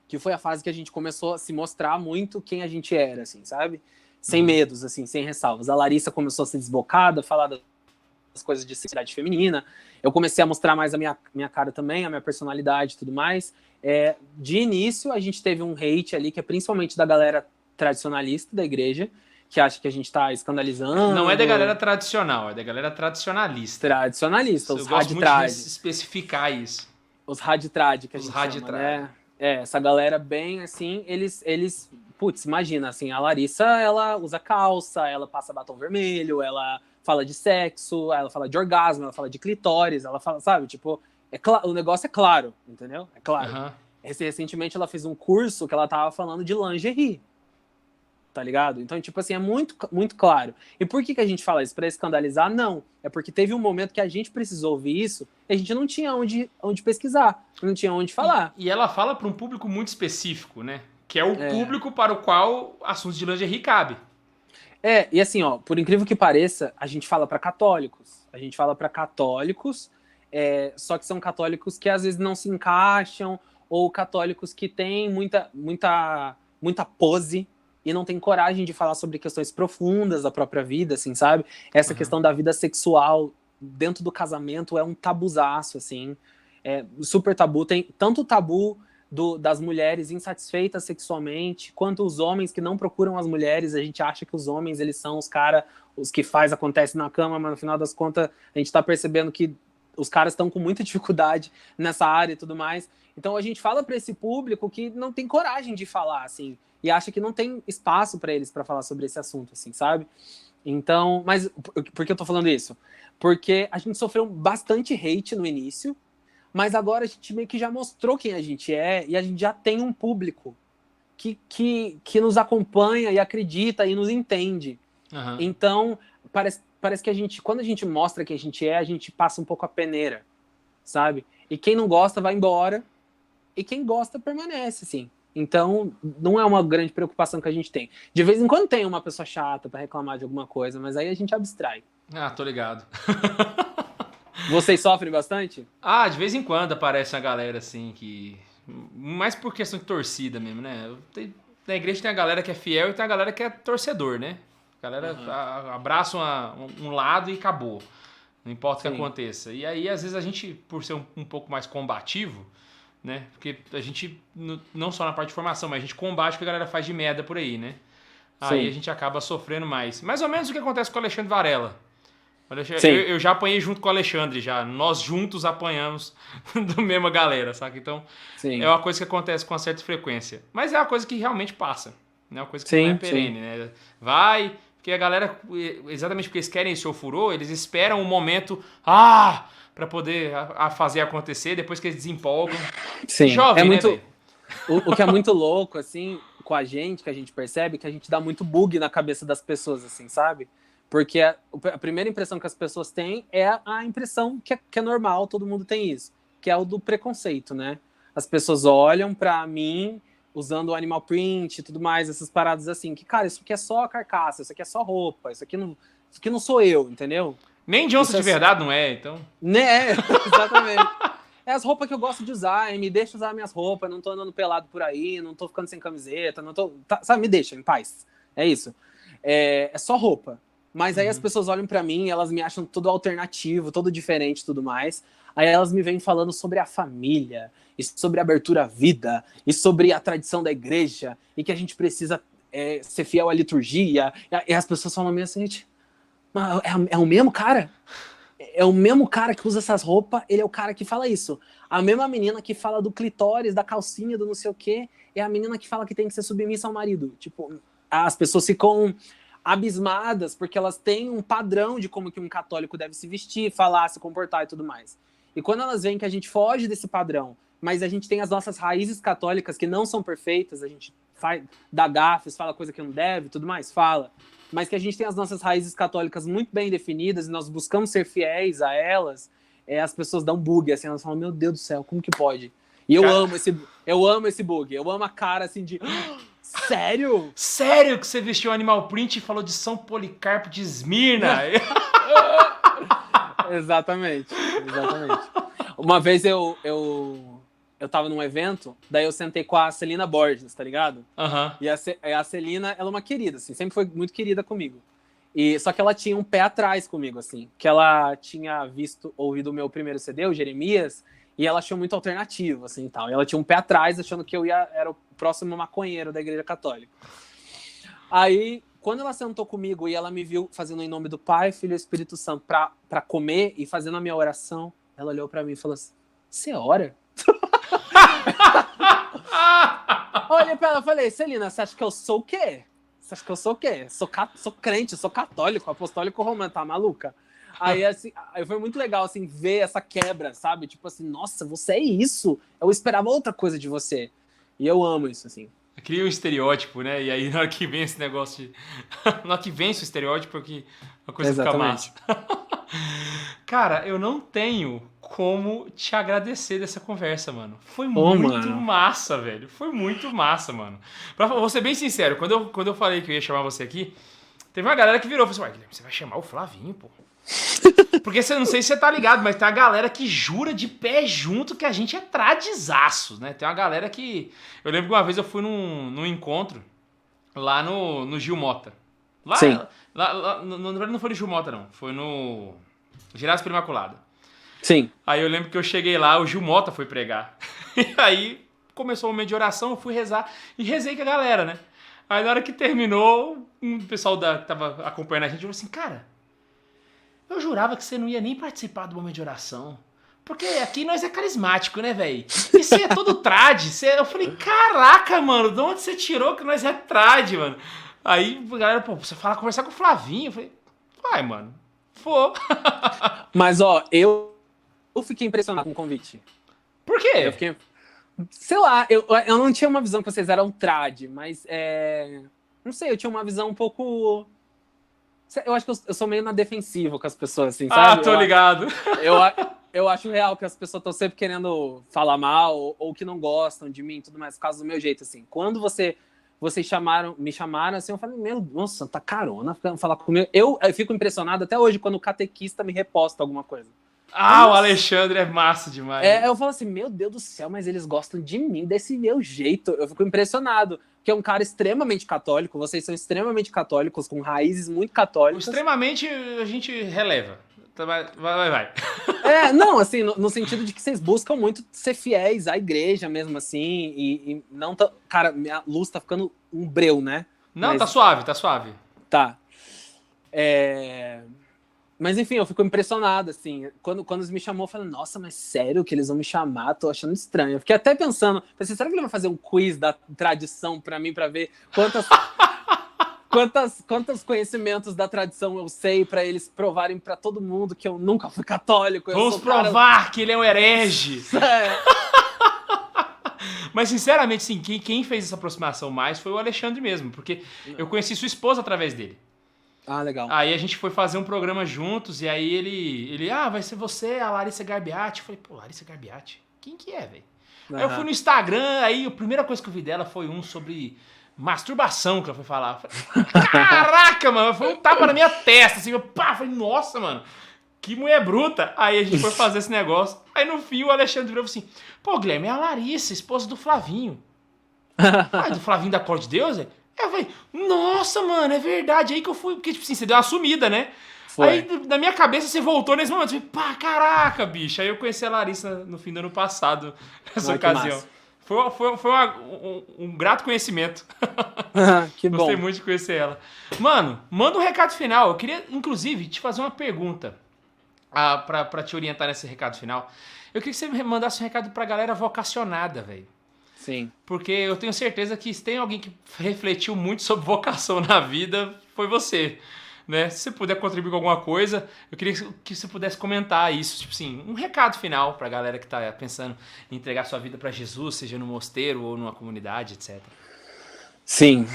que foi a fase que a gente começou a se mostrar muito quem a gente era, assim, sabe? Sem Uhum. medos, assim, sem ressalvas. A Larissa começou a ser desbocada, falar das coisas de sexualidade feminina. Eu comecei a mostrar mais a minha cara também, a minha personalidade e tudo mais. De início, a gente teve um hate ali, que é principalmente da galera tradicionalista da igreja, que acha que a gente tá Não é da galera escandalizando. tradicional, é da galera tradicionalista. Tradicionalista, Eu os gosto muito de raditrad. especificar isso. Os raditrad, que a Os gente chama, raditrad. né? Essa galera bem assim, putz, imagina, assim, a Larissa, ela usa calça, ela passa batom vermelho, ela fala de sexo, ela fala de orgasmo, ela fala de clitóris, ela fala, sabe, tipo, o negócio é claro, entendeu? É claro. Aham. Recentemente ela fez um curso que ela tava falando de lingerie, tá ligado? Então, tipo assim, é muito, muito claro. E por que a gente fala isso? Pra escandalizar? Não. É porque teve um momento que a gente precisou ouvir isso e a gente não tinha onde pesquisar, não tinha onde falar. E ela fala para um público muito específico, né? Que é o É. público para o qual assuntos de lingerie cabe. E assim, ó, por incrível que pareça, a gente fala para católicos. A gente fala para católicos, só que são católicos que às vezes não se encaixam, ou católicos que têm muita pose e não têm coragem de falar sobre questões profundas da própria vida, assim, sabe? Essa Aham. questão da vida sexual dentro do casamento é um tabuzaço, assim. Super tabu. Tem tanto tabu das mulheres insatisfeitas sexualmente, quanto os homens que não procuram as mulheres. A gente acha que os homens, eles são os que acontece na cama, mas no final das contas a gente tá percebendo que os caras estão com muita dificuldade nessa área e tudo mais. Então a gente fala para esse público que não tem coragem de falar, assim, e acha que não tem espaço para eles para falar sobre esse assunto, assim, sabe? Então, mas por que eu tô falando isso? Porque a gente sofreu bastante hate no início, mas agora a gente meio que já mostrou quem a gente é e a gente já tem um público que nos acompanha e acredita e nos entende. Aham. Então, parece que quando a gente mostra quem a gente passa um pouco a peneira, sabe? E quem não gosta vai embora e quem gosta permanece, assim. Então, não é uma grande preocupação que a gente tem. De vez em quando tem uma pessoa chata para reclamar de alguma coisa, mas aí a gente abstrai. Tô ligado. Vocês sofrem bastante? De vez em quando aparece uma galera assim que. Mais por questão de torcida mesmo, né? Na igreja tem a galera que é fiel e tem a galera que é torcedor, né? A galera abraça um lado e acabou. Não importa o que Sim. aconteça. E aí, às vezes, a gente, por ser um pouco mais combativo, né? Porque a gente, não só na parte de formação, mas a gente combate o que a galera faz de merda por aí, né? Aí Sim. a gente acaba sofrendo mais. Mais ou menos o que acontece com o Alexandre Varela. Sim. Eu já apanhei junto com o Alexandre, já. Nós juntos apanhamos da mesma galera, saca? Então, é Sim. uma coisa que acontece com uma certa frequência. Mas é uma coisa que realmente passa. Não é uma coisa que não é Sim, perene, né? Vai, porque a galera, exatamente porque eles querem esse ofurô, eles esperam um momento, pra poder fazer acontecer, depois que eles desempolgam. sim. É Jovem, né, muito. velho? O que é muito louco, assim, com a gente, que a gente percebe, que a gente dá muito bug na cabeça das pessoas, assim, sabe? Porque a primeira impressão que as pessoas têm é a impressão que é normal, todo mundo tem isso, que é o do preconceito, né? As pessoas olham pra mim usando o animal print e tudo mais, essas paradas assim, que, cara, isso aqui é só a carcaça, isso aqui é só roupa, isso aqui não sou eu, entendeu? Nem de onça Isso é, de verdade não é, então. né? Exatamente. É as roupas que eu gosto de usar, me deixa usar minhas roupas, não tô andando pelado por aí, não tô ficando sem camiseta, não tô. Sabe, me deixa em paz. É isso. É só roupa. Mas aí as pessoas olham pra mim, elas me acham tudo alternativo, todo diferente e tudo mais. Aí elas me vêm falando sobre a família, e sobre a abertura à vida, e sobre a tradição da igreja, e que a gente precisa ser fiel à liturgia. E as pessoas falam meio assim, gente, é o mesmo cara? É o mesmo cara que usa essas roupas, ele é o cara que fala isso. A mesma menina que fala do clitóris, da calcinha, do não sei o quê, é a menina que fala que tem que ser submissa ao marido. Tipo, as pessoas ficam abismadas porque elas têm um padrão de como que um católico deve se vestir, falar, se comportar e tudo mais. E quando elas veem que a gente foge desse padrão, mas a gente tem as nossas raízes católicas que não são perfeitas, a gente dá gafes, fala coisa que não deve, tudo mais, fala. Mas que a gente tem as nossas raízes católicas muito bem definidas e nós buscamos ser fiéis a elas, as pessoas dão bug, assim, elas falam, meu Deus do céu, como que pode? E eu amo esse bug, eu amo a cara, assim, de... Sério? Sério que você vestiu Animal Print e falou de São Policarpo de Esmirna? Exatamente. Uma vez eu tava num evento, daí eu sentei com a Celina Borges, tá ligado? Aham. E a Celina, ela é uma querida, assim, sempre foi muito querida comigo. Só que ela tinha um pé atrás comigo, assim, que ela tinha ouvido o meu primeiro CD, o Jeremias, e ela achou muito alternativo, assim, e tal. E ela tinha um pé atrás, achando que eu era o próximo maconheiro da Igreja Católica. Aí, quando ela sentou comigo e ela me viu fazendo em nome do Pai, Filho e Espírito Santo pra comer e fazendo a minha oração, ela olhou pra mim e falou assim, você ora? Olhei pra ela e falei, Celina, você acha que eu sou o quê? Você acha que eu sou o quê? Sou crente, sou católico, apostólico romano, tá maluca? Aí, assim, aí foi muito legal, assim, ver essa quebra, sabe? Tipo assim, nossa, você é isso? Eu esperava outra coisa de você. E eu amo isso, assim. Cria um estereótipo, né? E aí, na hora que vem esse negócio de... na hora que vence o estereótipo, que a coisa Exatamente. fica massa. Cara, eu não tenho como te agradecer dessa conversa, mano. Foi muito Mano. massa, velho. Foi muito massa, mano. Vou ser bem sincero, quando eu falei que eu ia chamar você aqui, teve uma galera que virou e falou assim, Guilherme, você vai chamar o Flavinho, pô? Porque não sei se você tá ligado, mas tem uma galera que jura de pé junto que a gente é tradizaço, né? Tem uma galera que... Eu lembro que uma vez eu fui num encontro lá no Gil Mota. Sim. Não foi no Gil Mota, não. Foi no Girássimo Imaculada. Sim. Aí eu lembro que eu cheguei lá, o Gil Mota foi pregar. E aí começou o momento de oração, eu fui rezar e rezei com a galera, né? Aí na hora que terminou, um pessoal que tava acompanhando a gente falou assim, cara... Eu jurava que você não ia nem participar do momento de oração. Porque aqui nós é carismático, né, velho? E você é todo trad. Eu falei, caraca, mano, de onde você tirou que nós é trad, mano? Aí a galera, pô, você fala conversar com o Flavinho. Eu falei, vai, mano, vou. Mas, ó, eu fiquei impressionado com o convite. Por quê? Eu fiquei... Sei lá, eu não tinha uma visão que vocês eram trad, mas não sei, eu tinha uma visão um pouco... Eu acho que eu sou meio na defensiva com as pessoas, assim, sabe? Tô ligado. Eu acho real que as pessoas estão sempre querendo falar mal ou que não gostam de mim e tudo mais, por causa do meu jeito, assim. Quando vocês me chamaram, assim, eu falei, nossa, Santa Carona, falar comigo. Eu fico impressionado até hoje quando o catequista me reposta alguma coisa. O Alexandre é massa demais. Eu falo assim, meu Deus do céu, mas eles gostam de mim desse meu jeito. Eu fico impressionado. Que é um cara extremamente católico, vocês são extremamente católicos, com raízes muito católicas. Extremamente a gente releva. Vai. Não, assim, no sentido de que vocês buscam muito ser fiéis à igreja mesmo, assim, e não tá... Cara, minha luz tá ficando um breu, né? Não, mas... tá suave. Tá. Mas enfim, eu fico impressionado, assim. Quando eles me chamou, eu falei, nossa, mas sério que eles vão me chamar? Tô achando estranho. Eu fiquei até pensando, pensei, será que ele vai fazer um quiz da tradição pra mim, pra ver quantos conhecimentos da tradição eu sei, pra eles provarem pra todo mundo que eu nunca fui católico. Vamos provar que ele é um herege. É. Mas, sinceramente, sim, quem fez essa aproximação mais foi o Alexandre mesmo, porque eu conheci sua esposa através dele. Ah, legal. Aí a gente foi fazer um programa juntos, e aí ele vai ser você, a Larissa Garbiati. Eu falei, pô, Larissa Garbiati? Quem que é, velho? Aí eu fui no Instagram, aí a primeira coisa que eu vi dela foi um sobre masturbação que ela foi falar. Eu falei, caraca, mano, foi um tapa na minha testa, assim, pá, falei, nossa, mano, que mulher bruta. Aí a gente foi fazer esse negócio, aí no fim o Alexandre virou assim, pô, Guilherme, é a Larissa, esposa do Flavinho. Ah, do Flavinho da Cor de Deus, é? Eu falei, nossa, mano, é verdade. Aí que eu fui, porque, tipo assim, você deu uma sumida, né? Foi. Aí, na minha cabeça, você voltou nesse momento. Eu falei, pá, caraca, bicho. Aí eu conheci a Larissa no fim do ano passado, nessa ocasião. Foi um grato conhecimento. Que bom. Gostei muito de conhecer ela. Mano, manda um recado final. Eu queria, inclusive, te fazer uma pergunta pra te orientar nesse recado final. Eu queria que você mandasse um recado pra galera vocacionada, velho. Sim. Porque eu tenho certeza que se tem alguém que refletiu muito sobre vocação na vida, foi você, né? Se você puder contribuir com alguma coisa, eu queria que você pudesse comentar isso, tipo assim, um recado final pra galera que tá pensando em entregar sua vida pra Jesus, seja no mosteiro ou numa comunidade, etc. Sim,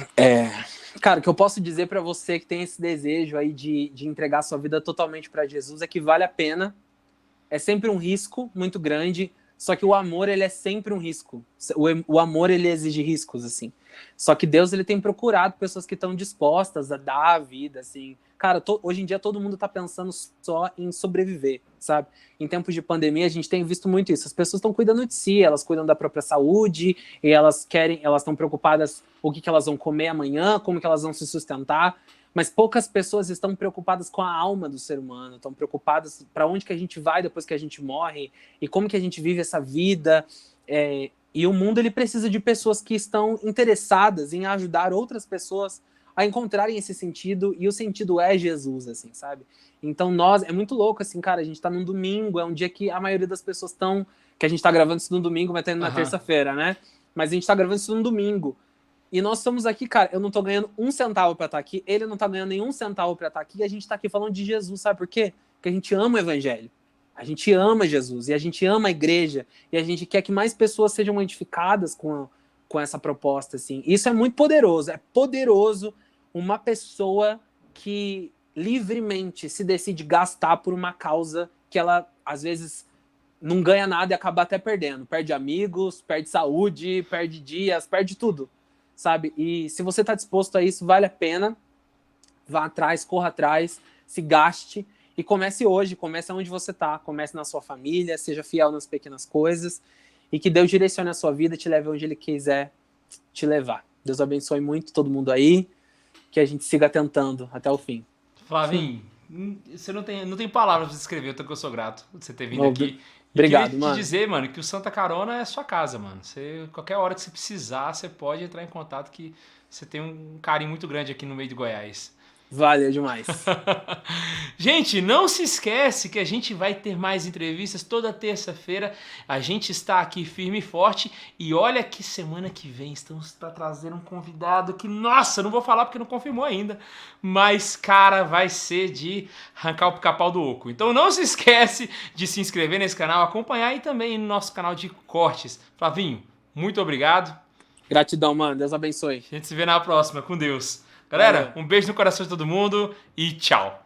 cara, o que eu posso dizer pra você que tem esse desejo aí de entregar sua vida totalmente pra Jesus é que vale a pena. É sempre um risco muito grande. Só que o amor, ele é sempre um risco. O amor, ele exige riscos, assim. Só que Deus, ele tem procurado pessoas que estão dispostas a dar a vida, assim. Cara, hoje em dia todo mundo tá pensando só em sobreviver, sabe? Em tempos de pandemia, a gente tem visto muito isso. As pessoas estão cuidando de si, elas cuidam da própria saúde, e elas estão preocupadas o que elas vão comer amanhã, como que elas vão se sustentar. Mas poucas pessoas estão preocupadas com a alma do ser humano, estão preocupadas para onde que a gente vai depois que a gente morre e como que a gente vive essa vida. E o mundo, ele precisa de pessoas que estão interessadas em ajudar outras pessoas a encontrarem esse sentido, e o sentido é Jesus, assim, sabe? Então é muito louco, assim, cara, a gente tá num domingo, é um dia que a maioria das pessoas estão, que a gente tá gravando isso no domingo, mas tá indo na terça-feira, né? Mas a gente tá gravando isso no domingo. E nós estamos aqui, cara, eu não tô ganhando um centavo pra estar aqui, ele não tá ganhando nenhum centavo pra estar aqui, e a gente tá aqui falando de Jesus, sabe por quê? Porque a gente ama o evangelho, a gente ama Jesus, e a gente ama a igreja, e a gente quer que mais pessoas sejam edificadas com essa proposta, assim. Isso é muito poderoso, é poderoso uma pessoa que livremente se decide gastar por uma causa que ela, às vezes, não ganha nada e acaba até perdendo. Perde amigos, perde saúde, perde dias, perde tudo. Sabe? E se você está disposto a isso, vale a pena. Vá atrás, corra atrás, se gaste e comece hoje, comece onde você está, comece na sua família, seja fiel nas pequenas coisas e que Deus direcione a sua vida e te leve onde Ele quiser te levar. Deus abençoe muito todo mundo aí, que a gente siga tentando até o fim. Flavinho, você não tem palavras para descrever o tanto que eu sou grato por você ter vindo aqui. Obrigado, queria mano. te dizer, mano, que o Santa Carona é sua casa, mano. Qualquer hora que você precisar, você pode entrar em contato, que você tem um carinho muito grande aqui no meio de Goiás. Valeu demais. Gente, não se esquece que a gente vai ter mais entrevistas toda terça-feira. A gente está aqui firme e forte. E olha que semana que vem estamos para trazer um convidado que, nossa, não vou falar porque não confirmou ainda. Mas, cara, vai ser de arrancar o pica-pau do oco. Então não se esquece de se inscrever nesse canal, acompanhar e também no nosso canal de cortes. Flavinho, muito obrigado. Gratidão, mano. Deus abençoe. A gente se vê na próxima. Com Deus. Galera, Valeu. Um beijo no coração de todo mundo e tchau.